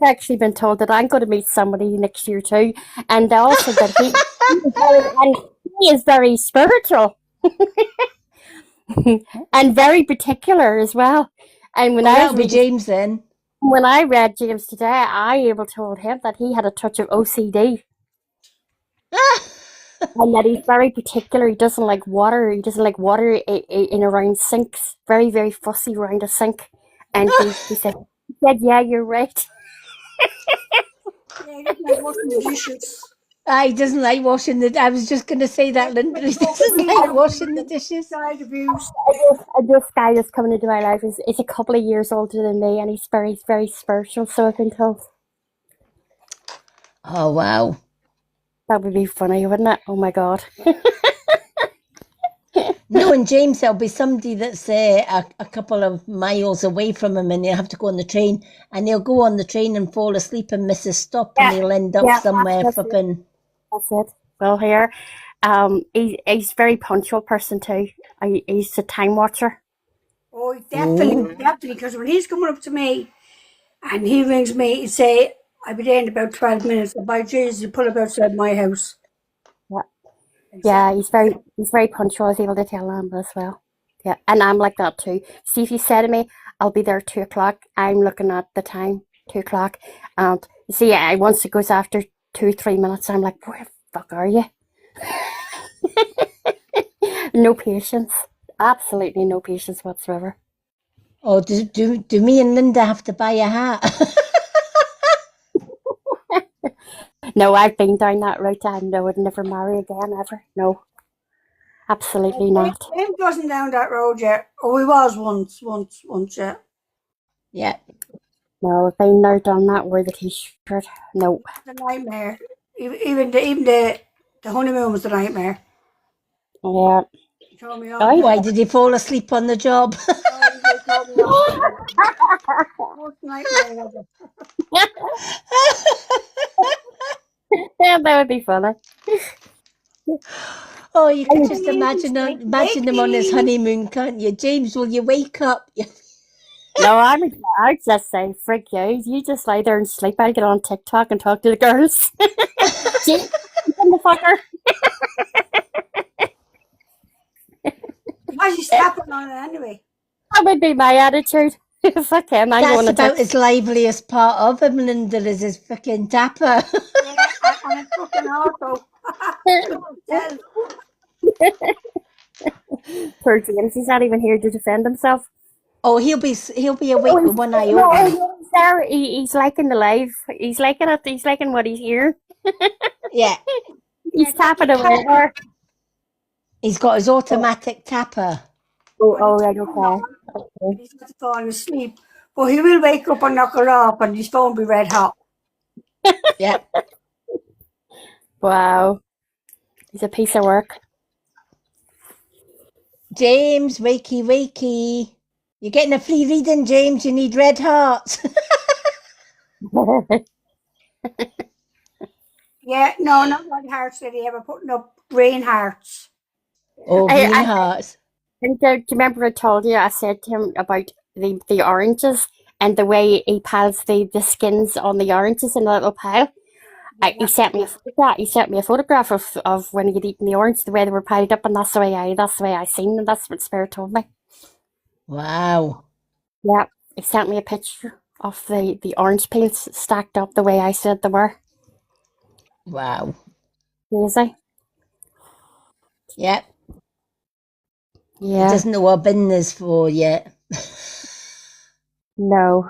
actually been told that I'm going to meet somebody next year too, and also that he is very spiritual and very particular as well. And when that'll be James then. When I read James today, I told him that he had a touch of OCD. And that he's very particular. He doesn't like water. He doesn't like water in around sinks. Very, very fussy around a sink. And he said, yeah, you're right. Yeah, he doesn't like washing the dishes. He doesn't like washing the... I was just going to say that, Linda. He doesn't like washing the dishes. This guy that's coming into my life is a couple of years older than me, and he's very, very spiritual, so I've been told. Oh, wow. That would be funny, wouldn't it? Oh, my God. No, and James, there'll be somebody that's a couple of miles away from him, and they'll have to go on the train, and he'll go on the train and fall asleep and miss his stop, and he'll end up somewhere flipping. That's it. Well, here, he's a very punctual person too. He's a time watcher. Oh, definitely, because when he's coming up to me and he rings me, he'd say, I'll be there in about 12 minutes. And by Jesus, he'll pull up outside my house. Yeah, he's very punctual. I was able to tell him as well. Yeah, and I'm like that too. See, if you say to me, I'll be there at 2 o'clock, I'm looking at the time, 2 o'clock. And you see, once it goes after 2 3 minutes, I'm like, where the fuck are you? No patience. Absolutely no patience whatsoever. Oh, do me and Linda have to buy a hat? No, I've been down that route and I would never marry again, ever. No. Absolutely not. James wasn't down that road yet. Oh, he was once, yeah. Yeah. No, I've been there, done that, wear the t-shirt. No. It's a nightmare. Even the honeymoon was a nightmare. Yeah. Why did he fall asleep on the job? Yeah, that would be funny. Oh, you can just imagine him on his honeymoon, can't you? James, will you wake up? No, I'd just say, frick you. You just lie there and sleep. I get on TikTok and talk to the girls. James, the fucker. Why is he snapping on it anyway? That would be my attitude. Fuck him. That's about as liveliest part of him, Linda, is his fucking tapper. Yeah, and it's fucking auto. Poor James, he's not even here to defend himself. Oh, he'll be awake with one eye open. No, he's liking the live. He's liking it. He's liking what he's hearing. Yeah. He's tapping away there. He's got his automatic tapper. Oh, right, okay. He's not falling asleep. But he will wake up and knock it off and his phone will be red hot. Yeah. Wow. He's a piece of work. James, wakey. You're getting a free reading, James. You need red hearts. Yeah, no, not red hearts, Lydia. We're putting up green hearts. Oh, green hearts. And do you remember I told you, I said to him about the oranges and the way he piles the skins on the oranges in a little pile? He sent me a photograph. He sent me a photograph of when he'd eaten the orange, the way they were piled up, and that's the way I seen them. That's what Spirit told me. Wow. Yeah, he sent me a picture of the orange peels stacked up the way I said they were. Wow. Crazy. Yeah. Yeah. He doesn't know what bin is for yet. No.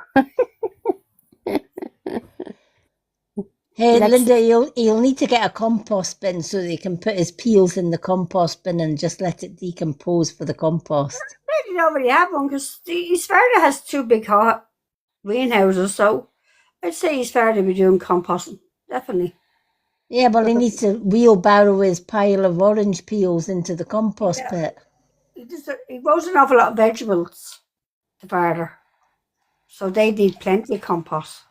Hey, Linda, he'll need to get a compost bin so that he can put his peels in the compost bin and just let it decompose for the compost. He already have one because his father has 2 big hot greenhouses, so I'd say his father be doing composting, definitely. Yeah, well, he needs to wheelbarrow his pile of orange peels into the compost pit. He grows an awful lot of vegetables, the father, so they need plenty of compost.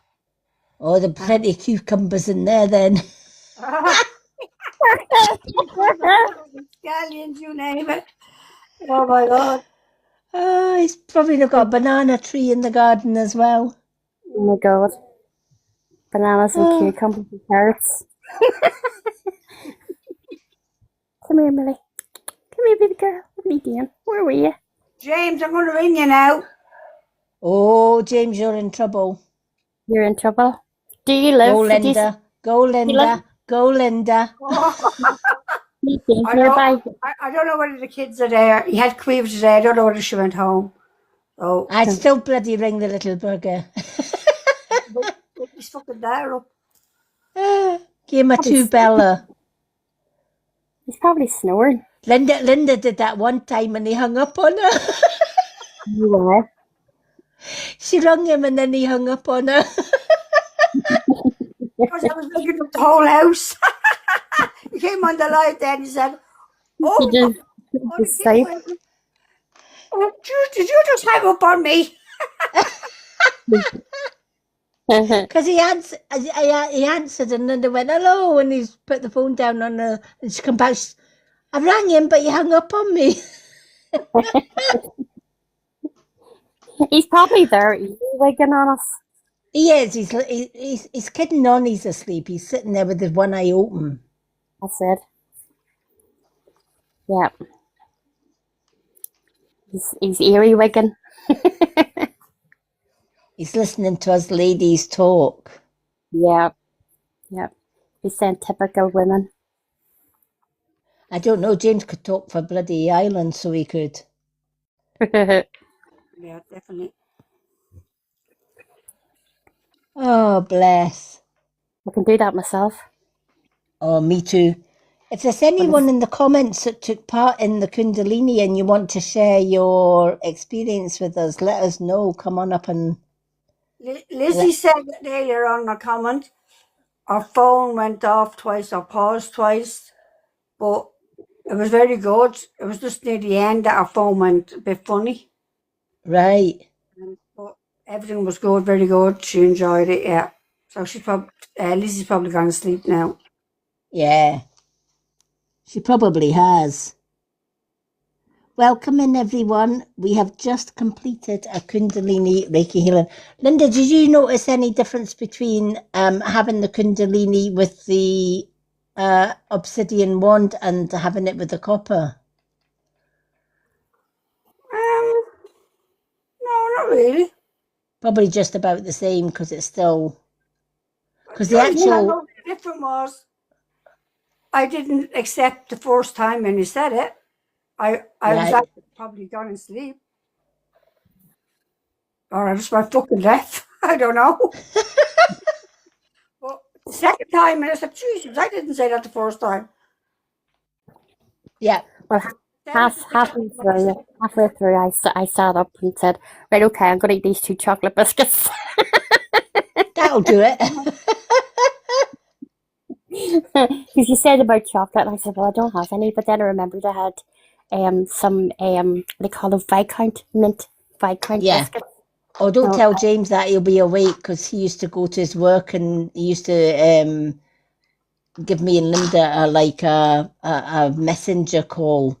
Oh, there are plenty of cucumbers in there then. Scallions, you name it. Oh my God. Oh, he's probably got a banana tree in the garden as well. Oh my God. Bananas and cucumbers and carrots. Come here, Millie. Come here, baby girl. What are you doing? Where were you? James, I'm going to ring you now. Oh, James, you're in trouble. You're in trouble. Do you live? Go, Linda. Go, Linda. Go, Linda. I don't know whether the kids are there. He had Queeve today. I don't know whether she went home. So I'd still bloody ring the little burger. He's fucking there up. Give him a 2 Bella. He's probably snoring. Linda did that one time and he hung up on her. Yeah. She rung him and then he hung up on her. Because I was looking up the whole house. He came on the light there and he said, oh, Did you just hang up on me? Because he answered and then they went, hello, and he's put the phone down on her, and she come back, I rang him, but he hung up on me. He's probably there wigging on us. He is. He's kidding on he's asleep. He's sitting there with his one eye open. That's it. Yeah. He's eerie wigging. He's listening to us ladies talk. Yeah. Yep. He's saying typical women. I don't know. James could talk for bloody Ireland, so he could. Yeah, definitely. Oh, bless. I can do that myself. Oh, me too. If there's anyone in the comments that took part in the Kundalini and you want to share your experience with us, let us know. Come on up and... Lizzie said earlier on a comment, our phone went off twice or paused twice, but it was very good. It was just near the end that our phone went a bit funny. Right. But everything was good, very good. She enjoyed it, yeah. So Lizzie's probably gone to sleep now. Yeah. She probably has. Welcome in, everyone. We have just completed a Kundalini Reiki healing. Linda, did you notice any difference between having the Kundalini with the obsidian wand and having it with the copper? No, not really. Probably just about the same because it's still... Because the actual... The difference was I didn't accept the first time when you said it. I was actually probably gone to sleep. Or I just went fucking deaf. I don't know. But the second time, and I said, Jesus, I didn't say that the first time. Yeah. Well, halfway through, I sat up and said, right, okay, I'm going to eat these 2 chocolate biscuits. That'll do it. Because you said about chocolate, and I said, well, I don't have any. But then I remembered I had some, they call them Viscount biscuits. Oh, don't tell James that, he'll be awake, because he used to go to his work and he used to give me and Linda a messenger call,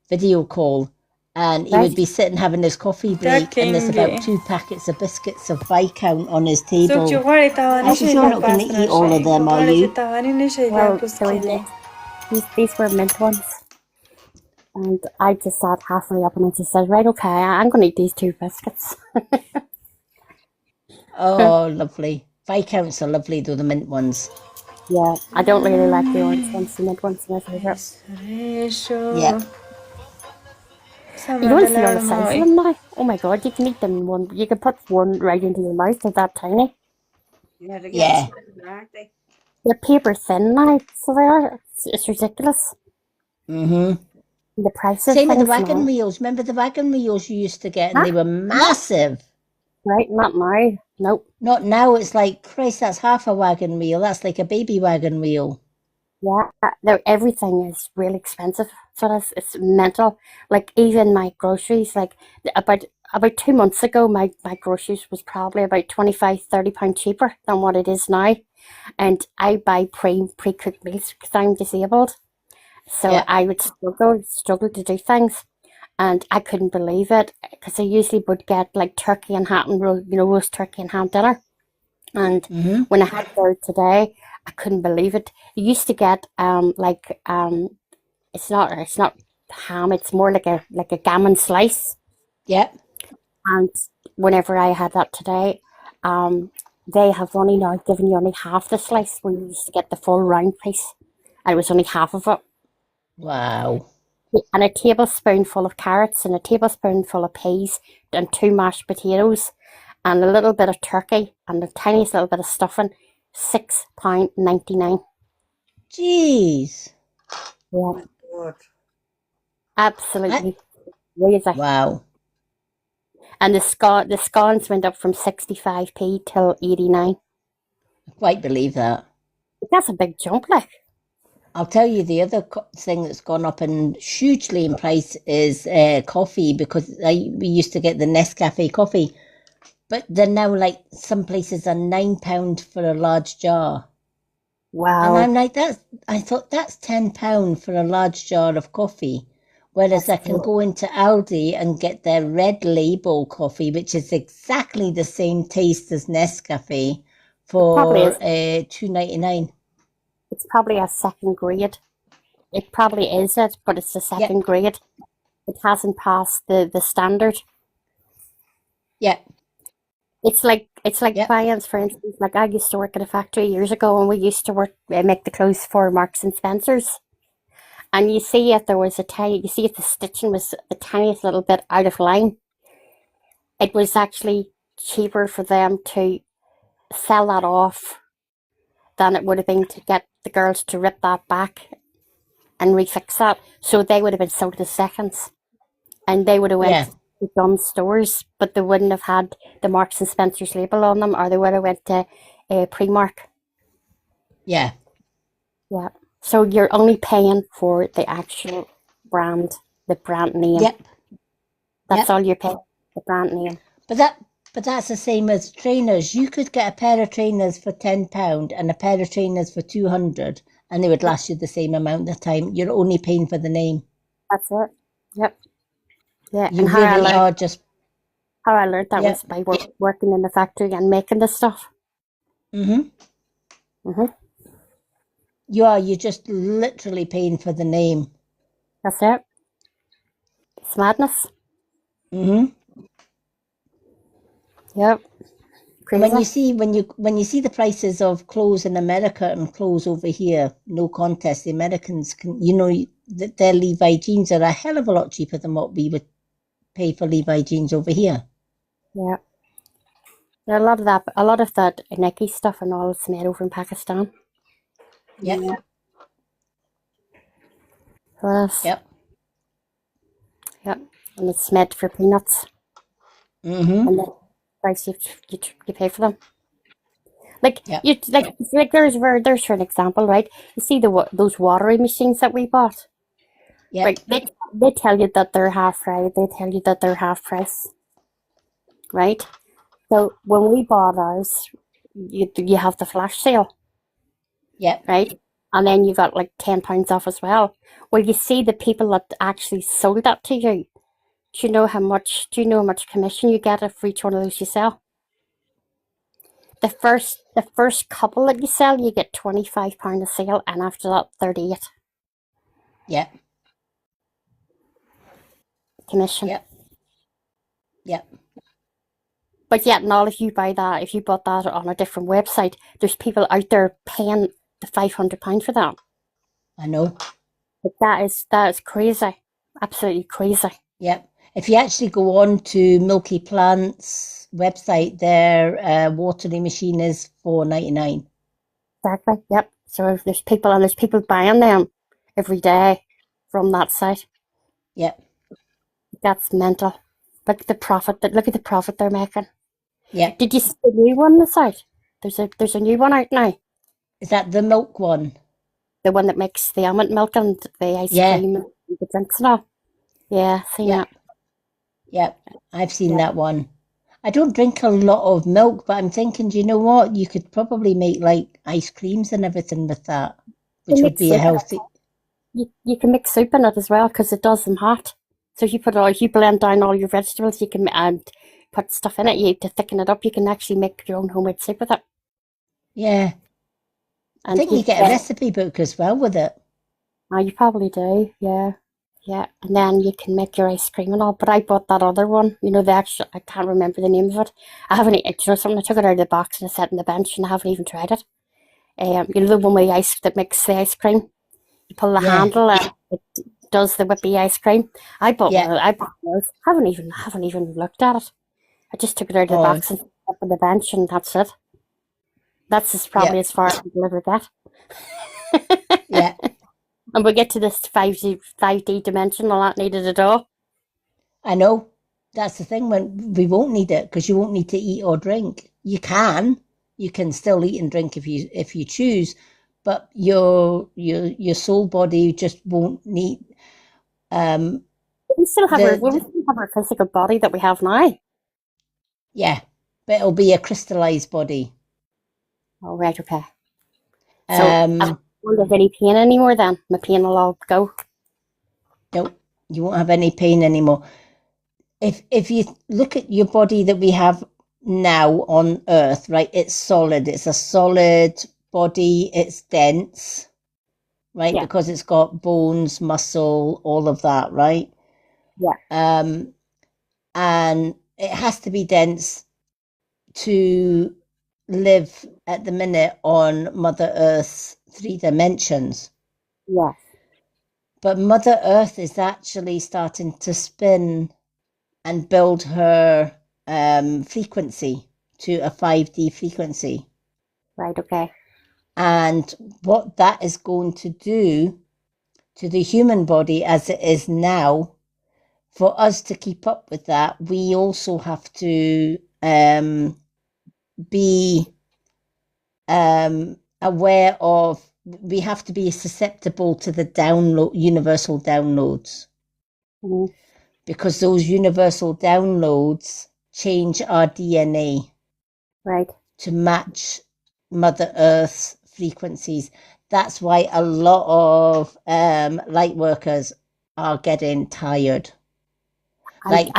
video call, and he would be sitting having his coffee break, and there's about 2 packets of biscuits of Viscount on his table. Actually, you're not going to eat all of them, are you? Well, these were mint ones. And I just sat halfway up and I just said, right, okay, I'm going to eat these 2 biscuits. Oh, lovely. Viscounts are lovely, though, the mint ones. Yeah, I don't really like the orange ones. The mint ones are my favourite. Yeah. You don't see all the size of them now. Oh my God, you can eat them in one. You can put one right into your mouth. They're that tiny. Yeah. They're paper thin now, so they are. It's ridiculous. Mm-hmm. The prices. Same with the wagon wheels. Remember the wagon wheels you used to get, and they were massive. Right, not now. Nope. Not now. It's like, Christ, that's half a wagon wheel. That's like a baby wagon wheel. Yeah, everything is really expensive. So it's mental. Like even my groceries, like about 2 months ago, my groceries was probably about £25-30 cheaper than what it is now. And I buy pre-cooked meals because I'm disabled. So I would struggle to do things. And I couldn't believe it because I usually would get like turkey and ham, roast turkey and ham dinner. And when I had there today, I couldn't believe it. You used to get it's not ham, it's more like a gammon slice. Yeah. And whenever I had that today, they have only now given you only half the slice where you used to get the full round piece. And it was only half of it. Wow. And a tablespoonful of carrots and a tablespoonful of peas and 2 mashed potatoes and a little bit of turkey and the tiniest little bit of stuffing, £6.99. Jeez. Yeah. Absolutely crazy. Wow. And the scones went up from 65p till 89. I quite believe that. That's a big jump, like. I'll tell you the other thing that's gone up hugely in price is coffee, because we used to get the Nescafe coffee, but they're now like, some places are £9 for a large jar. Wow. And I'm like, I thought that's £10 for a large jar of coffee. Whereas I can go into Aldi and get their red label coffee, which is exactly the same taste as Nescafe, for $2.99. It's probably a second grade. It probably is it, but it's the second grade. It hasn't passed the standard. Yeah. It's like buying, for instance, like I used to work at a factory years ago, and we used to make the clothes for Marks and Spencer's. And you see if the stitching was the tiniest little bit out of line, it was actually cheaper for them to sell that off than it would have been to get the girls to rip that back and refix that. So they would have been sold to seconds, and they would have went to Dunn stores, but they wouldn't have had the Marks and Spencer's label on them, or they would have went to Primark. Yeah. Yeah. So you're only paying for the actual brand, the brand name. Yep. That's all you're paying, the brand name. But that's the same as trainers. You could get a pair of trainers for £10 and a pair of trainers for £200, and they would last you the same amount of time. You're only paying for the name. That's it. Yep. Yeah. You really are just. How I learned that was by working in the factory and making the stuff. You're just literally paying for the name. That's it. It's madness. Yep. Crazy. When you see the prices of clothes in America and clothes over here, no contest. The Americans can, that their Levi jeans are a hell of a lot cheaper than what we would pay for Levi jeans over here. Yeah. A lot of that Nike stuff and all is made over in Pakistan. Yep. Yeah. Yes. Yep. Yep. And it's made for peanuts. And the price you pay for them. There's for an example, right? You see those watering machines that we bought. Yeah. Right. They tell you that they're half price. They tell you that they're half price. Right. So when we bought ours, you have the flash sale. Yeah. Right. And then you got like £10 off as well. Well, you see the people that actually sold that to you. Do you know how much commission you get for each one of those you sell? The first couple that you sell, you get £25 a sale, and after that, 38. Yeah. Commission. Yep. Yep. But yet, not if you bought that on a different website, there's people out there paying the £500 for that. I know. But that is crazy. Absolutely crazy. Yep. If you actually go on to Milky Plant's website, their watering machine is $4.99. Exactly. Yep. So there's people buying them every day from that site. Yep. That's mental. Look at the profit they're making. Yeah. Did you see the new one on the site? There's a new one out now. Is that the milk one? The one that makes the almond milk and the ice cream and the drinks and all. Yeah, seen that. Yeah, I've seen that one. I don't drink a lot of milk, but I'm thinking, do you know what? You could probably make like ice creams and everything with that, which would be a healthy. You can mix soup in it as well because it does them hot. So if you blend down all your vegetables, you can put stuff in it. To thicken it up, you can actually make your own homemade soup with it. Yeah. I think you get a recipe book as well with it. Oh, you probably do, yeah. Yeah, and then you can make your ice cream and all. But I bought that other one, I can't remember the name of it. I haven't, something, I took it out of the box and I set it on the bench and I haven't even tried it. The one with the ice that makes the ice cream. You pull the handle and it does the whippy ice cream. I bought one. I bought those. Haven't even looked at it. I just took it out of the box and set it up on the bench and that's it. That's probably as far as we'll ever get. Yeah. And we'll get to this 5D dimension, will not need it at all. I know. That's the thing, when we won't need it, because you won't need to eat or drink. You can still eat and drink if you choose, but your soul body just won't need. We still have our physical body that we have now. Yeah, but it'll be a crystallized body. Oh, right, okay. So I won't have any pain anymore then? My pain will all go? Nope, you won't have any pain anymore. If you look at your body that we have now on Earth, right, it's solid. It's a solid body. It's dense, right, because it's got bones, muscle, all of that, right? Yeah. And it has to be dense to live at the minute on Mother Earth's 3 dimensions. Yes. But Mother Earth is actually starting to spin and build her frequency to a 5D frequency. Right, okay. And what that is going to do to the human body as it is now, for us to keep up with that, we also have to be aware of, we have to be susceptible to the universal downloads. Mm-hmm. Because those universal downloads change our DNA. Right. To match Mother Earth's frequencies. That's why a lot of light workers are getting tired. I'm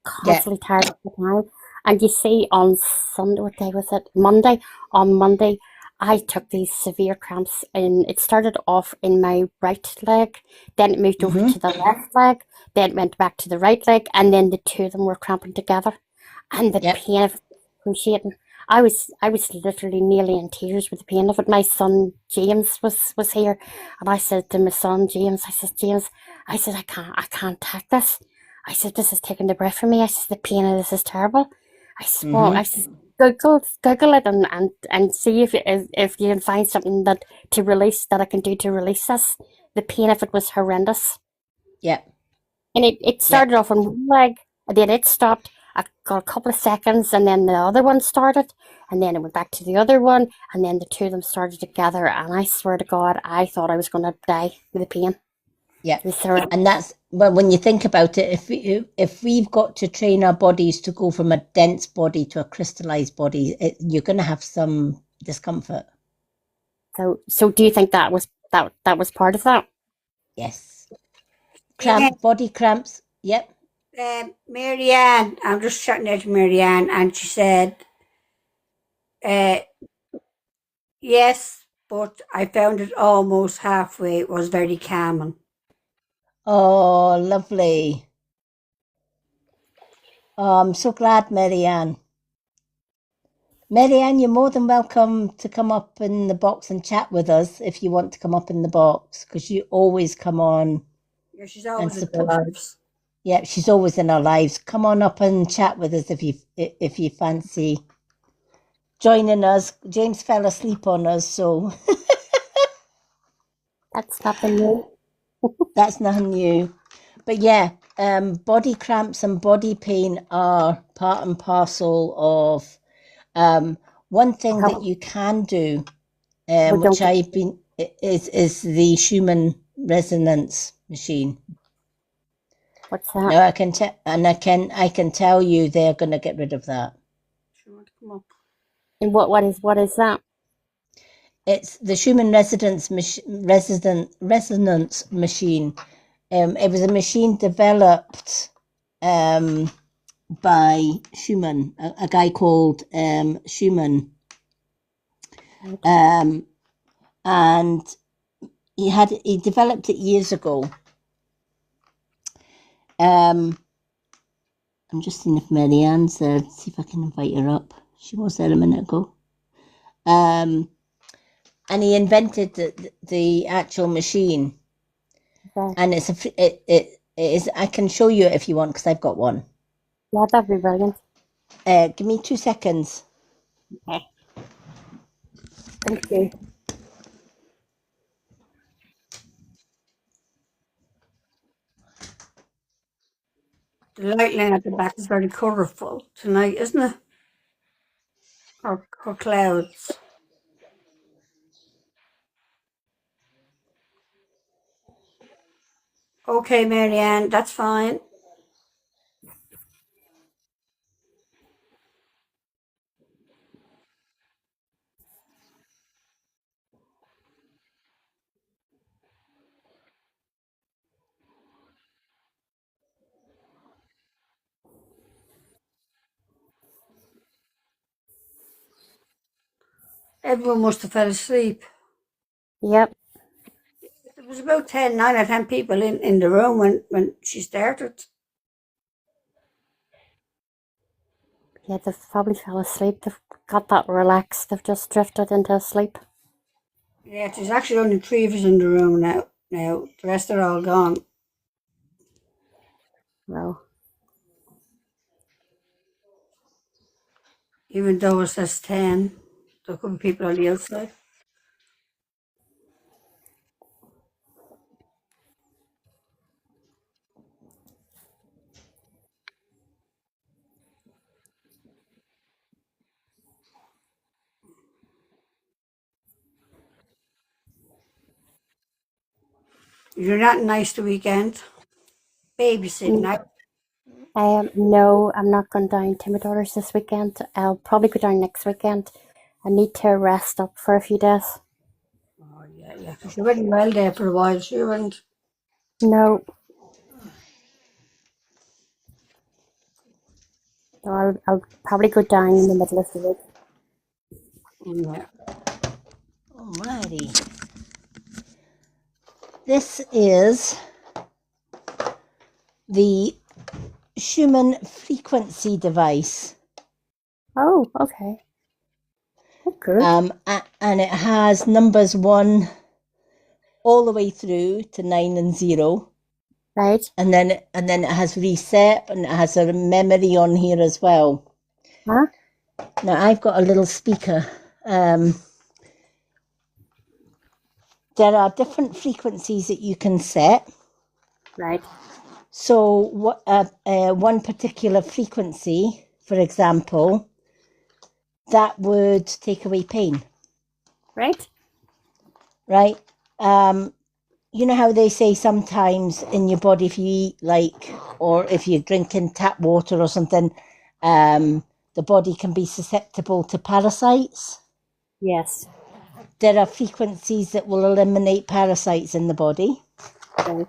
constantly tired of the time. And you see, on Sunday, what day was it? Monday. On Monday, I took these severe cramps, and it started off in my right leg, then it moved over to the left leg, then it went back to the right leg, and then the two of them were cramping together, and the pain of excruciating. I was literally nearly in tears with the pain of it. My son James was here, and I said to my son James, James, I can't take this. I said, this is taking the breath from me. I said, the pain of this is terrible. I said, well, I said, Google it and see if you can find something that I can do to release this. The pain of it was horrendous. Yeah. And it started off on one leg, and then it stopped. I got a couple of seconds, and then the other one started, and then it went back to the other one, and then the two of them started together. And I swear to God, I thought I was going to die with the pain. Yeah, and that's, well, when you think about it, if we've got to train our bodies to go from a dense body to a crystallized body, you're going to have some discomfort. So do you think that was part of that? Yes. Body cramps. Yep. Marianne, I'm just chatting out to Marianne, and she said, yes, but I found it almost halfway. It was very calming. Oh, lovely. Oh, I'm so glad, Marianne. Marianne, you're more than welcome to come up in the box and chat with us if you want to come up in the box, because you always come on. Yeah, she's always in our lives. Yeah, she's always in our lives. Come on up and chat with us if you fancy joining us. James fell asleep on us, so that's nothing new. That's nothing new. But yeah, body cramps and body pain are part and parcel of one thing that you can do, which I've been is the human resonance machine. What's that? No, I can tell you they're going to get rid of that. And what is that? It's the human resonance machine. It was a machine developed by Schumann, a guy called Schumann, and he developed it years ago. I'm just seeing if Marianne's there. See if I can invite her up. She was there a minute ago. And he invented the actual machine, and it is. I can show you it if you want, because I've got one. Yeah, that'd be brilliant. Give me 2 seconds. Okay. Thank you. The light line at the back is very colourful tonight, isn't it? Or clouds. Okay, Marianne, that's fine. Everyone must have fell asleep. Yep. There was about 9 or 10 people in the room when she started. Yeah, they've probably fell asleep. They've got that relaxed. They've just drifted into sleep. Yeah, there's actually only 3 of us in the room now. The rest are all gone. No. Even though it says 10, there could be people on the outside. You're not nice the weekend. Babysitting. No, I'm not going down to my daughter's this weekend. I'll probably go down next weekend. I need to rest up for a few days. Oh, yeah. She wasn't well there for a while. She went. No. So I'll probably go down in the middle of the week. Yeah. Alrighty. This is the Schumann frequency device. Oh, okay. Okay. And it has numbers 1 all the way through to 9 and 0. Right. And then it has reset, and it has a memory on here as well. Huh? Now I've got a little speaker. There are different frequencies that you can set. Right. So one particular frequency, for example, that would take away pain. Right. Right? You know how they say sometimes in your body, if you eat or if you're drinking tap water or something, the body can be susceptible to parasites? Yes. There are frequencies that will eliminate parasites in the body. Right.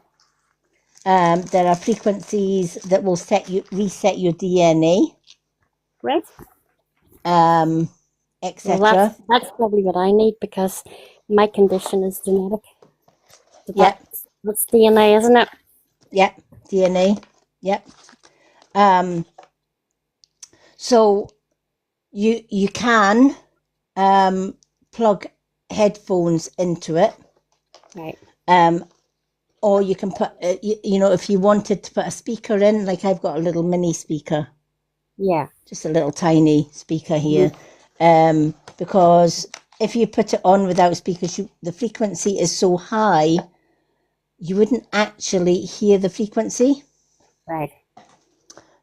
There are frequencies that will reset your DNA. Right. Etc. Well, that's probably what I need because my condition is genetic. So that's DNA, isn't it? Yep, DNA. Yep. So you can plug headphones into it. Right. Or you can put, if you wanted to put a speaker in, like I've got a little mini speaker. Yeah. Just a little tiny speaker here. Because if you put it on without speakers, the frequency is so high, you wouldn't actually hear the frequency. Right.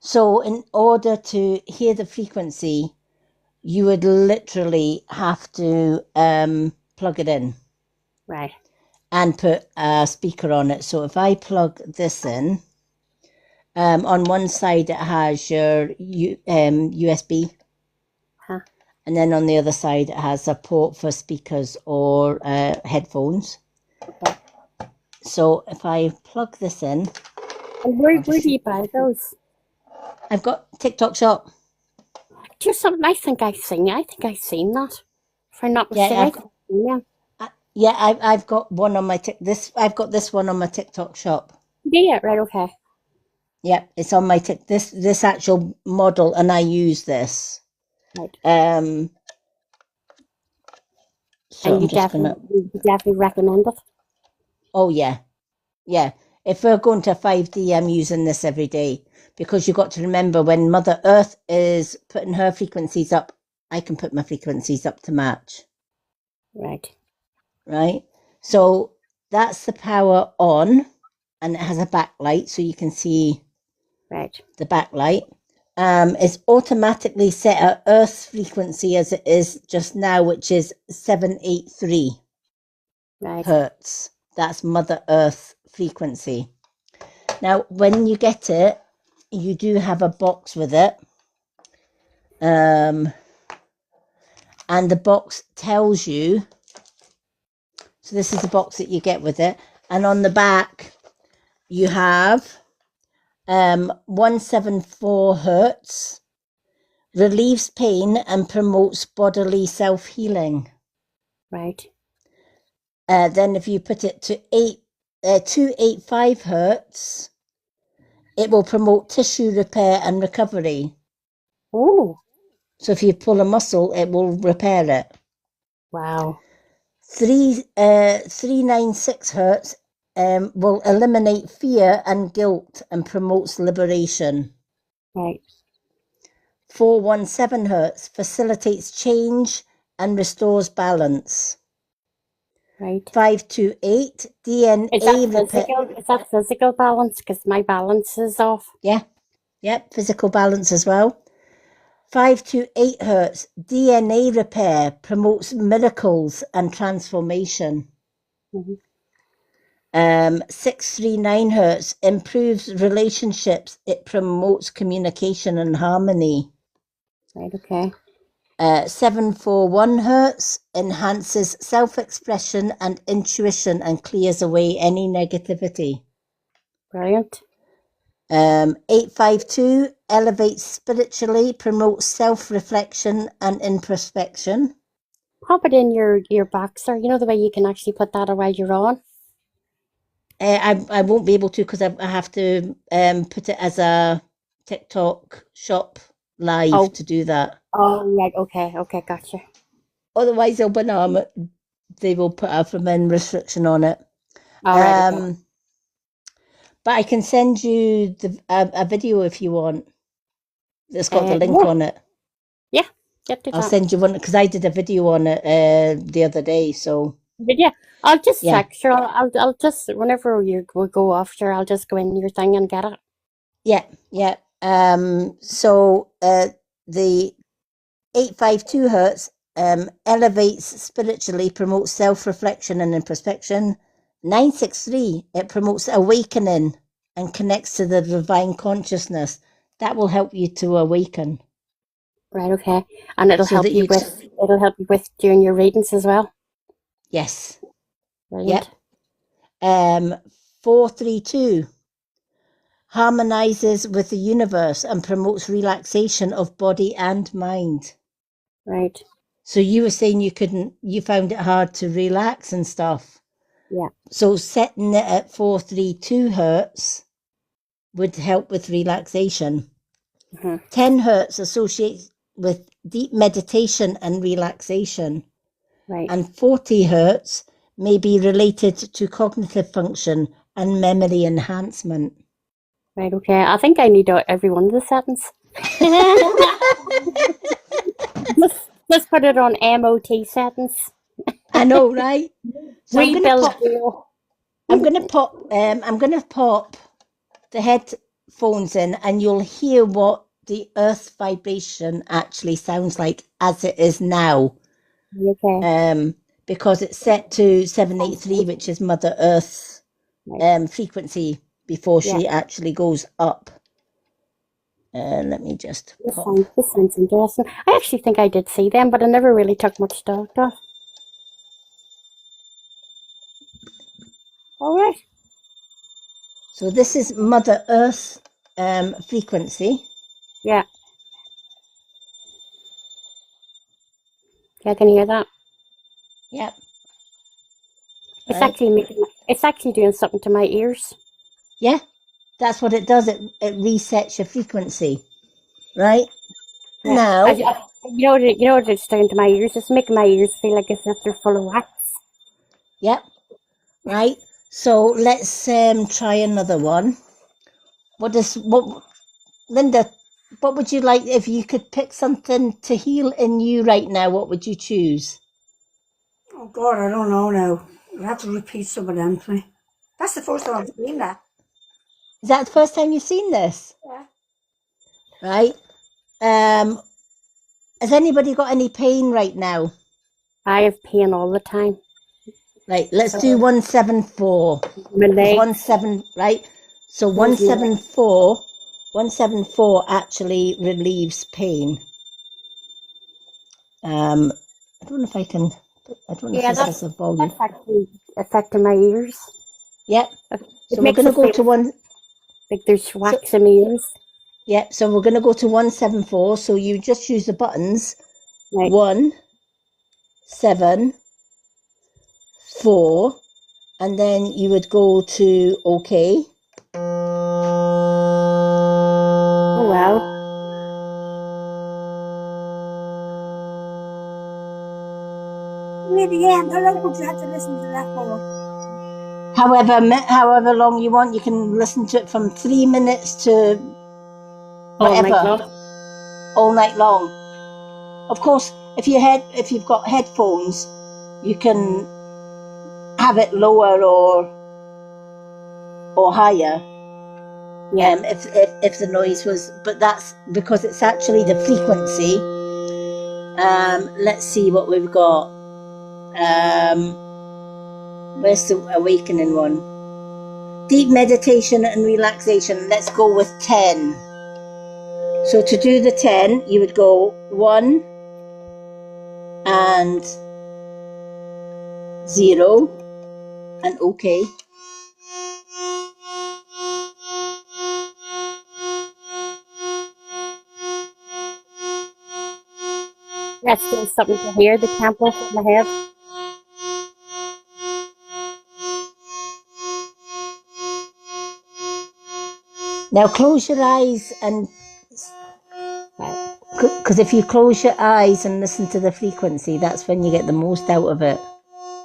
So in order to hear the frequency, you would literally have to plug it in. Right. And put a speaker on it. So if I plug this in, on one side it has your USB. Huh. And then on the other side it has a port for speakers or headphones. Okay. So if I plug this in. And where do you buy those? I've got TikTok Shop. Just something I think I've seen that. If I'm not mistaken. I've got one on my I've got this one on my TikTok Shop. Yeah, right, okay. Yeah, it's on my this actual model, and I use this. Right. So and you definitely recommend it? Oh yeah. If we're going to 5D, I'm using this every day, because you've got to remember, when Mother Earth is putting her frequencies up, I can put my frequencies up to match. Right. So that's the power on, and it has a backlight, so you can see the backlight. It's automatically set at Earth's frequency as it is just now, which is 783 hertz. That's Mother Earth frequency. Now, when you get it, you do have a box with it. And the box tells you, so this is the box that you get with it. And on the back, you have 174 hertz, relieves pain and promotes bodily self-healing. Right. Then if you put it to 285 hertz, it will promote tissue repair and recovery. Oh. So if you pull a muscle, it will repair it. Wow. 396 hertz will eliminate fear and guilt and promotes liberation. Right. 417 hertz facilitates change and restores balance. Right. 528 DNA Is that physical balance? Because my balance is off. Yeah. Yep. Physical balance as well. 528 hertz DNA repair promotes miracles and transformation. 639 hertz improves relationships. It promotes communication and harmony. Right. Okay. 741 hertz enhances self-expression and intuition and clears away any negativity. Brilliant. 852 elevates spiritually, promotes self-reflection and introspection. Pop it in your boxer. You know the way you can actually put that while you're on? I won't be able to because I have to put it as a TikTok shop live to do that. Oh, right. Okay, gotcha. Otherwise, they will put a from restriction on it. All right. Okay. But I can send you a video if you want. It's got the link on it. Yeah. I'll send you one because I did a video on it the other day. So. But yeah, I'll just check. Sure, I'll just whenever we go off, sure, I'll just go in your thing and get it. Yeah. So the 852 hertz elevates spiritually, promotes self-reflection and introspection. 963, it promotes awakening and connects to the divine consciousness. That will help you to awaken. Right, okay. And it'll help you with doing your readings as well. Yes. Brilliant. Yep. 432 harmonizes with the universe and promotes relaxation of body and mind. Right. So you were saying you found it hard to relax and stuff. Yeah. So setting it at 432 hertz would help with relaxation. 10 hertz associates with deep meditation and relaxation. Right. And 40 hertz may be related to cognitive function and memory enhancement. Right, okay. I think I need every one of the settings. Let's put it on MOT settings. I know, right? So I'm gonna pop the headphones in, and you'll hear what the earth vibration actually sounds like as it is now. Okay. Because it's set to 783, which is Mother Earth's frequency before she actually goes up. Let me just pop. This sounds interesting. I actually think I did see them, but I never really took much stock of. All right. So this is Mother Earth's frequency. Yeah. Yeah, I can hear that. Yep. It's actually doing something to my ears. Yeah, that's what it does. It resets your frequency, right? Yeah. Now, you know what it's doing to my ears. It's making my ears feel like as if they're full of wax. Yep. Right. So let's try another one. Linda? What would you like if you could pick something to heal in you right now? What would you choose? Oh God, I don't know now. You'll have to repeat some of them to me. That's the first time I've seen that. Is that the first time you've seen this? Yeah. Right. Has anybody got any pain right now? I have pain all the time. Right, let's do 174. My leg. 17, right? So 174 actually relieves pain. I don't know if I can. I don't know if this has a volume. That's actually affecting my ears. Yep. It So we're going to go to one. Like there's wax in my ears. Yep. So we're going to go to 174. So you just use the buttons. Right. 1, 7, 4, and then you would go to OK. Oh wow. Yeah, how long would you have to listen to that for? However long you want, you can listen to it from 3 minutes to whatever, all night long. Of course, if you've got headphones, you can have it lower or higher. Yeah. If the noise was, but that's because it's actually the frequency. Let's see what we've got. Where's the awakening one? Deep meditation and relaxation. Let's go with 10. So to do the 10, you would go 1 and 0 and OK. That's still something to hear, the tempo in my head. Now close your eyes and... Because if you close your eyes and listen to the frequency, that's when you get the most out of it.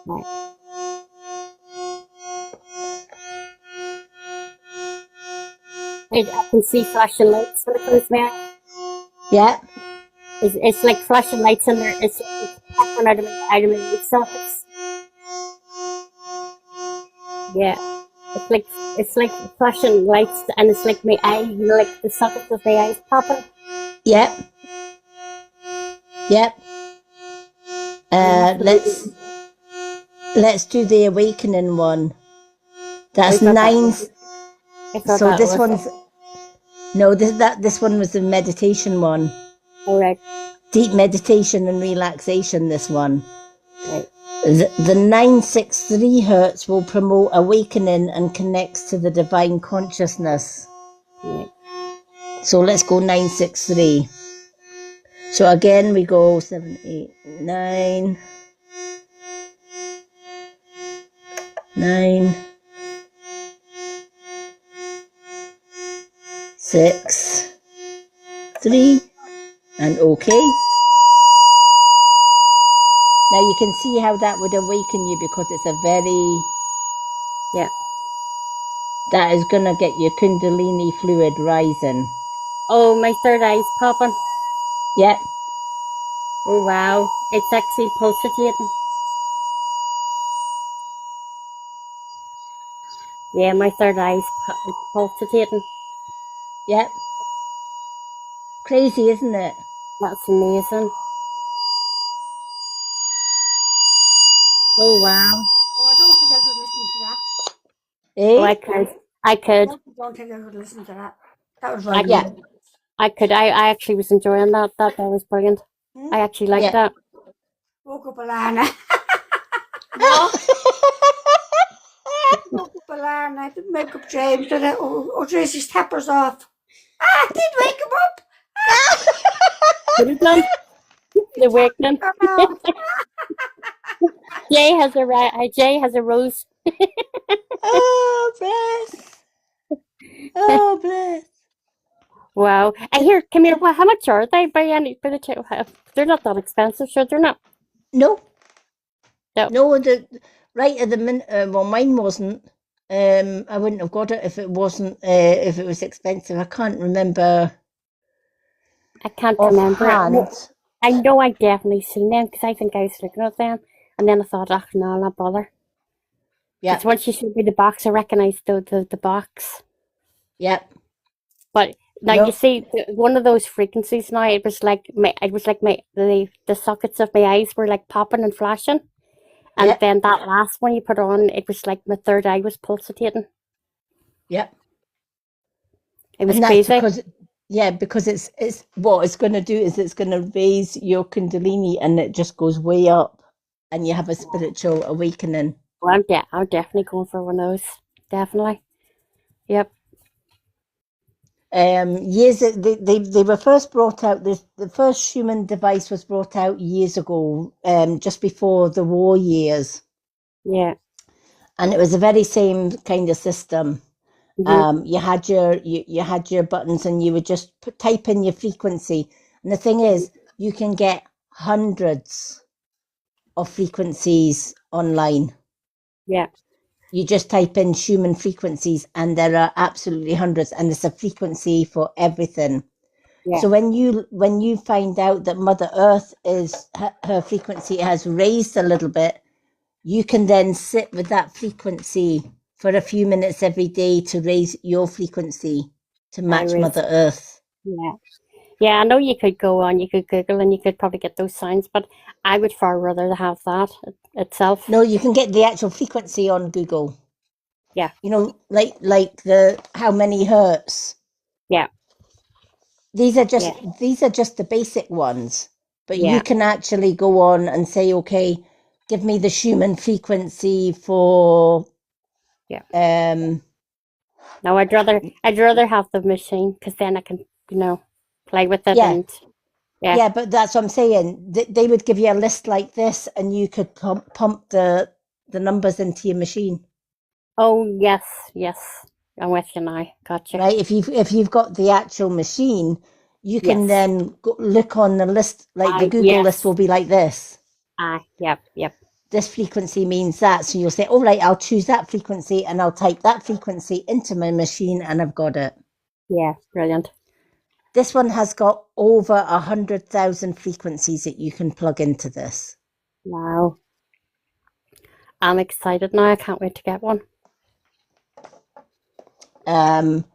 Right. I can see flashing lights when it comes back. Yeah. It's like flashing lights in there. It's popping out of my ear sockets. Yeah. It's like flashing lights, and it's like my eye, you know, like the sockets of my eyes popping. Yep. Yep. Let's do the awakening one. That's 9. So this one's this one was the meditation one. All right. Deep meditation and relaxation. This one. Right. The 963 hertz will promote awakening and connects to the divine consciousness. Right. So let's go 963. So again we go 7, 8, 9, 9, 6, 3, and OK. Now you can see how that would awaken you, because it's a very... Yeah. That is going to get your Kundalini fluid rising. Oh, my third eye's popping. Yep. Oh, wow. It's actually pulsating. Yeah, my third eye's pulsating. Yep. Crazy, isn't it? That's amazing. Oh, wow. Oh, I don't think I could listen to that. Eh? Oh, I could. I don't think I could listen to that. That was right. Yeah. I could. I actually was enjoying that. That was brilliant. I actually liked that. Woke up Alana. What? Woke up Alana. I didn't wake up James. Tracy's tappers off. I did wake him up. What is that? The awakening. Jay has a rose. Oh, bless. Oh, bless. Wow. I hear, come here, well, how much are they by the two? They're not that expensive, sure they're not. No. Right at the minute, well, mine wasn't. I wouldn't have got it if it wasn't, if it was expensive. I can't remember. I can't remember. I know I definitely seen them, because I think I was looking at them, and then I thought, oh, no, I'll not bother. Yeah. Because once you showed me the box, I recognised the box. Yep. But now you see, one of those frequencies now, it was like the sockets of my eyes were like popping and flashing. And then that last one you put on, it was like my third eye was pulsating. Yep. It was And that's crazy. because it's what it's going to do is it's going to raise your Kundalini, and it just goes way up, and you have a spiritual awakening. Well, I'm definitely going for one of those. Definitely. Yep. Years they were first brought out. The first human device was brought out years ago, just before the war years. Yeah. And it was the very same kind of system. Mm-hmm. You had your buttons, and you would just type in your frequency. And the thing is, you can get hundreds of frequencies online. Yeah. You just type in human frequencies, and there are absolutely hundreds, and it's a frequency for everything. Yeah. So when you find out that Mother Earth is her frequency has raised a little bit, you can then sit with that frequency for a few minutes every day to raise your frequency to match Mother Earth. Yeah. Yeah, I know you could go on, you could Google, and you could probably get those sounds, but I would far rather have that itself. No, you can get the actual frequency on Google. Yeah. You know, like the how many hertz. Yeah. These are just the basic ones, but Yeah. you can actually go on and say, okay, give me the Schumann frequency for. Yeah. No, I'd rather have the machine, because then I can, play with it. Yeah. And yeah, but that's what I'm saying. They would give you a list like this, and you could pump the numbers into your machine. Oh yes, I'm with you now. Gotcha. Right, if you've got the actual machine, you can then look on the list. Like the Google list will be like this. Yep. This frequency means that, so you'll say, "All right, I'll choose that frequency, and I'll type that frequency into my machine, and I've got it." Yeah, brilliant. This one has got over 100,000 frequencies that you can plug into this. Wow. I'm excited now. I can't wait to get one. And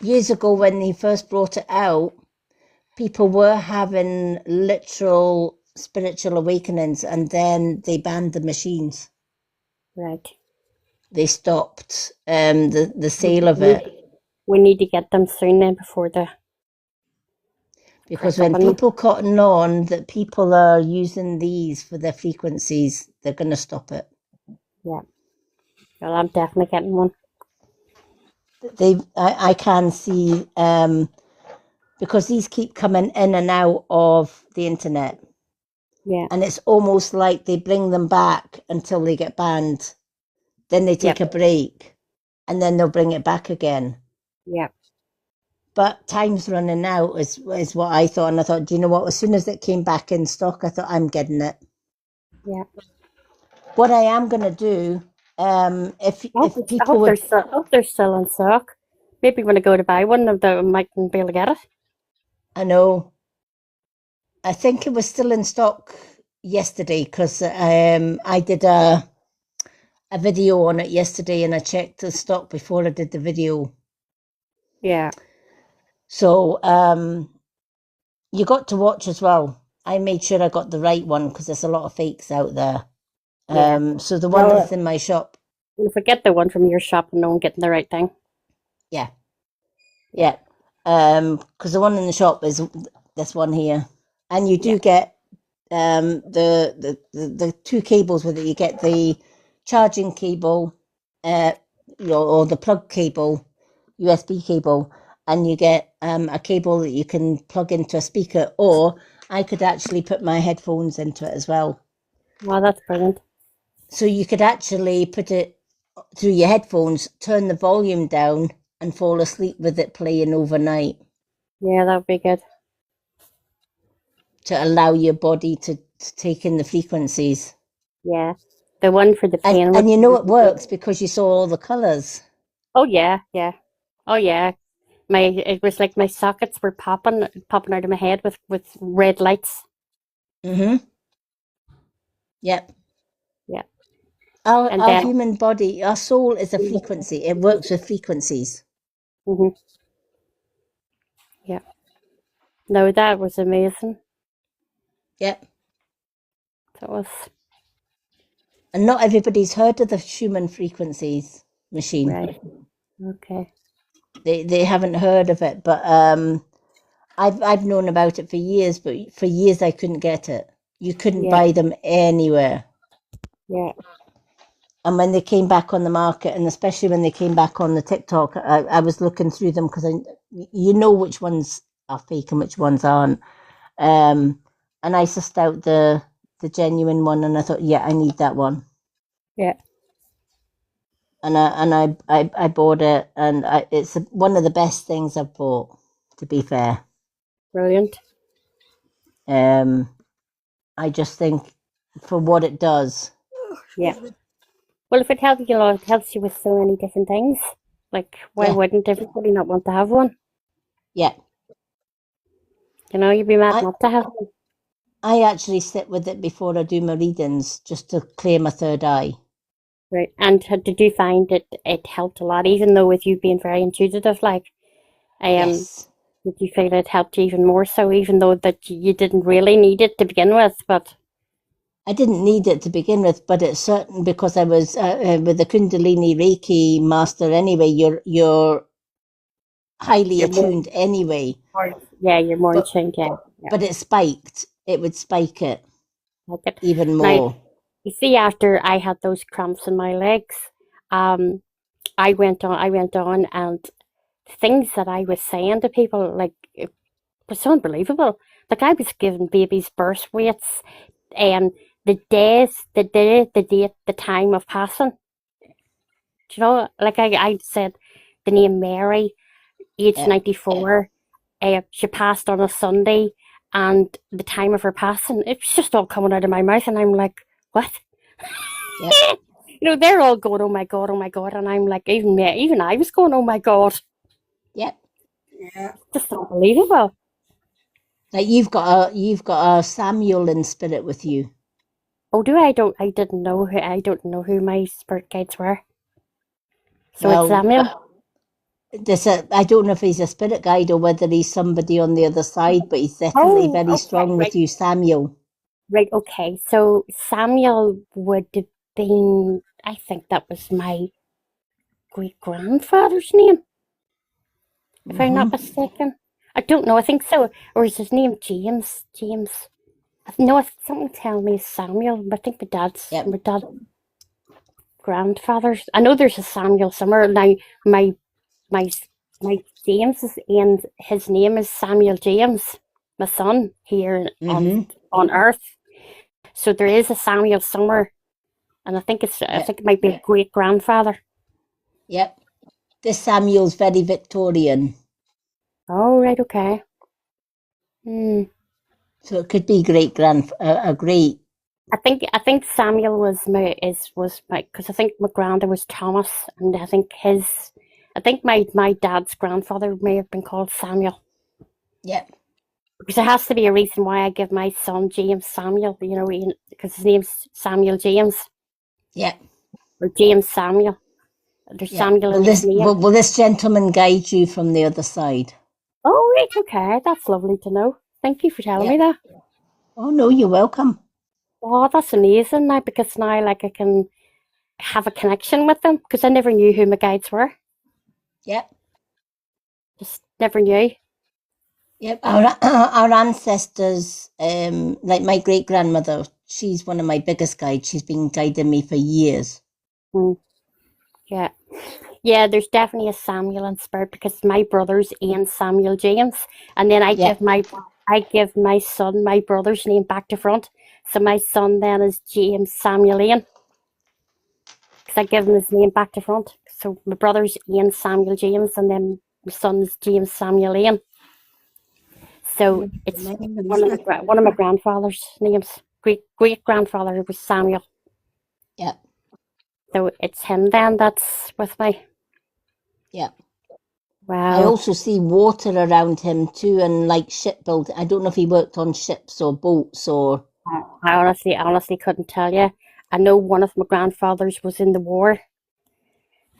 years ago when they first brought it out, people were having literal spiritual awakenings, and then they banned the machines. Right. They stopped the sale of it. We need to get them soon then, before because when people cotton on that people are using these for their frequencies, they're going to stop it. Yeah. Well, I'm definitely getting one. I can see because these keep coming in and out of the internet. Yeah. And it's almost like they bring them back until they get banned. Then they take a break, and then they'll bring it back again. Yeah. But time's running out is what I thought. And I thought, do you know what? As soon as it came back in stock, I thought, I'm getting it. Yeah. What I am going to do, if people would... I hope they're still in stock. Maybe when I go to buy one, I might be able to get it. I know. I think it was still in stock yesterday, because I did a video on it yesterday, and I checked the stock before I did the video. Yeah. So you got to watch as well. I made sure I got the right one, because there's a lot of fakes out there. Yeah. So the one that's in my shop. If I get the one from your shop, and no one getting the right thing. Yeah. Yeah. Because the one in the shop is this one here, and you do get the two cables with it. You get the charging cable, or the plug cable, USB cable, and you get a cable that you can plug into a speaker, or I could actually put my headphones into it as well. Wow, that's brilliant. So you could actually put it through your headphones, turn the volume down, and fall asleep with it playing overnight. Yeah, that would be good. To allow your body to take in the frequencies. Yeah. The one for the pain. And you know it works because you saw all the colours. Oh, yeah. Oh, yeah. It was like my sockets were popping out of my head with red lights. Mm-hmm. Yep. Yeah. Our human body, our soul is a frequency. It works with frequencies. Mm-hmm. Yeah. No, that was amazing. Yep. That was. And not everybody's heard of the Schumann frequencies machine. Right. Okay. they haven't heard of it, but I've known about it for years, but for years I couldn't get it. You couldn't buy them anywhere. Yeah. And when they came back on the market, and especially when they came back on the TikTok, I was looking through them because you know which ones are fake and which ones aren't. And I sussed out the genuine one, and I thought, yeah, I need that one. Yeah. And I bought it, and it's one of the best things I've bought, to be fair. Brilliant. I just think for what it does. Yeah. Well, if it helps you, it helps you with so many different things. Like, why wouldn't everybody not want to have one? Yeah. You know, you'd be mad not to have one. I actually sit with it before I do my readings, just to clear my third eye. Right. And did you find it helped a lot, even though with you being very intuitive, like, yes. Did you feel it helped you even more so, even though that you didn't really need it to begin with? But I didn't need it to begin with, but it's certain because I was with the Kundalini Reiki master anyway. You're highly attuned anyway. Yeah, you're more attuned. Yeah. But it spiked. It would spike it like even more. Now, you see, after I had those cramps in my legs, I went on, and things that I was saying to people, like, it was unbelievable. Like, I was giving babies birth weights and the days, the day, the date, the time of passing. Do you know, like I said, the name Mary, age 94, she passed on a Sunday, and the time of her passing, it's just all coming out of my mouth, and I'm like, what? Yeah. You know, they're all going, oh my God, and I'm like, even I was going, oh my God. Yep. Yeah. Just unbelievable. Like you've got a Samuel in spirit with you. Oh, do I? I don't know who my spirit guides were. So it's Samuel. I don't know if he's a spirit guide or whether he's somebody on the other side, but he's definitely very strong with you, Samuel. Right, okay. So Samuel would have been, I think that was my great-grandfather's name, if I'm not mistaken. I don't know, I think so. Or is his name James? No, something telling me Samuel, but I think my dad's grandfather's. I know there's a Samuel somewhere. Now, my James and his name is Samuel James, my son here on Earth. So there is a Samuel somewhere, and I think it might be a great grandfather. Yep, this Samuel's very Victorian. Oh, right, okay. So it could be a great. I think Samuel was my because I think my granddad was Thomas, and I think my dad's grandfather may have been called Samuel. Yep. Because there has to be a reason why I give my son James Samuel, you know, because his name's Samuel James. Yep. Or James Samuel. There's Samuel in his name. Will this gentleman guide you from the other side? Oh, right, okay. That's lovely to know. Thank you for telling me that. Oh, no, you're welcome. Oh, that's amazing now, because now, like, I can have a connection with them, because I never knew who my guides were. Yep. Just never knew. Yep. Our ancestors, like my great-grandmother, she's one of my biggest guides. She's been guiding me for years. Yeah. Yeah, there's definitely a Samuel in spirit, because my brother's Ian Samuel James, and then I give my son my brother's name back to front. So my son then is James Samuel Ian, because I give him his name back to front. So my brother's Ian Samuel James, and then my son's James Samuel Ian. So it's one of my grandfather's names. Great grandfather was Samuel. Yeah. So it's him then that's with me. Yeah. Wow. I also see water around him too, and like shipbuilding. I don't know if he worked on ships or boats or. I honestly couldn't tell you. I know one of my grandfathers was in the war.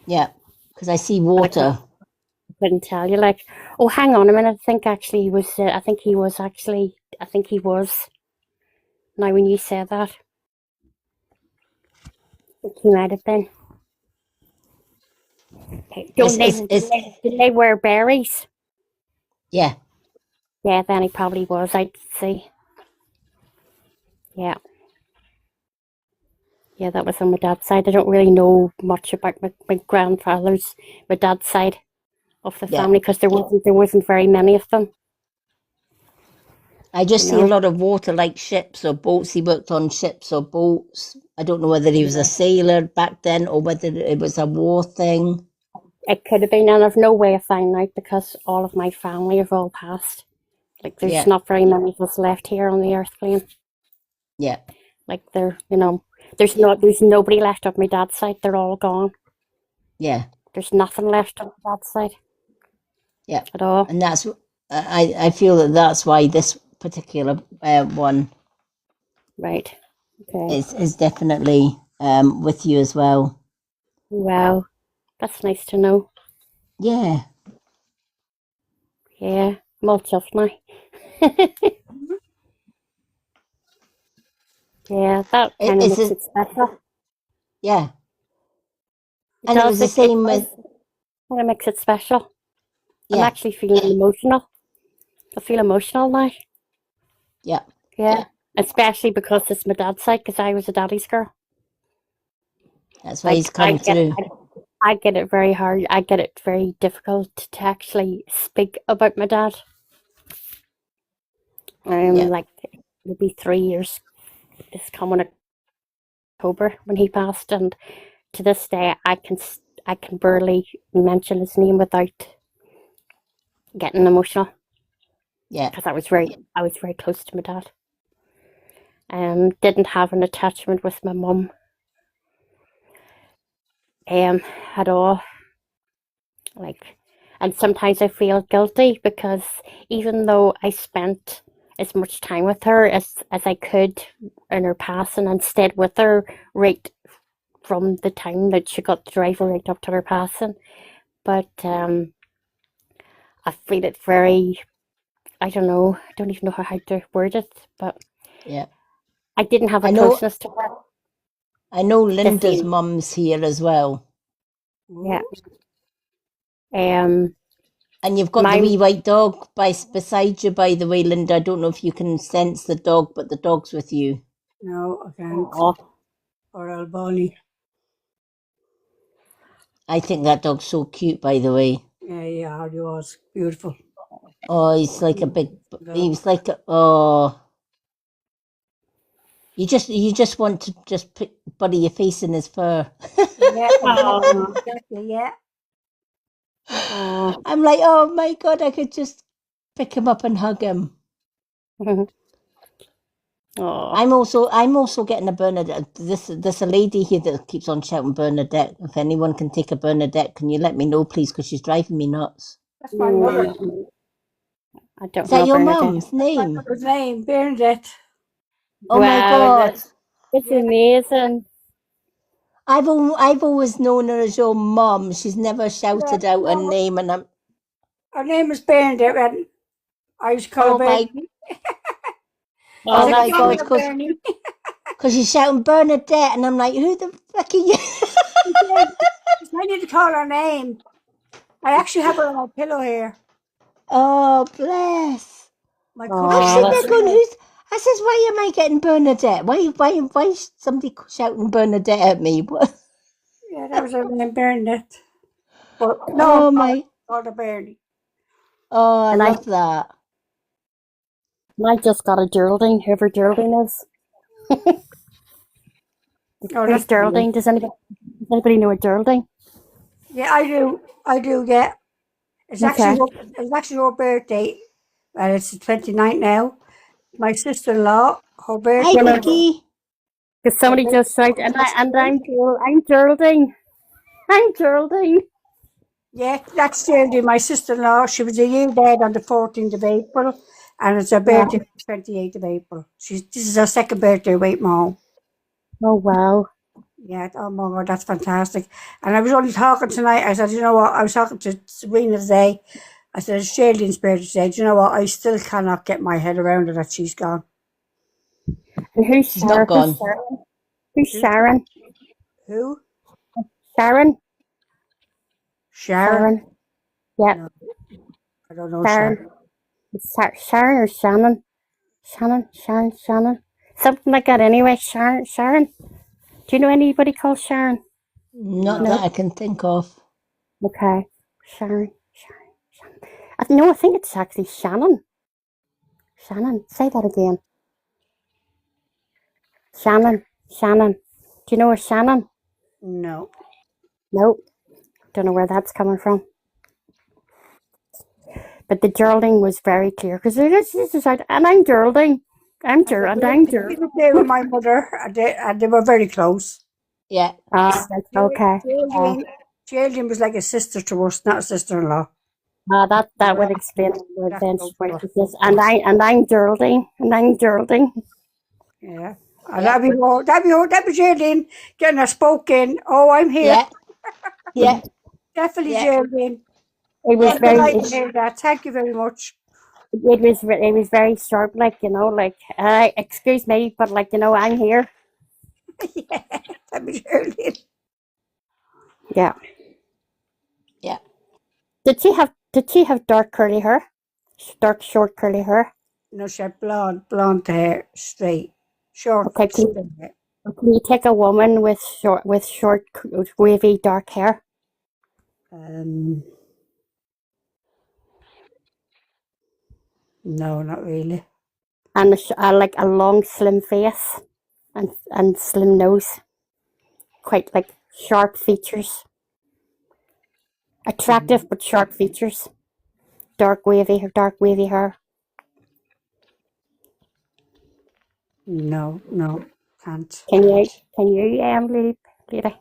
Yeah, because I see water. I couldn't tell you. Like, oh, hang on a minute. I think he was. Now, when you said that, I think he might have been. Did they wear berries? Yeah. Yeah, then he probably was, I'd say. Yeah. Yeah, that was on my dad's side. I don't really know much about my grandfather's, my dad's side of the family, because there wasn't very many of them. I just see a lot of water, like ships or boats. He worked on ships or boats. I don't know whether he was a sailor back then or whether it was a war thing. It could have been, and I've no way of finding out because all of my family have all passed. Like, there's not very many of us left here on the earth plane. Yeah. Like, there's nobody left of my dad's side. They're all gone. Yeah. There's nothing left on my dad's side. Yeah. At all. And that's, I feel that's why this particular one, right, okay, is definitely with you as well. Wow, that's nice to know. Yeah. Yeah, I'm all chuffed now. Yeah, that kind of makes it special. Yeah. And it was the same with... Kind of makes it special. Yeah. I'm actually feeling emotional. I feel emotional now. Yeah. Yeah, especially because it's my dad's side, because I was a daddy's girl. That's why he's come through. I get it very hard. I get it very difficult to actually speak about my dad. Like, it'll be 3 years this coming October when he passed, and to this day I can barely mention his name without getting emotional. Yeah, because I was very close to my dad. Didn't have an attachment with my mum at all. Like, and sometimes I feel guilty because even though I spent as much time with her as I could in her passing and stayed with her right from the time that she got the driver right up to her passing, but I feel it very, I don't even know how to word it, but yeah, I didn't have a closeness to her. I know Linda's mum's here as well. Yeah. And you've got the wee white dog beside you, by the way, Linda. I don't know if you can sense the dog, but the dog's with you. No, I can't. Or Albany. I think that dog's so cute, by the way. Yeah, he was beautiful. Oh, he's like a big. He was like oh. You just want to just bury your face in his fur. Yeah, exactly, yeah. I'm like, oh my God, I could just pick him up and hug him. I'm also getting a Bernadette. There's a lady here that keeps on shouting Bernadette. If anyone can take a Bernadette, can you let me know, please? Because she's driving me nuts. That's my mother. I don't know. Is that your mum's name? My mother's name, Bernadette. Oh my God, it's amazing. I've always known her as your mum. She's never shouted out her name, and her name is Bernadette, and I used to call her Bernie. Oh my God, because she's shouting Bernadette, and I'm like, who the fuck are you? I need to call her name. I actually have her on my pillow here. Oh, bless. I'm sitting there going, I says, why am I getting Bernadette? Why is somebody shouting Bernadette at me? What? Yeah, that was her name, Bernadette. But no, I called her Bernie. Oh, I love that. I just got a Geraldine, whoever Geraldine is. Who's Geraldine? Does anybody know a Geraldine? Yeah, I do, yeah. It's actually her birthday. And it's the 29th now. My sister-in-law, her birthday. Hi, Vicky. Because somebody just said, I'm Geraldine. I'm Geraldine. Yeah, that's Geraldine, my sister-in-law. She was a year dead on the 14th of April, and it's her birthday on the 28th of April. This is her second birthday with Mom. Oh, wow. Yeah, oh my God, that's fantastic. And I was only talking tonight, I said, you know what, I was talking to Sabrina today. I said, it's Geraldine's birthday today. Do you know what, I still cannot get my head around it that she's gone. And who's She's Sharon? Not gone. Who's Sharon? Who's Sharon? Who? Sharon? Sharon? Yeah. No, I don't know Sharon. Sharon or Shannon? Shannon. Something like that anyway. Sharon. Do you know anybody called Sharon? Not that I can think of. Okay. Sharon. No, I think it's actually Shannon. Shannon. Say that again. Shannon. Do you know a Shannon? No. Nope. Don't know where that's coming from. But the Geraldine was very clear because this is right, and I'm Geraldine. I'm Geraldine. They were my mother, and they were very close. Yeah. Okay. Geraldine was like a sister to us, not a sister-in-law. That would explain the events. And I'm Geraldine. Yeah. And that'd be Geraldine getting her spoken. Oh, I'm here. Yeah. Definitely Geraldine. It was very. Hear that. Thank you very much. It was very sharp, like, you know, like, excuse me, but like, you know, I'm here. Yeah, that'd be Geraldine. Yeah. Yeah. Did she have dark curly hair? Dark short curly hair? No, she had blonde hair, straight, short. Okay, can you take a woman with short wavy dark hair? No, not really. And like a long, slim face and slim nose. Quite like sharp features. Attractive but sharp features. Dark wavy hair. No, can't. Can you, lady?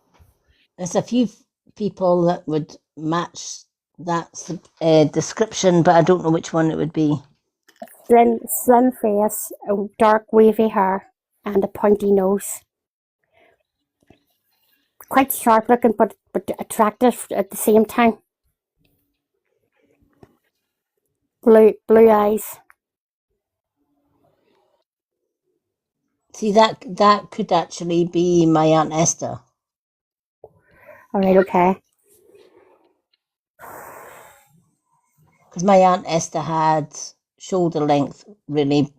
There's a few people that would match that description, but I don't know which one it would be. Slim face, dark wavy hair, and a pointy nose. Quite sharp looking, but attractive at the same time. Blue eyes. See, that could actually be my Aunt Esther. All right, okay. Because my Aunt Esther had shoulder length, really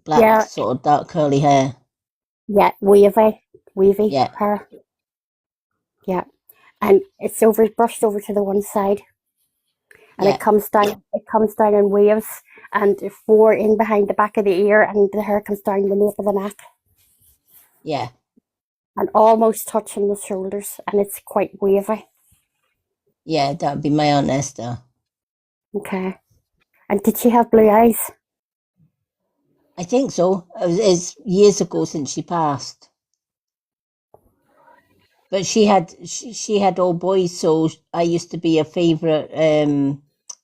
black, sort of dark curly hair. Yeah, wavy hair. Yeah, and it's brushed over to the one side, and it comes down in waves, and four in behind the back of the ear, and the hair comes down the nape of the neck. Yeah. And almost touching the shoulders, and it's quite wavy. Yeah, that would be my Aunt Esther. Okay. And did she have blue eyes? I think so. It's years ago since she passed. But she had all boys, so I used to be a favourite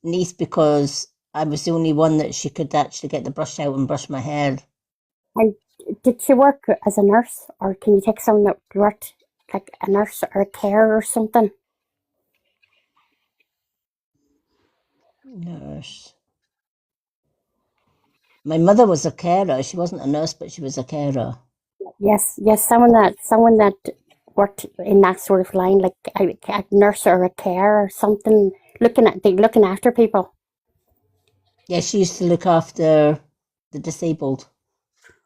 niece because I was the only one that she could actually get the brush out and brush my hair. And did she work as a nurse, or can you take someone that worked like a nurse or a carer or something? Nurse. My mother was a carer. She wasn't a nurse, but she was a carer. Yes, someone that worked in that sort of line, like a nurse or a carer or something, looking after people. Yeah, she used to look after the disabled.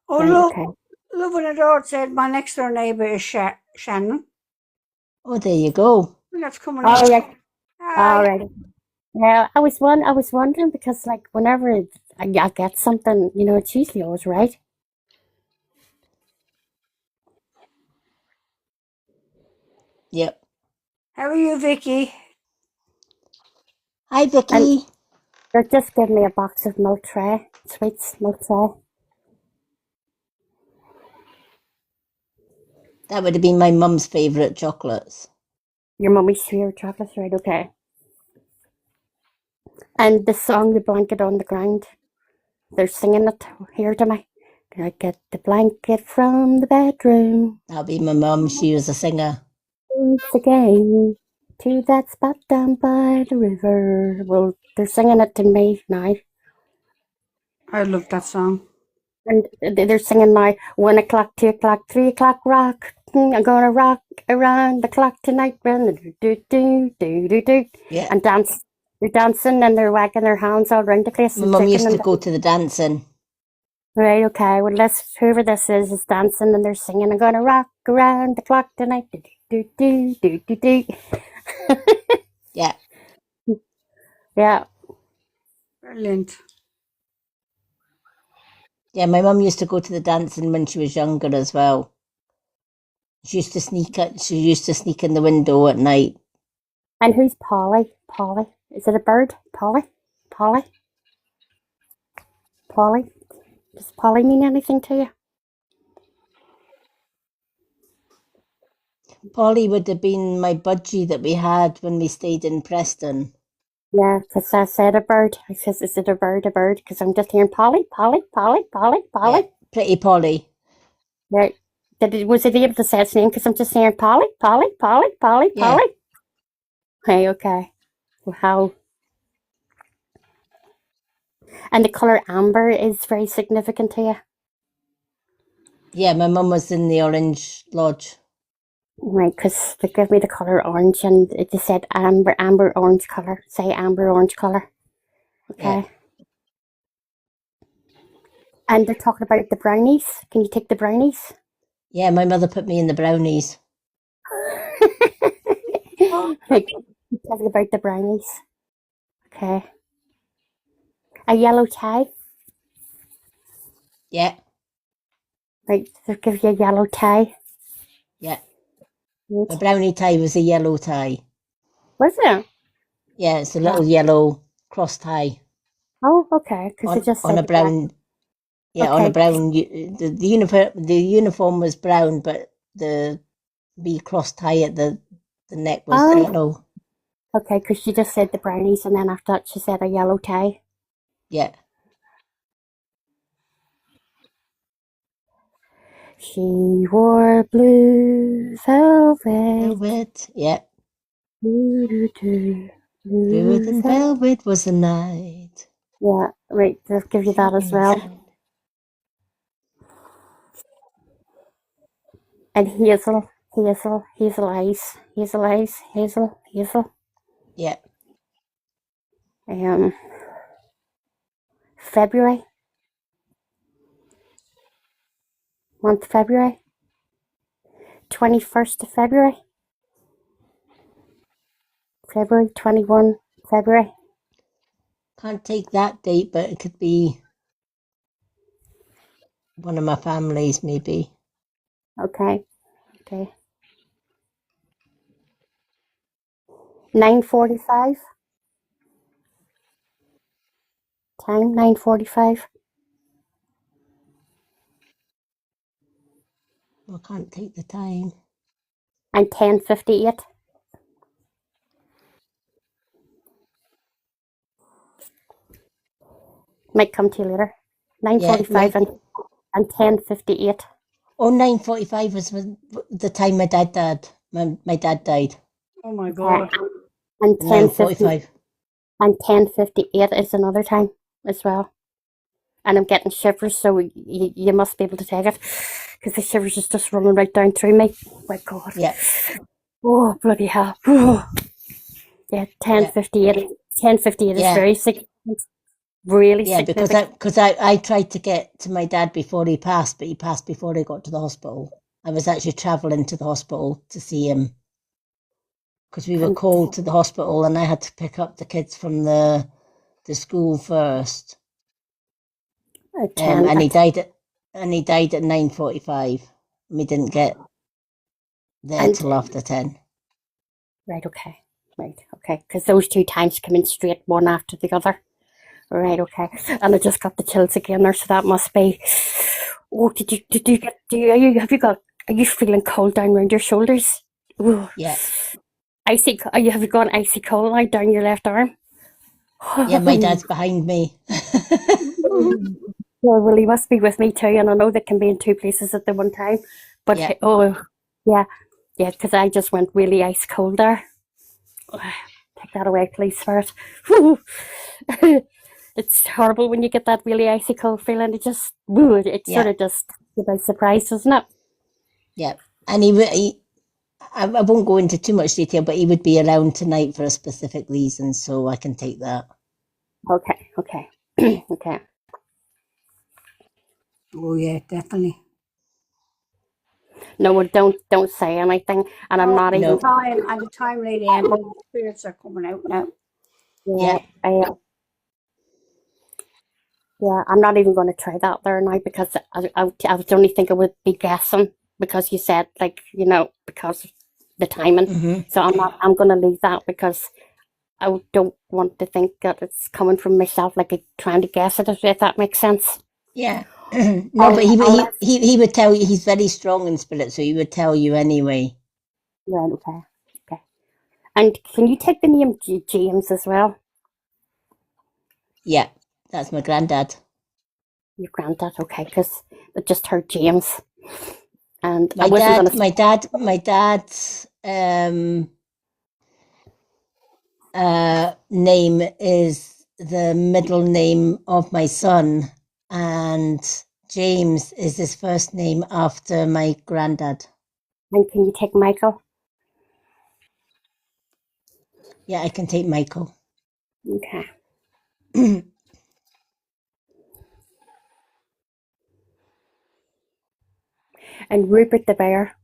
Oh, look, look what the door said. My next door neighbour is Shannon. Oh, there you go. That's coming up. Hi. All right. Yeah, I was wondering because, like, whenever I get something, you know, it's usually always right. Yep. How are you, Vicky? Hi, Vicky. And they're just giving me a box of milk tray, sweets milk tray. That would have been my mum's favourite chocolates. Your mummy's favorite chocolates, right? Okay. And the song, The Blanket on the Ground, they're singing it here to me. Can I get the blanket from the bedroom? That'll be my mum. She was a singer. Again to that spot down by the river. Well, they're singing it to me now. I love that song. And they're singing now 1 o'clock, 2 o'clock, 3 o'clock rock. I'm gonna rock around the clock tonight. Yeah. And dance. They're dancing and they're wagging their hands all around the place. My mum used to go to the dancing. Right, okay. Well, whoever this is dancing and they're singing, I'm gonna rock around the clock tonight. Yeah. Yeah. Brilliant. Yeah, my mum used to go to the dancing when she was younger as well. She used to sneak in the window at night. And who's Polly? Polly. Is it a bird? Polly? Polly? Polly? Does Polly mean anything to you? Polly would have been my budgie that we had when we stayed in Preston. Yeah, because I said a bird. I says, is it a bird? A bird? Because I'm just hearing Polly, Polly, Polly, Polly, Polly. Yeah, pretty Polly. Right. Was it able to say its name? Because I'm just hearing Polly, Polly, Polly, Polly, Yeah. Polly. Hey, okay. Wow. And the colour amber is very significant to you? Yeah, my mum was in the Orange Lodge. Right, because they gave me the colour orange and it just said amber orange colour. Say amber orange colour. Okay. Yeah. And they're talking about the brownies. Can you take the brownies? Yeah, my mother put me in the brownies. Talking about the brownies. Okay. A yellow tie. Yeah. Right, they'll give you a yellow tie. Yeah. Right. My brownie tie was a yellow tie. Was it? Yeah, it's a little yellow cross tie. Oh, okay. Because it just said on a brown. Yeah, okay. on a brown. The uniform was brown, but the cross tie at the neck was yellow. Okay, because she just said the brownies, and then after that she said a yellow tie. Yeah. She wore blue velvet. Yeah. Bluer than velvet was the night. Yeah, right. They'll give you that as well. And hazel eyes. Yeah. February. Month February. 21st of February. February 21, February. Can't take that date, but it could be one of my families, maybe. Okay. 9:45. Time 9:45. I can't take the time. And 10:58. Might come to you later. 9:45 and 10:58. Oh, 9:45 was the time my dad died. My dad died. Oh my God. And 9:45. And 10:58 is another time as well. And I'm getting shivers, so you must be able to take it, because the shivers is just running right down through me. Oh my God. Yeah. Oh, bloody hell. Yeah, 10:58. 10:58 is very significant. Really significant. Yeah, because I tried to get to my dad before he passed, but he passed before he got to the hospital. I was actually travelling to the hospital to see him, because we were called to the hospital and I had to pick up the kids from the school first. And he died at 9:45. We didn't get there till after 10. Right, okay. Because those two times come in straight, one after the other. Right, okay. And I just got the chills again there, so that must be. Oh, are you feeling cold down around your shoulders? Ooh. Yeah. Have you gone icy cold now down your left arm? Yeah, my dad's behind me. Well, he must be with me too, and I know they can be in two places at the one time. But because I just went really ice cold there. Take that away, please, Spirit. It's horrible when you get that really icy cold feeling. It just, sort of just by surprise, doesn't it? Yeah. And I won't go into too much detail, but he would be around tonight for a specific reason, so I can take that. Okay. Okay. Oh yeah, definitely. No, don't say anything, and I'm not even. At the time, Lady M, the spirits are coming out now. Yeah. Yeah, I'm not even going to try that there now because I was only thinking I would be guessing because you said because of the timing. Mm-hmm. So I'm going to leave that because I don't want to think that it's coming from myself, like trying to guess it, if that makes sense. Yeah. No, but he would tell you. He's very strong in spirit, so he would tell you anyway. Right. Okay. And can you take the name James as well? Yeah, that's my granddad. Your granddad, okay? Because I just heard James, and my dad's name is the middle name of my son, and James is his first name after my granddad. And can you take Michael? Yeah, I can take Michael. Okay. And Rupert the bear.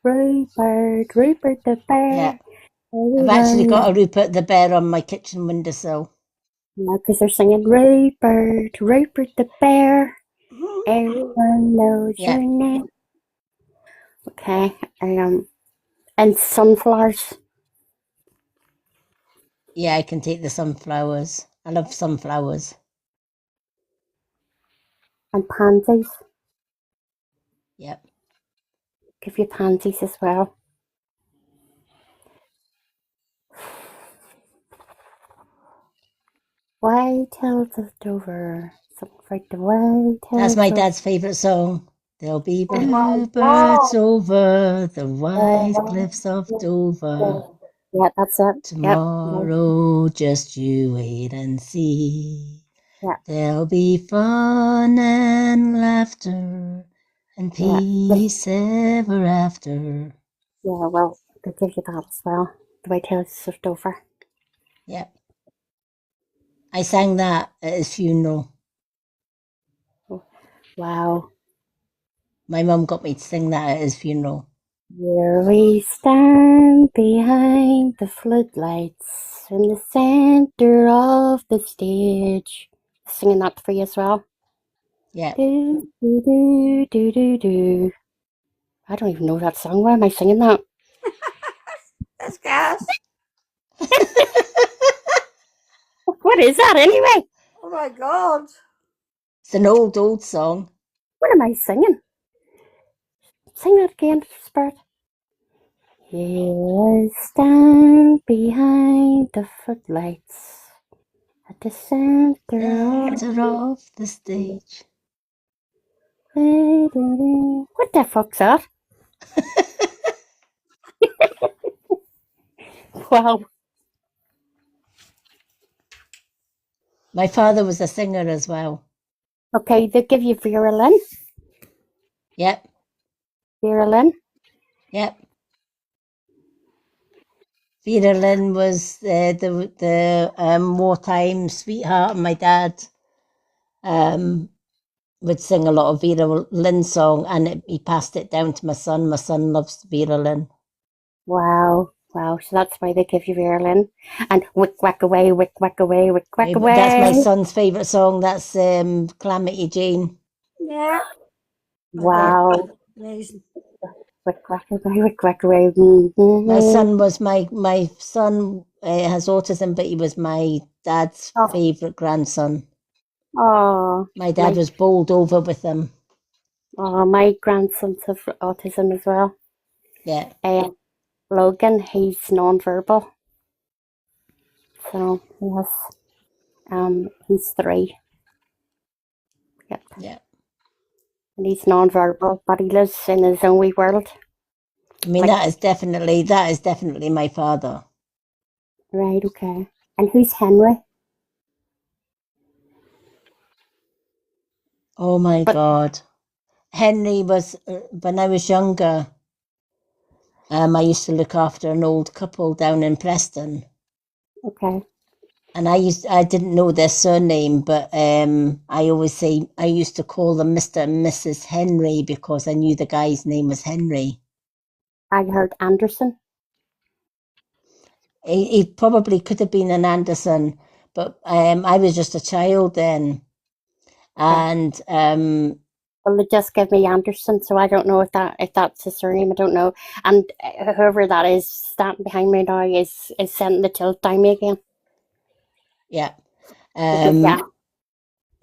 Rupert the bear. Yeah. I've actually got a Rupert the bear on my kitchen windowsill. Yeah, because they're singing Rupert the bear. Everyone knows your name. Okay. And sunflowers. Yeah, I can take the sunflowers. I love sunflowers. And pansies. Yep. Give you pansies as well. White-tails of Dover. Something like the white-tails. That's my dad's favourite song. There'll be bluebirds over the white cliffs of Dover. Yeah, that's it. Tomorrow, just you wait and see. Yeah. There'll be fun and laughter and peace ever after. Yeah, well, they give you that as well. The white-tails of Dover. Yep. I sang that at his funeral. Wow. My mum got me to sing that at his funeral. Here we stand behind the floodlights in the center of the stage. Singing that for you as well. Yeah. Do, do, do, do, do, do. I don't even know that song. Why am I singing that? That's gas. What is that anyway? Oh my God. It's an old song. What am I singing? Sing that again, Spirit. Here I stand behind the footlights at the center of the stage. What the fuck's that? Wow. My father was a singer as well. Okay, they give you Vera Lynn. Yep. Vera Lynn. Yep. Vera Lynn was the wartime sweetheart. My dad would sing a lot of Vera Lynn song, and he passed it down to my son. My son loves Vera Lynn. Wow. So that's why they give you Vera Lynn. And wick whack away, wick whack away, wick whack away. That's my son's favourite song. That's Calamity Jane. Yeah. Wow. Amazing. Wick whack away, wick whack away. My son was my son has autism, but he was my dad's favourite grandson. Oh. My dad was bowled over with him. Oh, my grandson's have autism as well. Yeah. Logan, he's non-verbal. So he's 3. Yep. Yeah. And he's non-verbal, but he lives in his own wee world. I mean, that is definitely my father. Right, okay. And who's Henry? Oh my God. Henry was, when I was younger, I used to look after an old couple down in Preston. Okay. And I didn't know their surname, but I used to call them Mr. and Mrs. Henry because I knew the guy's name was Henry. I heard Anderson. He probably could have been an Anderson, but I was just a child then. And well, they just give me Anderson, so I don't know if that's his surname. I don't know. And whoever that is standing behind me now is sending the tilt down me again. Yeah. Yeah.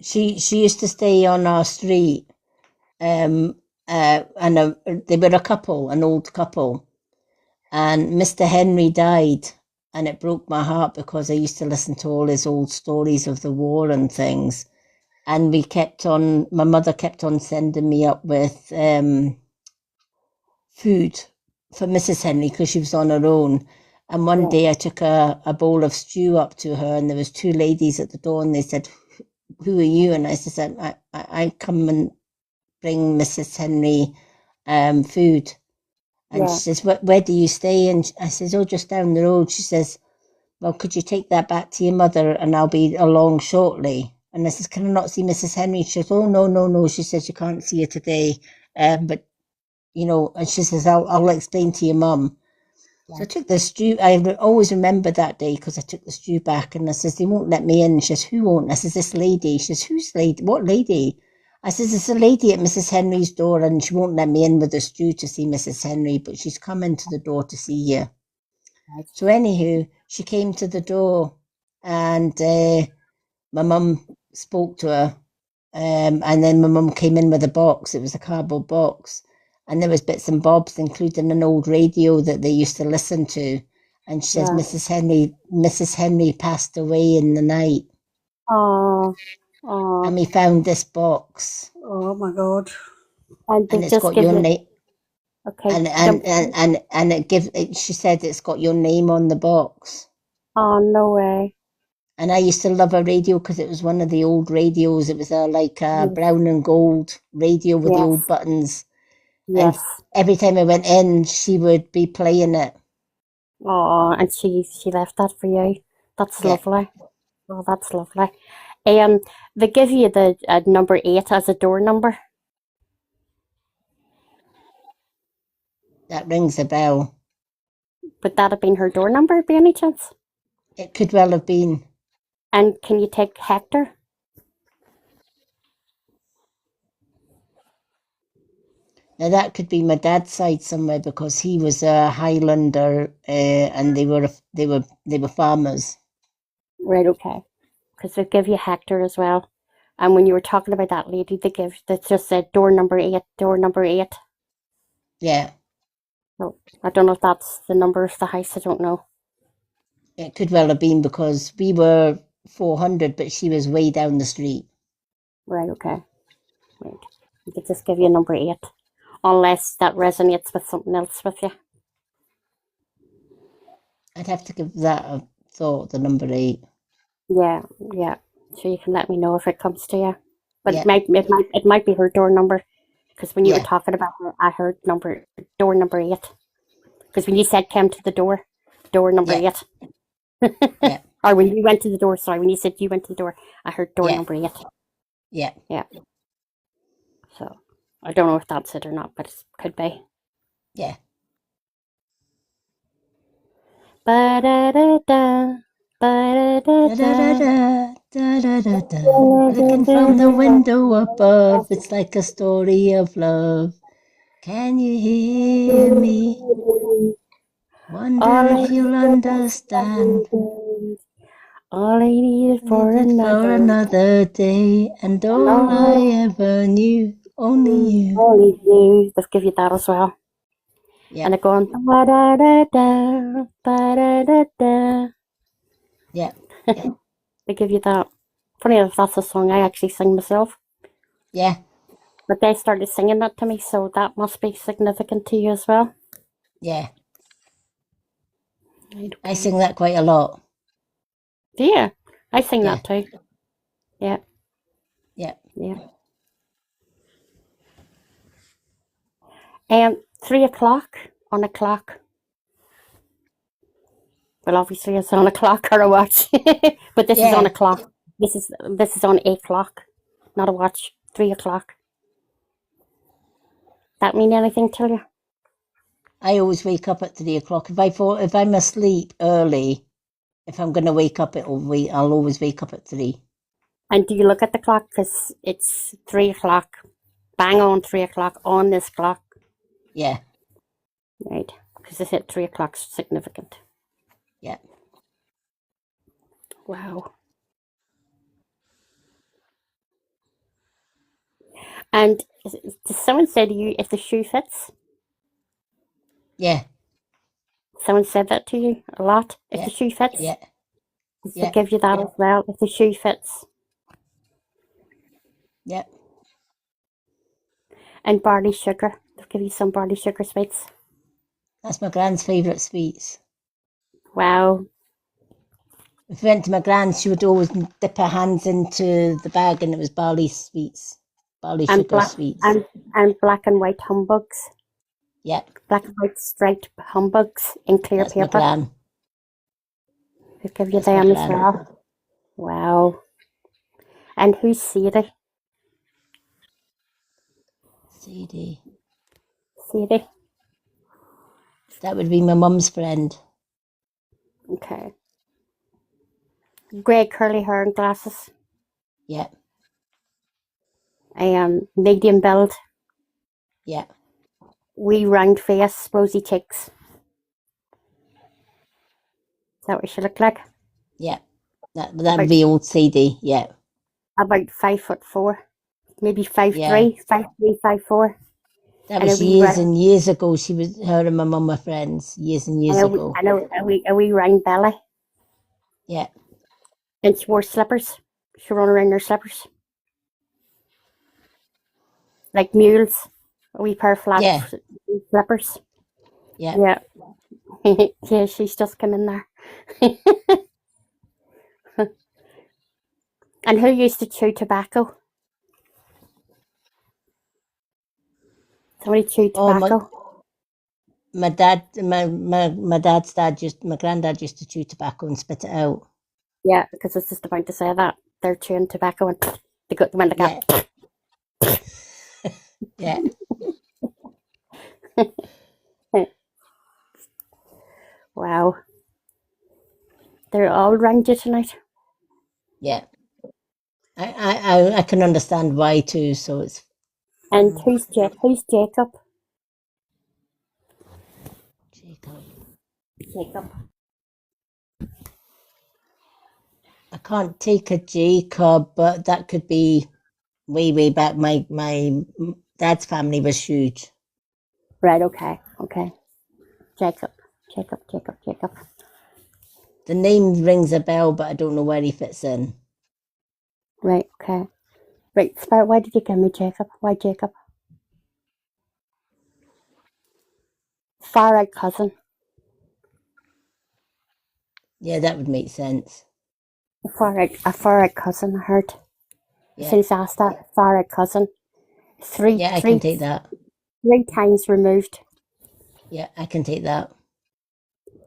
She used to stay on our street. And they were a couple, an old couple. And Mr. Henry died, and it broke my heart because I used to listen to all his old stories of the war and things. And my mother kept on sending me up with food for Mrs. Henry because she was on her own. And one day I took a bowl of stew up to her, and there was two ladies at the door, and they said, "Who are you?" And I said, I come and bring Mrs. Henry food. And she says, where do you stay? And I says, oh, just down the road. She says, well, could you take that back to your mother and I'll be along shortly? And I says, can I not see Mrs. Henry? She says, oh, no. She says, you can't see her today. But, and she says, I'll explain to your mum. So I took the stew. I always remember that day because I took the stew back and I says, they won't let me in. She says, who won't? I says, this lady. She says, who's lady? What lady? I says, it's a lady at Mrs. Henry's door and she won't let me in with the stew to see Mrs. Henry, but she's come into the door to see you. Right. So anywho, she came to the door and my mum spoke to her and then my mum came in with a box. It was a cardboard box. And there was bits and bobs, including an old radio that they used to listen to. And she says, Mrs. Henry passed away in the night. Oh. And we found this box. Oh my God. And it's got your name. Okay. And she said it's got your name on the box. Oh, no way. And I used to love a radio because it was one of the old radios. It was a brown and gold radio with the old buttons. Yes. And every time I went in, she would be playing it. Oh, and she left that for you. That's lovely. Oh, that's lovely. They give you the number 8 as a door number. That rings a bell. Would that have been her door number by any chance? It could well have been. And can you take Hector? Now that could be my dad's side somewhere because he was a Highlander and they were farmers. Right, okay. Because they give you Hector as well. And when you were talking about that lady, that just said door number 8, door number 8. Yeah. So I don't know if that's the number of the house. I don't know. It could well have been because we were 400, but she was way down the street. Right, okay. Right. We could just give you number 8. Unless that resonates with something else with you. I'd have to give that a thought, the number 8. Yeah. So you can let me know if it comes to you. But it might be her door number. Because when you were talking about her, I heard door number 8. Because when you said come to the door number 8. Yeah. Or when you went to the door, when you said you went to the door, I heard door number 8. Yeah. So I don't know if that's it or not, but it could be. Yeah. Ba-da-da-da, ba-da-da-da, da-da-da-da. Looking from the window above, it's like a story of love. Can you hear me? Wonder if you'll understand. All I needed for another day, and all I ever knew, only you. Only you. Let's give you that as well. Yeah. And they're going ba da da da, ba da da da. Yeah. They give you that. Funny enough, that's a song I actually sing myself. Yeah. But they started singing that to me, so that must be significant to you as well. Yeah. Okay. I sing that quite a lot. Yeah, I sing that too. Yeah. Yeah. Yeah. 3 o'clock on a clock. Well, obviously it's on a clock or a watch, but this is on a clock. This is on a clock, not a watch. 3 o'clock. That mean anything to you? I always wake up at 3 o'clock. If I'm asleep early, if I'm going to wake up, I'll always wake up at 3. And do you look at the clock? Because it's 3 o'clock, bang on 3 o'clock on this clock. Yeah. Right, because they said 3 o'clock's significant. Yeah. Wow. And does someone say to you if the shoe fits? Yeah. Someone said that to you a lot? If the shoe fits? Yeah. Does it give you that as well? If the shoe fits? Yeah. And barley sugar. They'll give you some barley sugar sweets. That's my grand's favourite sweets. Wow. If we went to my grand, she would always dip her hands into the bag and it was barley sweets. Barley sugar sweets. And black and white humbugs. Yeah. Black and white striped humbugs in clear That's paper. My gran. They'll give you them as well. Wow. And who's Sadie? Sadie. Sadie. That would be my mum's friend. Okay. Grey curly hair and glasses. Yeah. Medium build. Yeah. Wee round face, rosy cheeks. Is that what she looked like? Yeah. That would be old Sadie. Yeah. About 5'4", maybe 5'3", 5'3", 5'4". That was years and years ago. Her and my mum were friends years and years ago. I know, a wee round belly. Yeah. And she wore slippers. She ran around in her slippers. Like mules. A wee pair of flat slippers. Yeah. Yeah. Yeah, she's just come in there. And who used to chew tobacco? Somebody chewed tobacco. My dad's dad my granddad used to chew tobacco and spit it out. Yeah, because I was just about to say that. They're chewing tobacco and they got the window cap. Yeah. Wow. They're all around you tonight. Yeah. I can understand why too, so it's. And who's Jacob? Jacob. I can't take a Jacob, but that could be way back. My dad's family was huge. Right, okay. Jacob. The name rings a bell, but I don't know where he fits in. Right, okay. Right, Spirit, why did you give me Jacob? Why Jacob? Far out cousin. Yeah, that would make sense. A far out cousin, I heard. Yeah. Since I asked that, far out cousin. I can take that. 3 times removed. Yeah, I can take that.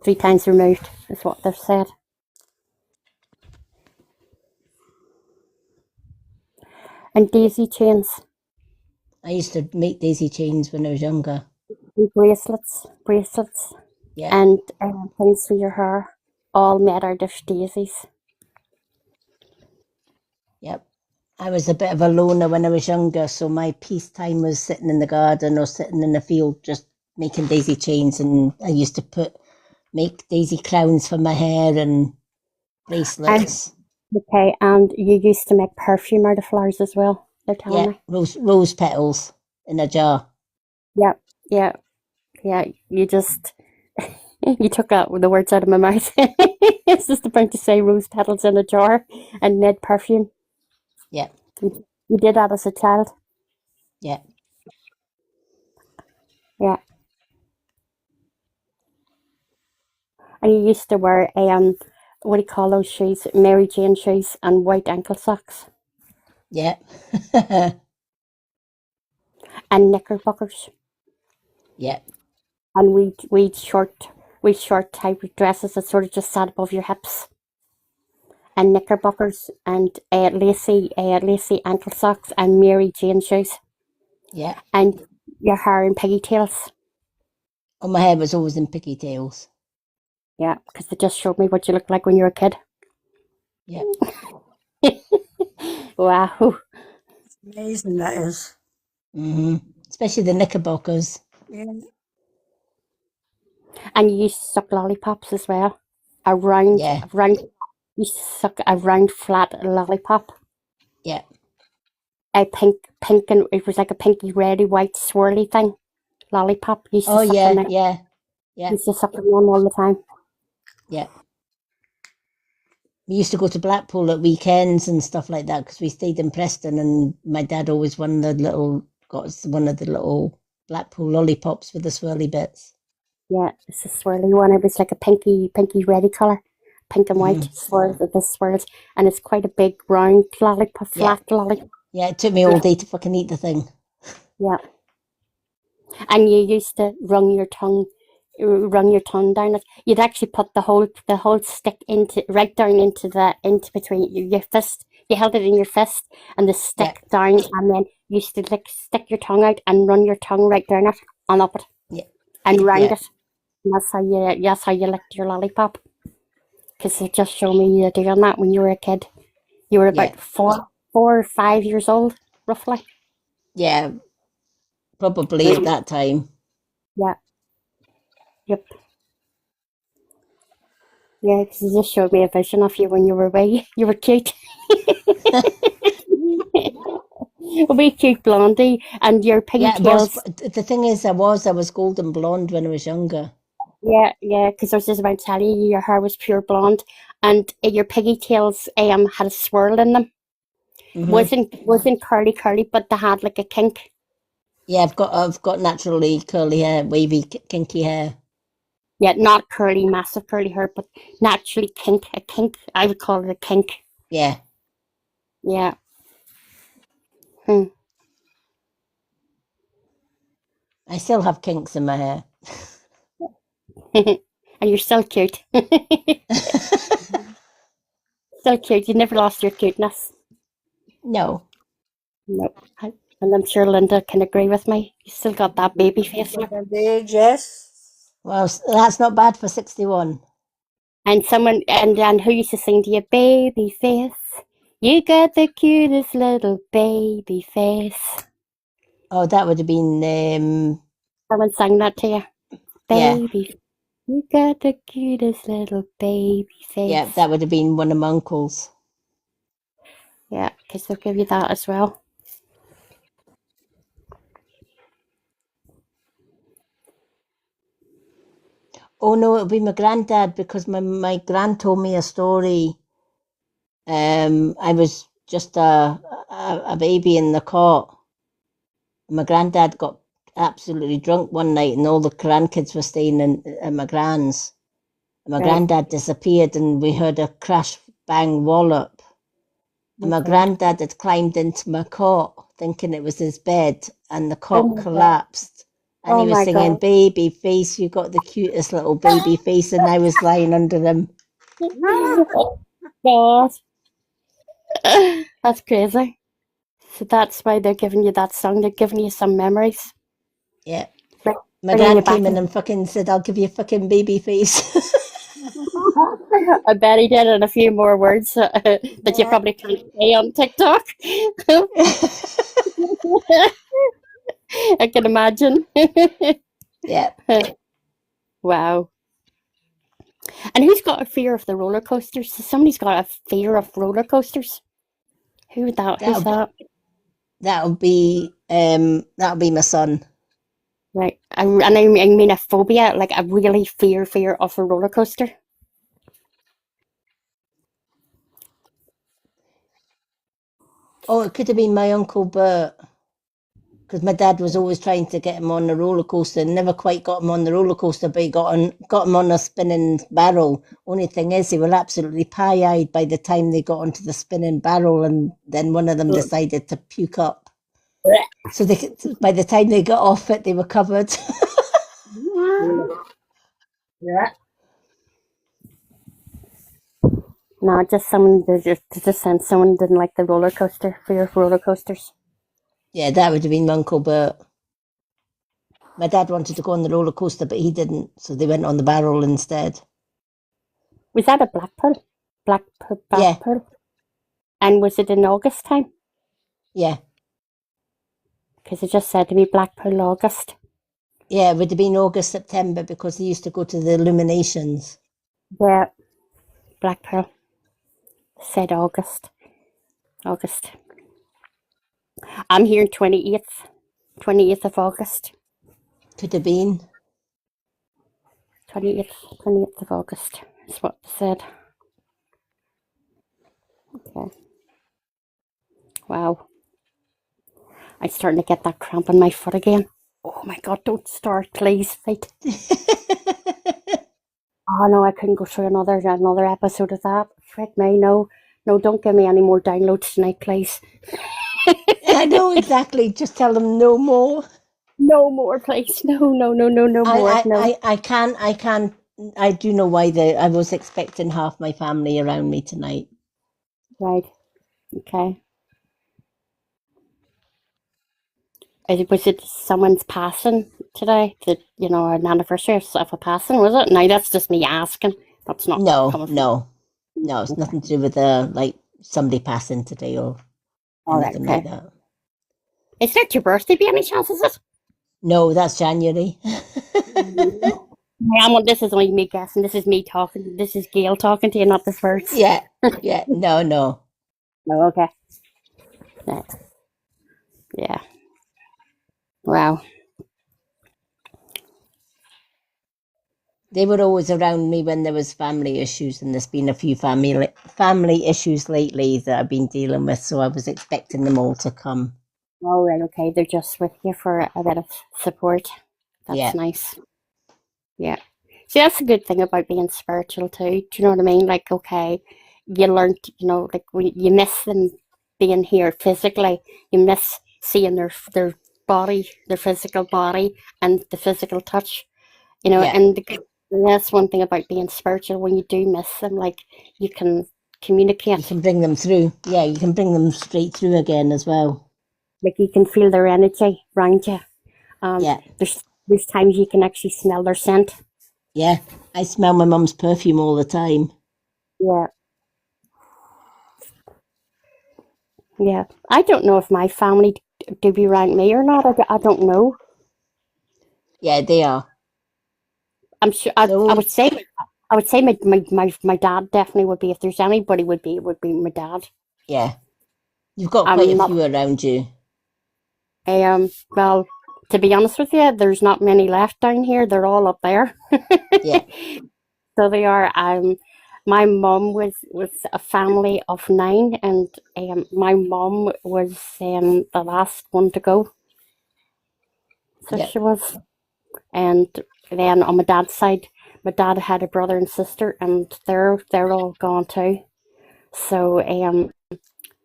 3 times removed is what they've said. And daisy chains. I used to make daisy chains when I was younger. And bracelets. Yeah. And things for your hair, all made out of daisies. Yep. I was a bit of a loner when I was younger, so my peace time was sitting in the garden or sitting in the field just making daisy chains, and I used to make daisy crowns for my hair and bracelets. And you used to make perfume out of flowers as well, they're telling me. Rose petals in a jar. Yeah, you just, you took the words out of my mouth. It's just about to say rose petals in a jar and made perfume. Yeah. You did that as a child? Yeah. Yeah. And you used to wear, what do you call those shoes? Mary Jane shoes and white ankle socks. Yeah. And knickerbockers. Yeah. And we'd short type of dresses that sort of just sat above your hips, and knickerbockers, and lacy ankle socks, and Mary Jane shoes. Yeah. And your hair in pigtails. Oh, my hair was always in pigtails. Yeah, because they just showed me what you looked like when you were a kid. Yeah. Wow. It's amazing, that is. Mm-hmm. Especially the knickerbockers. Yeah. And you used to suck lollipops as well. You used to suck a round flat lollipop. Yeah. A pink, and it was like a pinky, reddy, white, swirly thing. Lollipop. You used to Oh, suck yeah, them in. yeah, yeah, Used to suck them on all the time. yeah. We used to go to Blackpool at weekends and stuff like that because we stayed in Preston, and my dad always got us one of the little Blackpool lollipops with the swirly bits. Yeah, it's a swirly one. It was like a pinky, reddy colour. Pink and white swirls, and it's quite a big round lollipop, flat lollipop. Yeah, it took me all day to fucking eat the thing. Yeah. And you used to run your tongue down it. You'd actually put the whole stick right down into between your fist. You held it in your fist and the stick down, and then you used to stick your tongue out and run your tongue right down it and up it. Yeah. And round it. And that's how you licked your lollipop. Because they just showed me you doing that when you were a kid. You were about 4 or 5 years old, roughly. Yeah, probably at that time. Yeah. Yep. Yeah, because you just showed me a vision of you when you were wee. You were cute. A wee cute blondie, and your pigtails. The thing is, I was golden blonde when I was younger. Yeah, because I was just about to tell you, your hair was pure blonde, and your pigtails had a swirl in them. Mm-hmm. Wasn't curly, but they had like a kink. Yeah, I've got naturally curly hair, wavy, kinky hair. Yeah, not curly, massive curly hair, but naturally a kink. I would call it a kink. Yeah. Yeah. I still have kinks in my hair. And you're still cute. Still cute. You never lost your cuteness. No. No. And I'm sure Linda can agree with me. You still got that baby face look. Yes. Well, that's not bad for 61. And someone, and who used to sing to you, baby face? You got the cutest little baby face. Oh, that would have been... Someone sang that to you. Baby, you got the cutest little baby face. Yeah, that would have been one of my uncles. Yeah, because they'll give you that as well. Oh no, it'll be my granddad, because my gran told me a story. I was just a baby in the cot. My granddad got absolutely drunk one night, and all the grandkids were staying at my gran's. And my granddad disappeared, and we heard a crash, bang, wallop. And my granddad had climbed into my cot, thinking it was his bed, and the cot collapsed. And he was singing, baby face, you got the cutest little baby face, and I was lying under him. God. That's crazy. So that's why they're giving you that song. They're giving you some memories. Yeah. My dad came in and fucking said, I'll give you a fucking baby face. I bet he did, and a few more words that you probably can't say on TikTok. I can imagine. Yeah. Wow. And who's got a fear of the roller coasters? So somebody's got a fear of roller coasters. Who's that? That'll be my son. Right. And I mean a phobia, like a really fear of a roller coaster. Oh, it could have been my Uncle Bert, because my dad was always trying to get him on the roller coaster, and never quite got him on the roller coaster, but he got him on a spinning barrel. Only thing is, they were absolutely pie-eyed by the time they got onto the spinning barrel, and then one of them decided to puke up. So by the time they got off it, they were covered. Yeah. No, just someone just sent someone didn't like the roller coaster, fear of roller coasters. Yeah, that would have been Uncle Bert. My dad wanted to go on the roller coaster, but he didn't, so they went on the barrel instead. Was that a Blackpool? Blackpool? Yeah. And was it in August time? Yeah. Because it just said to me Blackpool August. Yeah, it would have been August, September, because they used to go to the illuminations. Yeah, Blackpool. Said August. I'm here 28th of August. Could have been. 28th of August is what it said. Okay. Wow. I'm starting to get that cramp in my foot again. Oh my God, don't start, please, Fate. Oh no, I couldn't go through another episode of that. Frick me, no, don't give me any more downloads tonight, please. I know exactly. Just tell them no more. No more, please. No more. No. I can't. I do know why I was expecting half my family around me tonight. Right. Okay. Was it someone's passing today? An anniversary of a passing, was it? No, that's just me asking. That's not No. It's nothing to do with somebody passing today or anything like that. Is that your birthday by any chance, is it? No, that's January. This is only me guessing. This is me talking. This is Gail talking to you, not the words. Yeah. No. No, okay. Yeah. Wow. They were always around me when there was family issues, and there's been a few family issues lately that I've been dealing with, so I was expecting them all to come. Oh, right, okay. They're just with you for a bit of support. That's nice. Yeah. See, that's a good thing about being spiritual too. Do you know what I mean? Like, okay, you learn, when you miss them being here physically, you miss seeing their body, their physical body, and the physical touch. And that's one thing about being spiritual. When you do miss them, you can communicate. You can bring them through. Yeah, you can bring them straight through again as well. Like you can feel their energy around you. There's times you can actually smell their scent. Yeah, I smell my mum's perfume all the time. Yeah. Yeah. I don't know if my family do be around me or not. I don't know. Yeah, they are. I'm sure. I would say my dad definitely would be. If there's anybody, it would be my dad. Yeah. You've got quite a few around you. Well, to be honest with you, there's not many left down here. They're all up there. Yeah. So they are. My mum was a family of 9, and my mum was the last one to go. So she was. And then on my dad's side, my dad had a brother and sister, and they're all gone too. So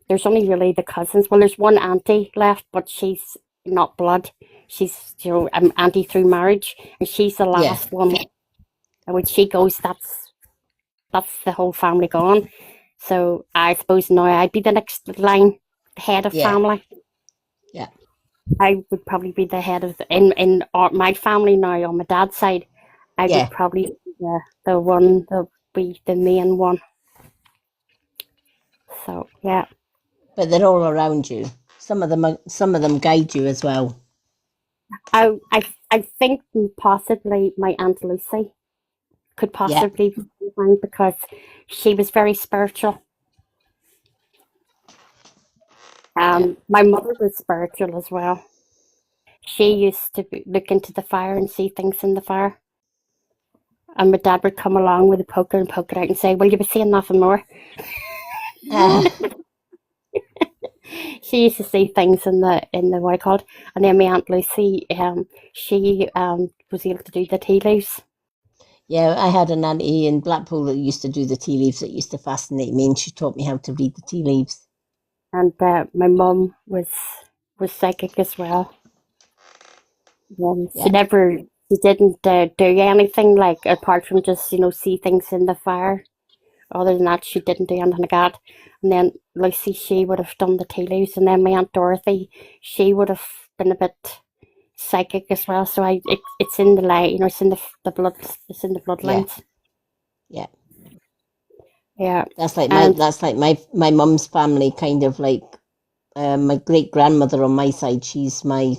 there's only really the cousins. Well, there's one auntie left, but she's not blood. She's auntie through marriage, and she's the last one. And when she goes, that's the whole family gone. So I suppose now I'd be the next line, head of family. Yeah. I would probably be the head of in my family now on my dad's side. I would probably be the one that be the main one. So yeah. But they're all around you. Some of them guide you as well. I think possibly my Aunt Lucy could possibly be mine because she was very spiritual. My mother was spiritual as well. She used to look into the fire and see things in the fire. And my dad would come along with a poker and poke it out and say, "Will you be seeing nothing more?" She used to see things in the what I called. And then my Aunt Lucy, she was able to do the tea leaves. Yeah, I had an auntie in Blackpool that used to do the tea leaves. That used to fascinate me, and she taught me how to read the tea leaves. And my mum was psychic as well. She never She didn't do anything like apart from just see things in the fire. Other than that, she didn't do anything like that. And then Lucy, she would have done the tea leaves, and then my Aunt Dorothy, she would have been a bit psychic as well. So it's in the line, it's in the blood, it's in the bloodlines. Yeah. Yeah. That's like my mum's family, kind of like my great grandmother on my side. She's my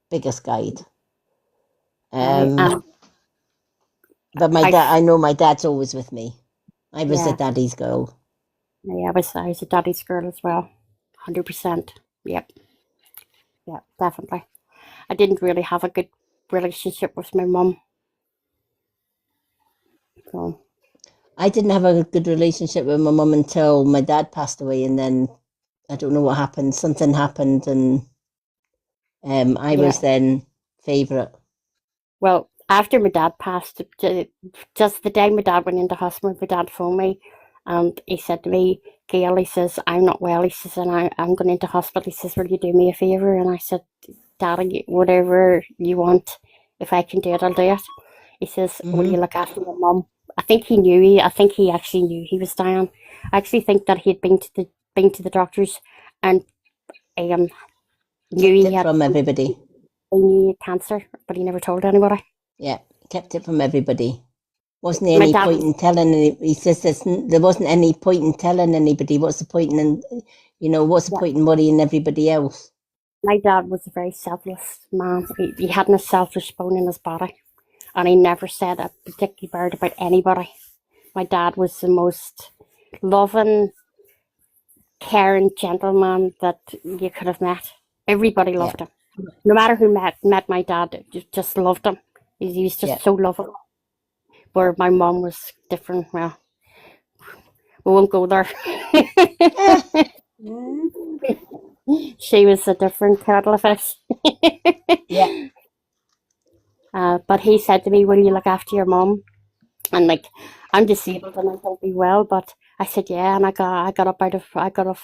biggest guide. But my dad, I know my dad's always with me. I was a daddy's girl. Yeah, I was a daddy's girl as well, 100%. Yep. Yeah, definitely. I didn't really have a good relationship with my mum. So I didn't have a good relationship with my mum until my dad passed away, and then I don't know what happened. Something happened, and I was then favourite. Well, after my dad passed, just the day my dad went into hospital, my dad phoned me, and he said to me, "Gail," he says, "I'm not well." He says, "and I'm going into hospital." He says, "Will you do me a favour?" And I said, "Daddy, whatever you want, if I can do it, I'll do it." He says, "Will you look after your mum?" I think he actually knew he was dying. I actually think that he had been to the doctors and knew he had from everybody. He knew he had cancer, but he never told anybody. Yeah, kept it from everybody. Wasn't there any point in telling he says there wasn't any point in telling anybody. What's the point in what's the point in worrying everybody else? My dad was a very selfless man. He hadn't a selfish bone in his body, and he never said a particular word about anybody. My dad was the most loving, caring gentleman that you could have met. Everybody loved him. No matter who met my dad, just loved him. He was just so lovable. Where my mum was different. Well, we won't go there. She was a different kettle of fish. Yeah. But he said to me, "Will you look after your mum?" And like, I'm disabled and I don't be well, but I said yeah, and I got up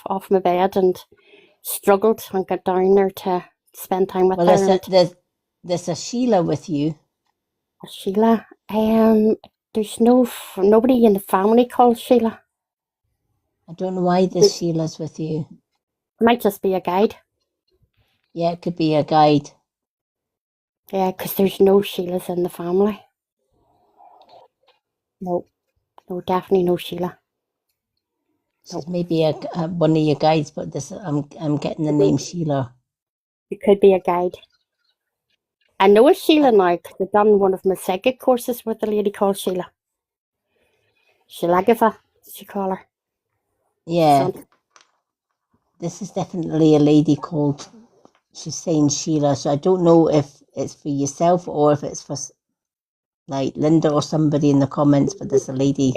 off my bed and struggled and got down there to spend time with her. There's a Sheila with you. A Sheila? There's nobody in the family called Sheila. I don't know why this Sheila's with you. It might just be a guide. Yeah, it could be a guide. Yeah, because there's no Sheilas in the family. No, definitely no Sheila. So maybe one of your guides, but I'm getting the name Sheila. It could be a guide. I know a Sheila now because I've done one of my psychic courses with a lady called Sheila. Shilagava, she call her. Yeah. This is definitely a lady called, she's saying Sheila. So I don't know if it's for yourself or if it's for like Linda or somebody in the comments, but there's a lady.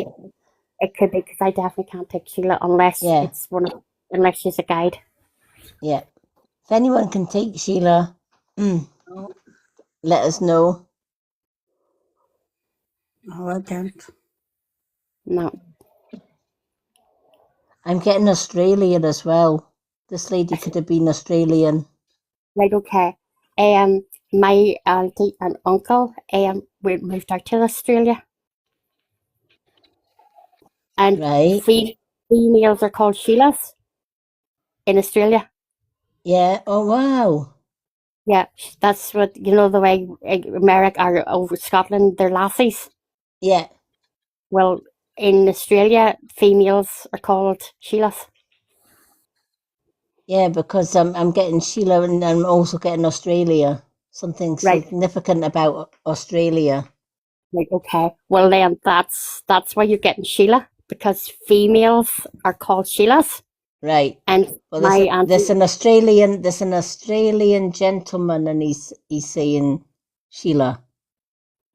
It could be because I definitely can't take Sheila unless unless she's a guide. Yeah. If anyone can take Sheila, let us know. No, I can't. No. I'm getting Australian as well. This lady could have been Australian. Right, okay. My auntie and uncle we moved out to Australia. And females are called Sheilas in Australia. Yeah. Oh, wow. Yeah, that's what, the way America or over Scotland, they're lassies. Yeah. Well, in Australia, females are called Sheilas. Yeah, because I'm getting Sheila and I'm also getting Australia. Something significant about Australia. Right, okay. Well, then that's why you're getting Sheila, because females are called Sheilas. Right. And well, there's an Australian gentleman, and he's saying Sheila.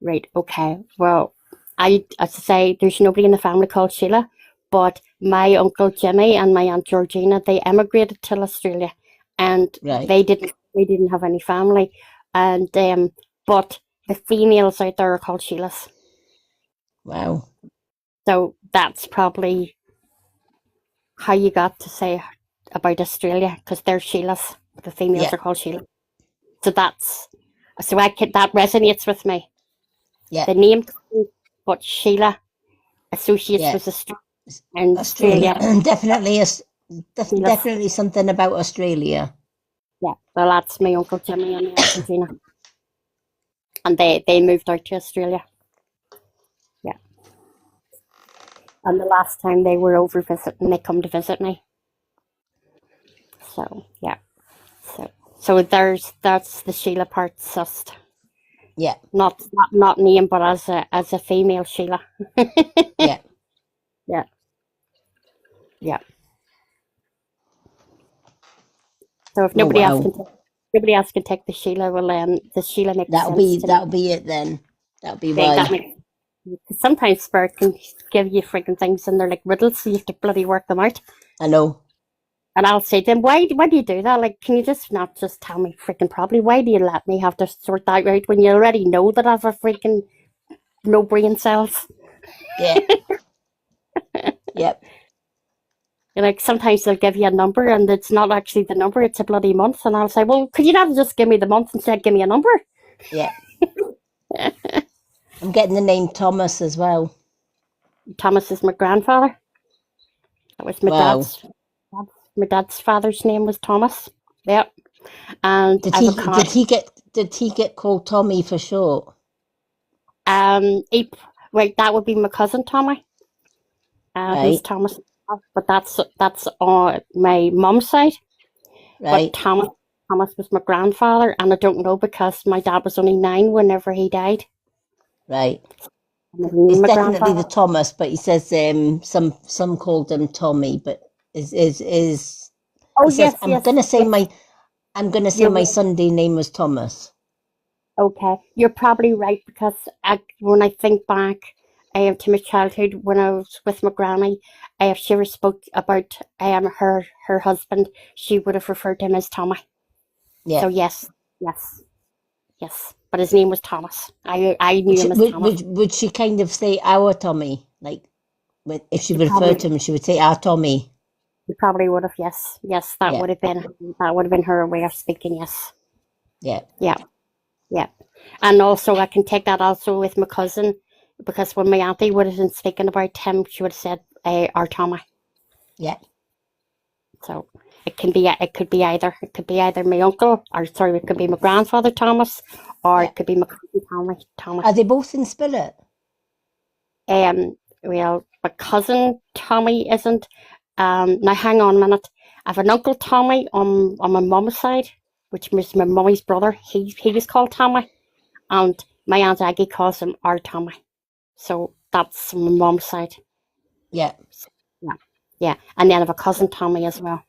Right. Okay. Well, as I say, there's nobody in the family called Sheila, but my uncle Jimmy and my aunt Georgina, they emigrated to Australia, and they didn't have any family, and but the females out there are called Sheilas. Wow. So that's probably how you got to say about Australia, because they're Sheilas. The females are called Sheila. So that's So that resonates with me. Yeah. The name, but Sheila associates with Australia. Definitely, definitely something about Australia. Yeah, well, that's my Uncle Jimmy and Aunt Regina. And they moved out to Australia. Yeah. And the last time they were over visiting, they come to visit me. So, yeah. So that's the Sheila part, just Yeah. not name, but as a female Sheila. Yeah. Yeah. Yeah. So if nobody else can take the Sheila, well then the Sheila makes sense. That'll be it then. That'll be Yeah, why. Sometimes spirit can give you freaking things and they're like riddles, so you have to bloody work them out. I know. And I'll say to them, why do you do that? Like, can you just not just tell me freaking properly? Why do you let me have to sort that out when you already know that I've a freaking no brain cells? Yeah. Yep. Like, sometimes they'll give you a number and it's not actually the number, it's a bloody month. And I'll say, well, could you not just give me the month instead give me a number? Yeah. I'm getting the name Thomas as well. Thomas is my grandfather. That was my dad's father's name was Thomas. Yep. And did he get called Tommy for short? That would be my cousin Tommy. Who's Thomas? But that's on my mum's side. Right. But Thomas was my grandfather, and I don't know because my dad was only 9 whenever he died. Right. It's definitely the Thomas, but he says some called him Tommy, but is oh yes, yes. I'm gonna say my Sunday name was Thomas. Okay, you're probably right because when I think back to my childhood when I was with my granny, if she ever spoke about her husband, she would have referred to him as Tommy. Yeah. So yes. But his name was Thomas. I knew him as Thomas. Would she kind of say our Tommy? Like, if she referred to him, she would say our Tommy. You probably would have, yes. Yes, that would have been her way of speaking, yes. Yeah. Yeah. Yeah. And also I can take that also with my cousin, because when my auntie would have been speaking about him, she would have said our Tommy. Yeah. So it could be either. It could be either my uncle, it could be my grandfather Thomas, or it could be my cousin Thomas. Are they both in spirit? Well, my cousin Tommy isn't. Now hang on a minute. I have an uncle Tommy on my mum's side, which was my mummy's brother. He was called Tommy, and my aunt Aggie calls him our Tommy. So that's my mum's side. Yeah. Yeah. And then I have a cousin Tommy as well.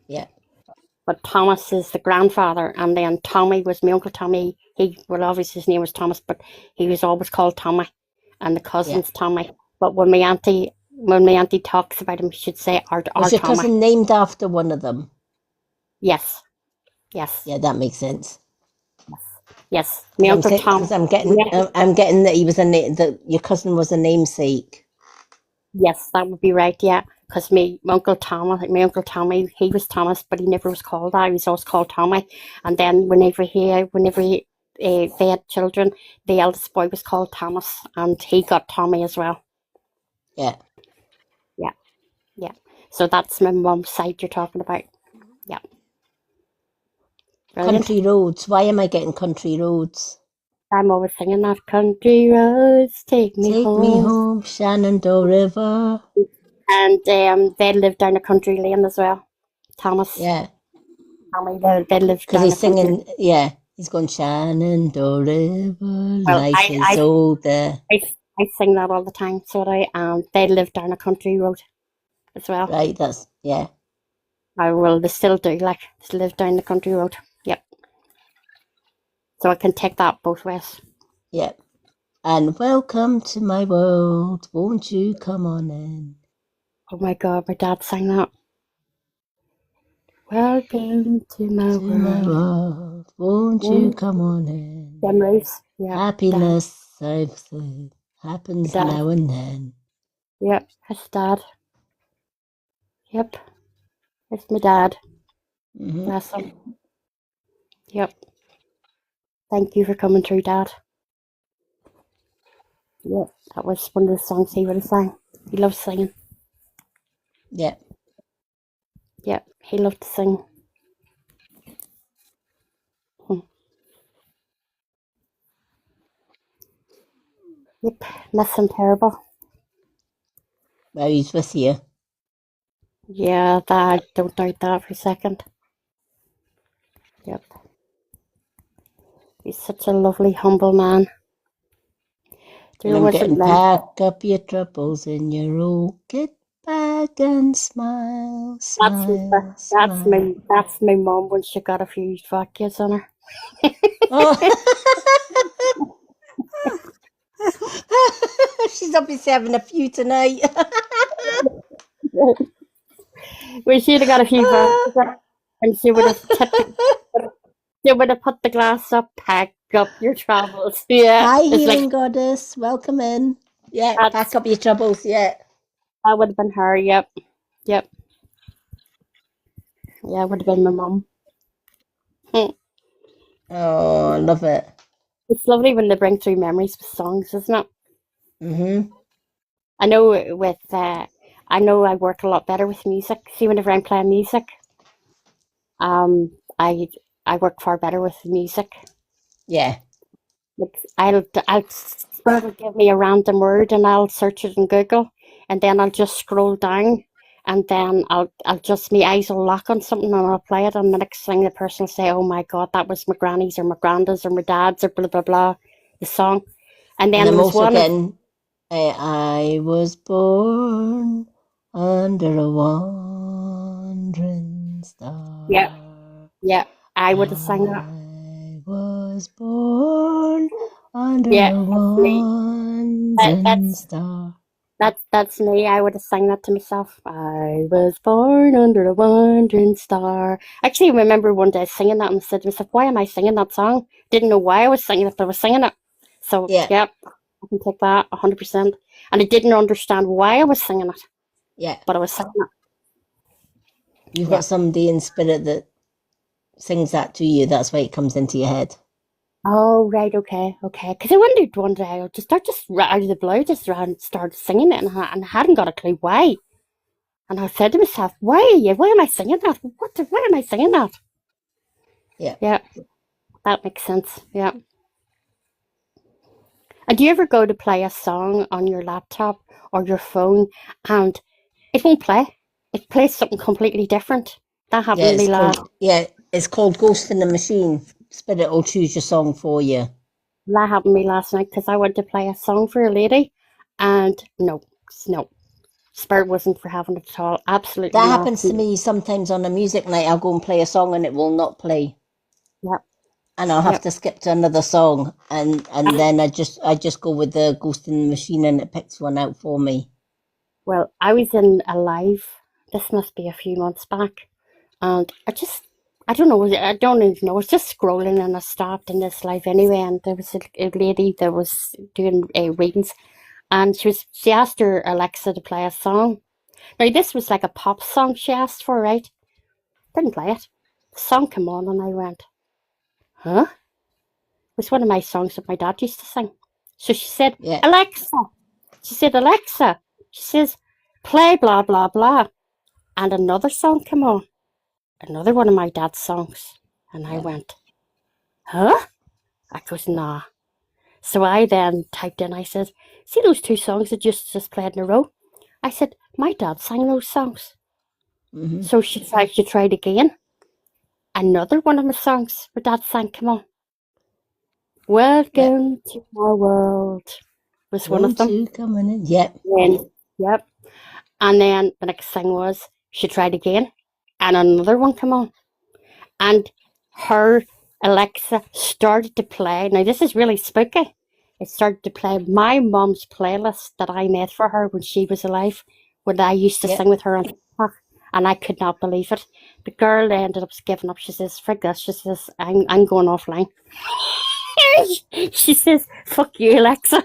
Yeah. But Thomas is the grandfather, and then Tommy was my uncle Tommy. Obviously his name was Thomas, but he was always called Tommy, and the cousin's Tommy. But when my auntie talks about him, she'd say our Tommy. Was your cousin named after one of them? Yes. Yeah, that makes sense. Yes. My uncle Tom. I'm getting that he was that your cousin was a namesake. Yes, that would be right. Yeah, because my uncle Tommy, he was Thomas, but he never was called that. He was always called Tommy. And then whenever they had children, the eldest boy was called Thomas, and he got Tommy as well. Yeah. So that's my mum's side you're talking about. Yeah. Brilliant. Country roads. Why am I getting country roads? I'm always singing that. Country roads, take me home, Shenandoah River. And they lived down a country lane as well. Thomas. Yeah. Tommy, they lived because he's singing. Yeah, he's going Shenandoah River. Well, life is older. I sing that all the time. So they lived down a country road as well. Right. They still do. Like, they live down the country road. Yep. So I can take that both ways. Yep. And welcome to my world. Won't you come on in? Oh my God, my dad sang that. Welcome to my world. Won't you come on in? Memories. Yeah. Happiness, I've said, happens now and then. Yep, that's Dad. Yep, it's my dad. Mm-hmm. Bless him. Yep. Thank you for coming through, Dad. Yeah, that was one of the songs he would have sang. He loved singing. Yeah. Yeah, he loved to sing. Yep, miss him terrible. Well, he's with you. Yeah, I don't doubt that for a second. Yep. He's such a lovely, humble man. And I'm getting pack up your troubles in your old kit bag and smile, smile, smile. That's my mum when she got a few vodkas on her. Oh. She's obviously having a few tonight. Well, she'd have got a few vodkas and she would have put the glass up, pack up your troubles. Yeah. Hi, healing goddess. Welcome in. Yeah, pack up your troubles. Yeah. That would have been her. Yep. Yep. Yeah, it would have been my mum. Oh, I love it. It's lovely when they bring through memories with songs, isn't it? Mm-hmm. I know I work a lot better with music. See, whenever I'm playing music, I work far better with music. Yeah. I'll Spirit will give me a random word and I'll search it in Google, and then I'll just scroll down, and then I'll just my eyes will lock on something and I'll play it, and the next thing the person will say, "Oh my God, that was my granny's or my granddad's or my dad's or blah blah blah," the song, and then I'm also getting, I was born under a wandering star. Yeah, yeah, I would have sang that. I was born under a wandering star. That's me. I would have sang that to myself. I was born under a wandering star. Actually, I remember one day singing that and said to myself, "Why am I singing that song?" Didn't know why I was singing it, but I was singing it. So yeah, I can take that 100%. And I didn't understand why I was singing it. Yeah, but I was singing it. You've got somebody in spirit that sings that to you. That's why it comes into your head. Oh, right, okay. Because I wondered one day, I just out of the blue, just started singing it, and I hadn't got a clue why. And I said to myself, why am I singing that? Why am I singing that? Yeah. Yeah, that makes sense, yeah. And do you ever go to play a song on your laptop or your phone, and it won't play? It plays something completely different. That happened to me last. It's called Ghost in the Machine. Spirit will choose your song for you. That happened to me last night because I went to play a song for a lady, and no, Spirit wasn't for having it at all. Absolutely. That happens to me sometimes on a music night. I'll go and play a song and it will not play. Yep. And I'll have to skip to another song, and then I just go with the Ghost in the Machine and it picks one out for me. Well, I was in a live. This must be a few months back, and I don't know. I don't even know. I was just scrolling and I stopped in this live anyway, and there was a lady that was doing readings, and she asked her Alexa to play a song. Now this was like a pop song she asked for, right? Didn't play it. The song came on, and I went, "Huh?" It was one of my songs that my dad used to sing. So she said, "Alexa." She said, "Alexa." She says, "Play blah blah blah," and another song came on. Another one of my dad's songs. And I went, "Huh?" I goes, "Nah." So I then typed in, I said, "See those two songs that just played in a row?" I said, "My dad sang those songs." Mm-hmm. So she tried again. Another one of my songs her dad sang came on. "Welcome to my world" was one of them. Coming in. Yep. Yep. And then the next thing was she tried again, and another one came on. And her Alexa started to play. Now, this is really spooky. It started to play my mom's playlist that I made for her when she was alive, when I used to sing with her on TikTok, and I could not believe it. The girl ended up giving up. She says, "Frig this." She says, I'm going offline. She says, "Fuck you, Alexa."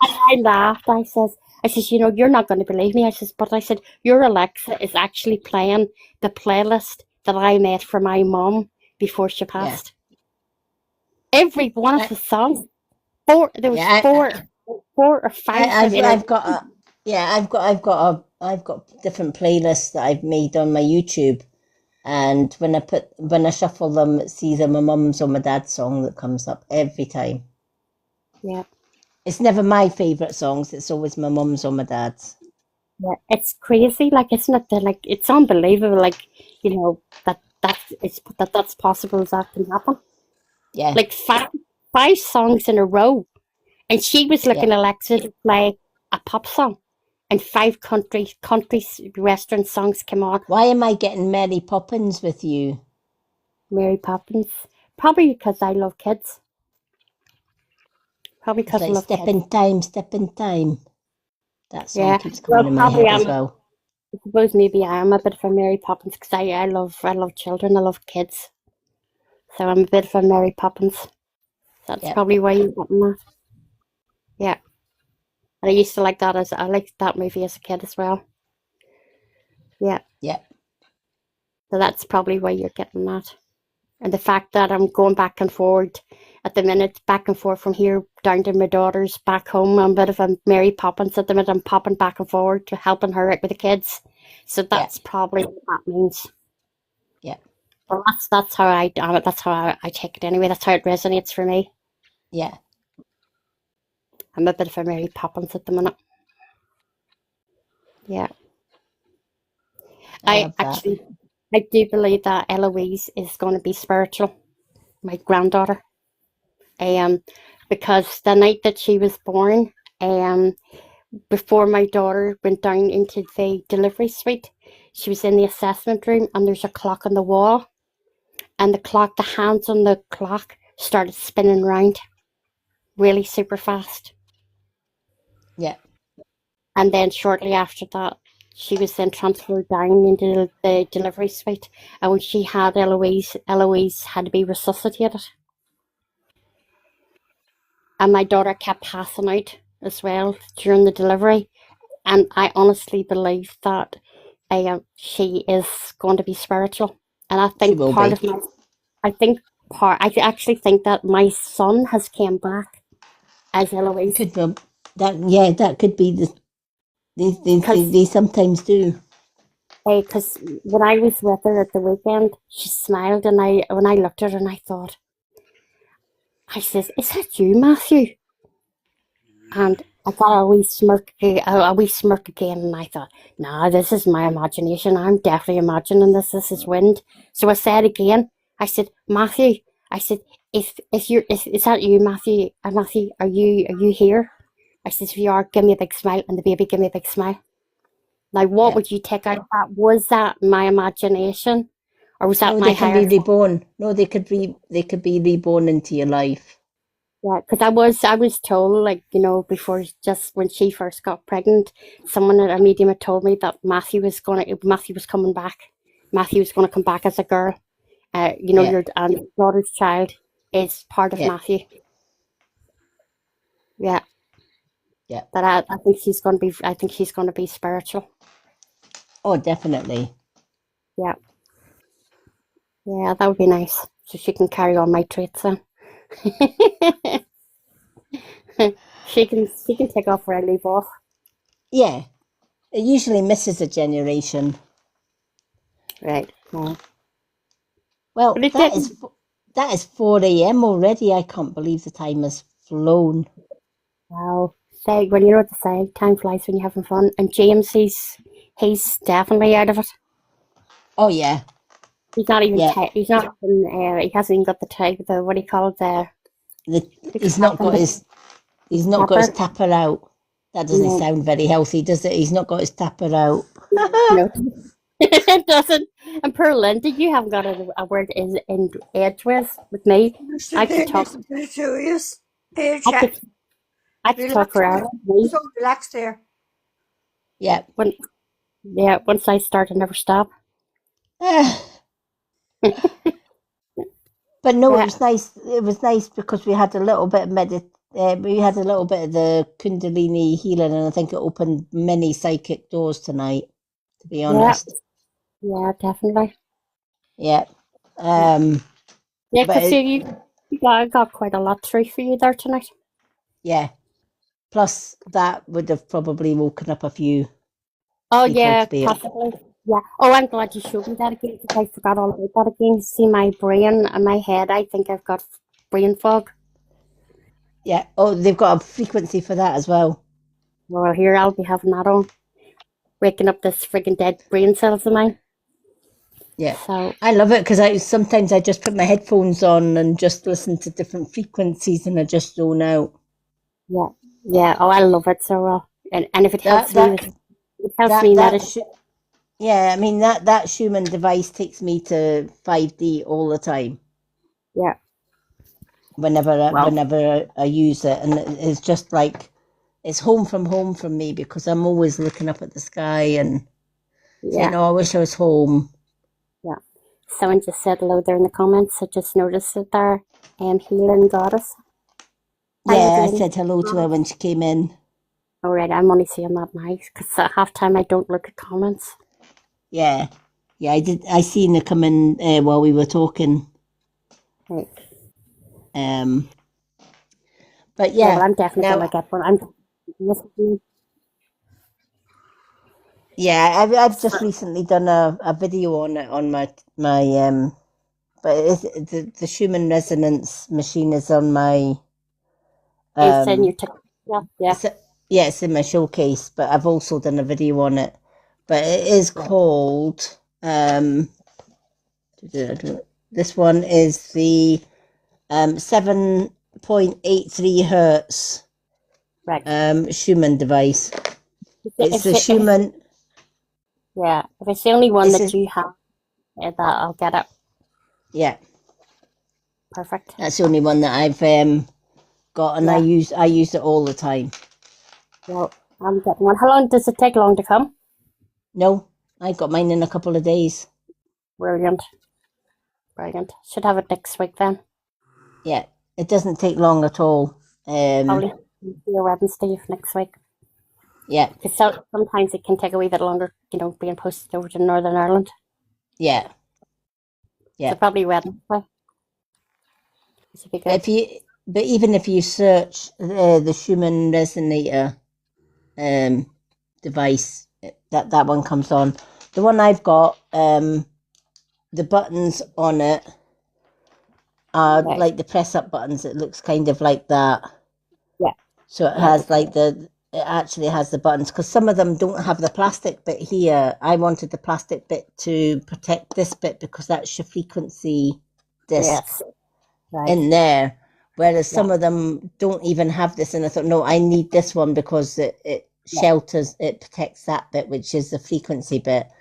And I laughed. I says, "You're not going to believe me." I says, "But," I said, "your Alexa is actually playing the playlist that I made for my mom before she passed. Every one of the songs. Four or five. I've got different playlists that I've made on my YouTube, and when I shuffle them, it's either my mum's or my dad's song that comes up every time. Yeah. It's never my favourite songs, it's always my mum's or my dad's. Yeah, it's crazy, like, isn't it? Like, it's unbelievable, like, you know, that's possible, that can happen. Yeah. Like five songs in a row. And she was looking at Alexa to play a pop song, and 5 country western songs came on. Why am I getting Mary Poppins with you? Mary Poppins. Probably because I love kids. Probably because I love Step kids. Step in Time. That song keeps coming in my head as well. I suppose maybe I am a bit of a Mary Poppins, because I love children, I love kids. So I'm a bit of a Mary Poppins. That's probably why you're getting that. Yeah. And I used to like that I liked that movie as a kid as well. Yeah. Yeah. So that's probably why you're getting that. And the fact that I'm going back and forward at the minute, back and forth from here down to my daughter's back home. I'm a bit of a Mary Poppins at the minute. I'm popping back and forward to helping her out with the kids. So that's probably what that means. Yeah. Well, that's how I take it anyway. That's how it resonates for me. Yeah. I'm a bit of a Mary Poppins at the minute. Yeah. I do believe that Eloise is going to be spiritual, my granddaughter. Because the night that she was born, before my daughter went down into the delivery suite, she was in the assessment room, and there's a clock on the wall, and the hands on the clock started spinning round really super fast. Yeah. And then shortly after that, she was then transferred down into the delivery suite, and when she had Eloise had to be resuscitated. And my daughter kept passing out as well during the delivery. And I honestly believe that she is going to be spiritual. And I think I actually think that my son has came back as Eloise. That could be they sometimes do. Because when I was with her at the weekend, she smiled, and when I looked at her and I says, "Is that you, Matthew?" And I got a wee smirk again, and I thought, "Nah, this is my imagination. I'm definitely imagining this. This is wind." So I said again, I said, "Matthew," I said, "Is that you, Matthew? Matthew, are you here?" I said, "If you are, give me a big smile," and the baby gave me a big smile. Now, what would you take out of that? Was that my imagination, or was that my higher? They can be reborn. No, they could be reborn into your life. Yeah, because I was told, like, you know, before, just when she first got pregnant, someone at a medium had told me that Matthew was coming back. Matthew was going to come back as a girl. You know, your daughter's child is part of Matthew. Yeah. Yeah. But I think she's going to be spiritual. Oh, definitely. Yeah. Yeah, that would be nice. So she can carry on my traits then. she can take off where I leave off. Yeah. It usually misses a generation. Right. Yeah. Well, that is 4 a.m. already. I can't believe the time has flown. Wow. Say, well, you know what to say. Time flies when you're having fun. And James, he's definitely out of it. Oh yeah. He's not even. He's not even. He hasn't even got the type. The what do you call it? He's not got his tapper out. That doesn't sound very healthy, does it? He's not got his tapper out. No, it doesn't. And poor Linda, you haven't got a word in edgeways with me. I could talk. I could talk for hours. So relaxed there. Yeah. Once I start, I never stop. But no, it was nice. It was nice because we had a little bit of we had a little bit of the Kundalini healing, and I think it opened many psychic doors tonight, to be honest. Yeah, definitely. Yeah. Yeah, because you got quite a lot through for you there tonight. Yeah. Plus, that would have probably woken up a few. Oh, yeah, possibly. Yeah. Oh, I'm glad you showed me that again, because I forgot all about that again. See, my brain and my head, I think I've got brain fog. Yeah. Oh, they've got a frequency for that as well. Well, here, I'll be having that on. Waking up this friggin' dead brain cells of mine. Yeah. So I love it because sometimes I just put my headphones on and just listen to different frequencies and I just zone out. Yeah. Yeah. Oh, I love it so well. And if it helps me, it helps me meditate. Yeah, I mean that Schumann device takes me to 5D all the time. Yeah. Whenever I use it, and it's just like it's home from home from me because I'm always looking up at the sky and saying, "Oh, I wish I was home." Yeah. Someone just said hello there in the comments. I just noticed it there. Healing Goddess. Yeah, I said hello to her when she came in. All right, I'm only seeing that now because at half time I don't look at comments. Yeah, I did. I seen her come in while we were talking. Right. But yeah, well, I'm definitely gonna get one. Yeah, I've just recently done a video on it on my but the Schumann resonance machine is on my it's in your it's in my showcase, but I've also done a video on it. But it is called this one is the 7.83 hertz Schumann device. It's the Schumann. Yeah, if it's the only one that you have, that I'll get it. Yeah. Perfect. That's the only one that I've got, and I use it all the time. Well, I'm getting one. How long does it take long to come? No, I got mine in a couple of days. Brilliant. Should have it next week then. Yeah, it doesn't take long at all. Probably Wednesday next week. Yeah. Because sometimes it can take a wee bit longer, being posted over to Northern Ireland. Yeah. Yeah. So probably Wednesday. But even if you search the Schumann resonator device, that one comes on. The one I've got, the buttons on it are like the press up buttons. It looks kind of like that. Yeah. So it has it actually has the buttons because some of them don't have the plastic bit here. I wanted the plastic bit to protect this bit because that's your frequency disc in there. Whereas some of them don't even have this, and I thought, no, I need this one because it shelters, it protects that bit, which is the frequency bit.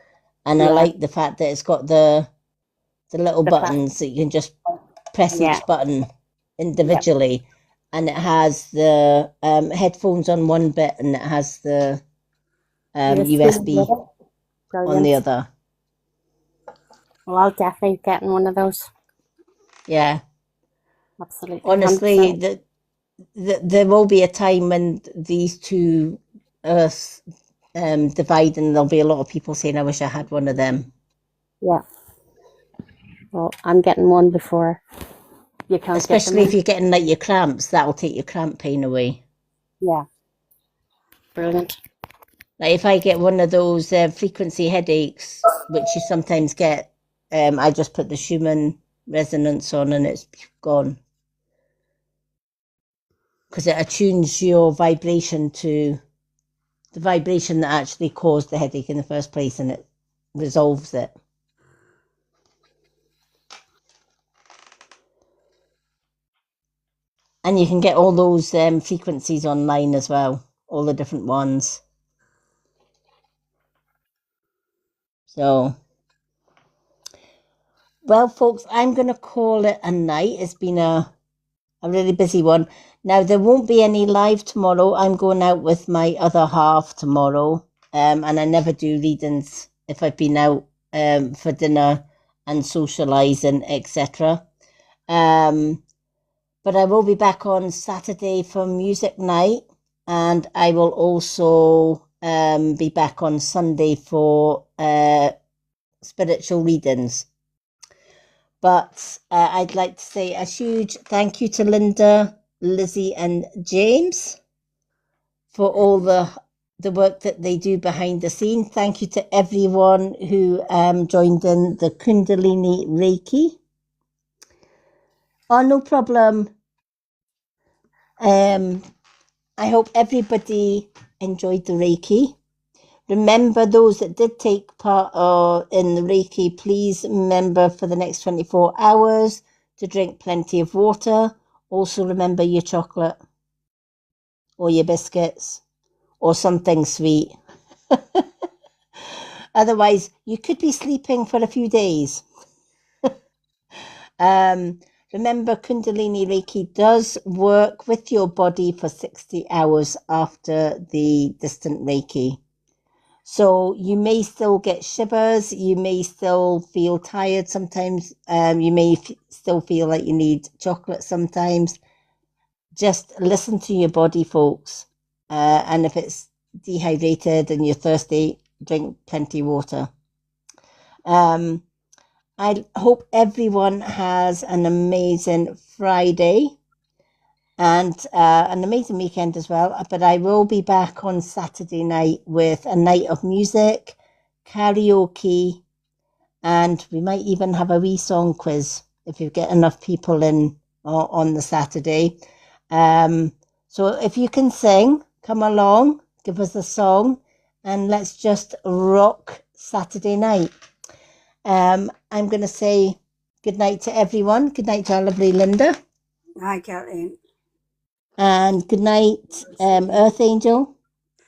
And I like the fact that it's got the little buttons that you can just press each button individually. And it has the headphones on one bit, and it has the USB on the other. Well, I'll definitely get one of those. Yeah. Absolutely. Honestly, there will be a time when these two earths divide, and there'll be a lot of people saying, I wish I had one of them. Yeah. Well, I'm getting one before you can't Especially if you're getting like your cramps, that will take your cramp pain away. Yeah. Brilliant. Like if I get one of those frequency headaches, which you sometimes get, I just put the Schumann resonance on and it's gone. Because it attunes your vibration to the vibration that actually caused the headache in the first place, and it resolves it. And you can get all those frequencies online as well, all the different ones. So, well, folks, I'm going to call it a night. It's been a really busy one. Now, there won't be any live tomorrow. I'm going out with my other half tomorrow. And I never do readings if I've been out for dinner and socialising, etc. But I will be back on Saturday for music night, and I will also be back on Sunday for spiritual readings. But I'd like to say a huge thank you to Linda, Lizzie and James for all the work that they do behind the scenes. Thank you to everyone who joined in the Kundalini Reiki. Oh, no problem. I hope everybody enjoyed the Reiki. Remember, those that did take part in the Reiki, please remember for the next 24 hours to drink plenty of water. Also remember your chocolate or your biscuits or something sweet. Otherwise, you could be sleeping for a few days. Remember, Kundalini Reiki does work with your body for 60 hours after the distant Reiki. So you may still get shivers, you may still feel tired sometimes, you may still feel like you need chocolate sometimes. Just listen to your body, folks. And if it's dehydrated and you're thirsty, drink plenty of water. I hope everyone has an amazing Friday and an amazing weekend as well. But I will be back on Saturday night with a night of music, karaoke, and we might even have a wee song quiz if you get enough people in on the Saturday. So if you can sing, come along, give us a song, and let's just rock Saturday night. I'm going to say good night to everyone. Good night to our lovely Linda. Hi, Kathleen. And good night, Earth Angel.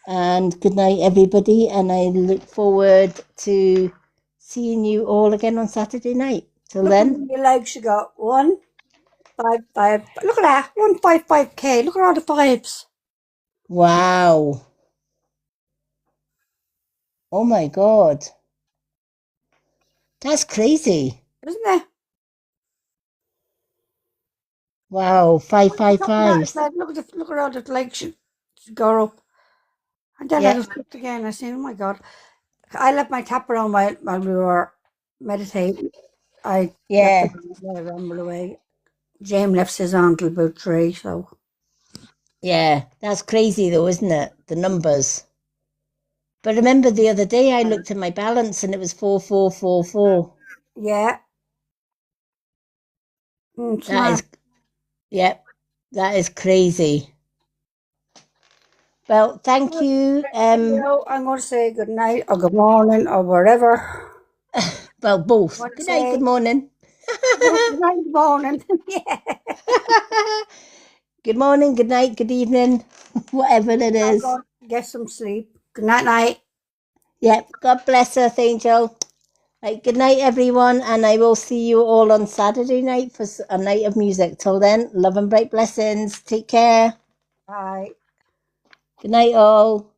And good night, everybody. And I look forward to seeing you all again on Saturday night. Till then. Your legs, you got 155. Look at that, 155K. Look at all the fives. Wow. Oh my God. That's crazy. Isn't it? Wow, 555. Look at all the legs you go up. And then I just looked again. I said, oh my God. I left my tapper on while we were meditating. I ramble away. James left his on till about 3, so. Yeah, that's crazy though, isn't it? The numbers. But remember the other day I looked at my balance and it was 4444. Yeah. That is crazy. Well, thank you. I'm going to say good night or good morning or whatever. Well, both. Good night, good morning. Good night, good morning. Yeah. Good morning, good night, good evening, whatever it is. I'm going to get some sleep. Good night. Yep. God bless Earth Angel. Right, good night, everyone, and I will see you all on Saturday night for a night of music. Till then, love and bright blessings. Take care. Bye. Good night, all.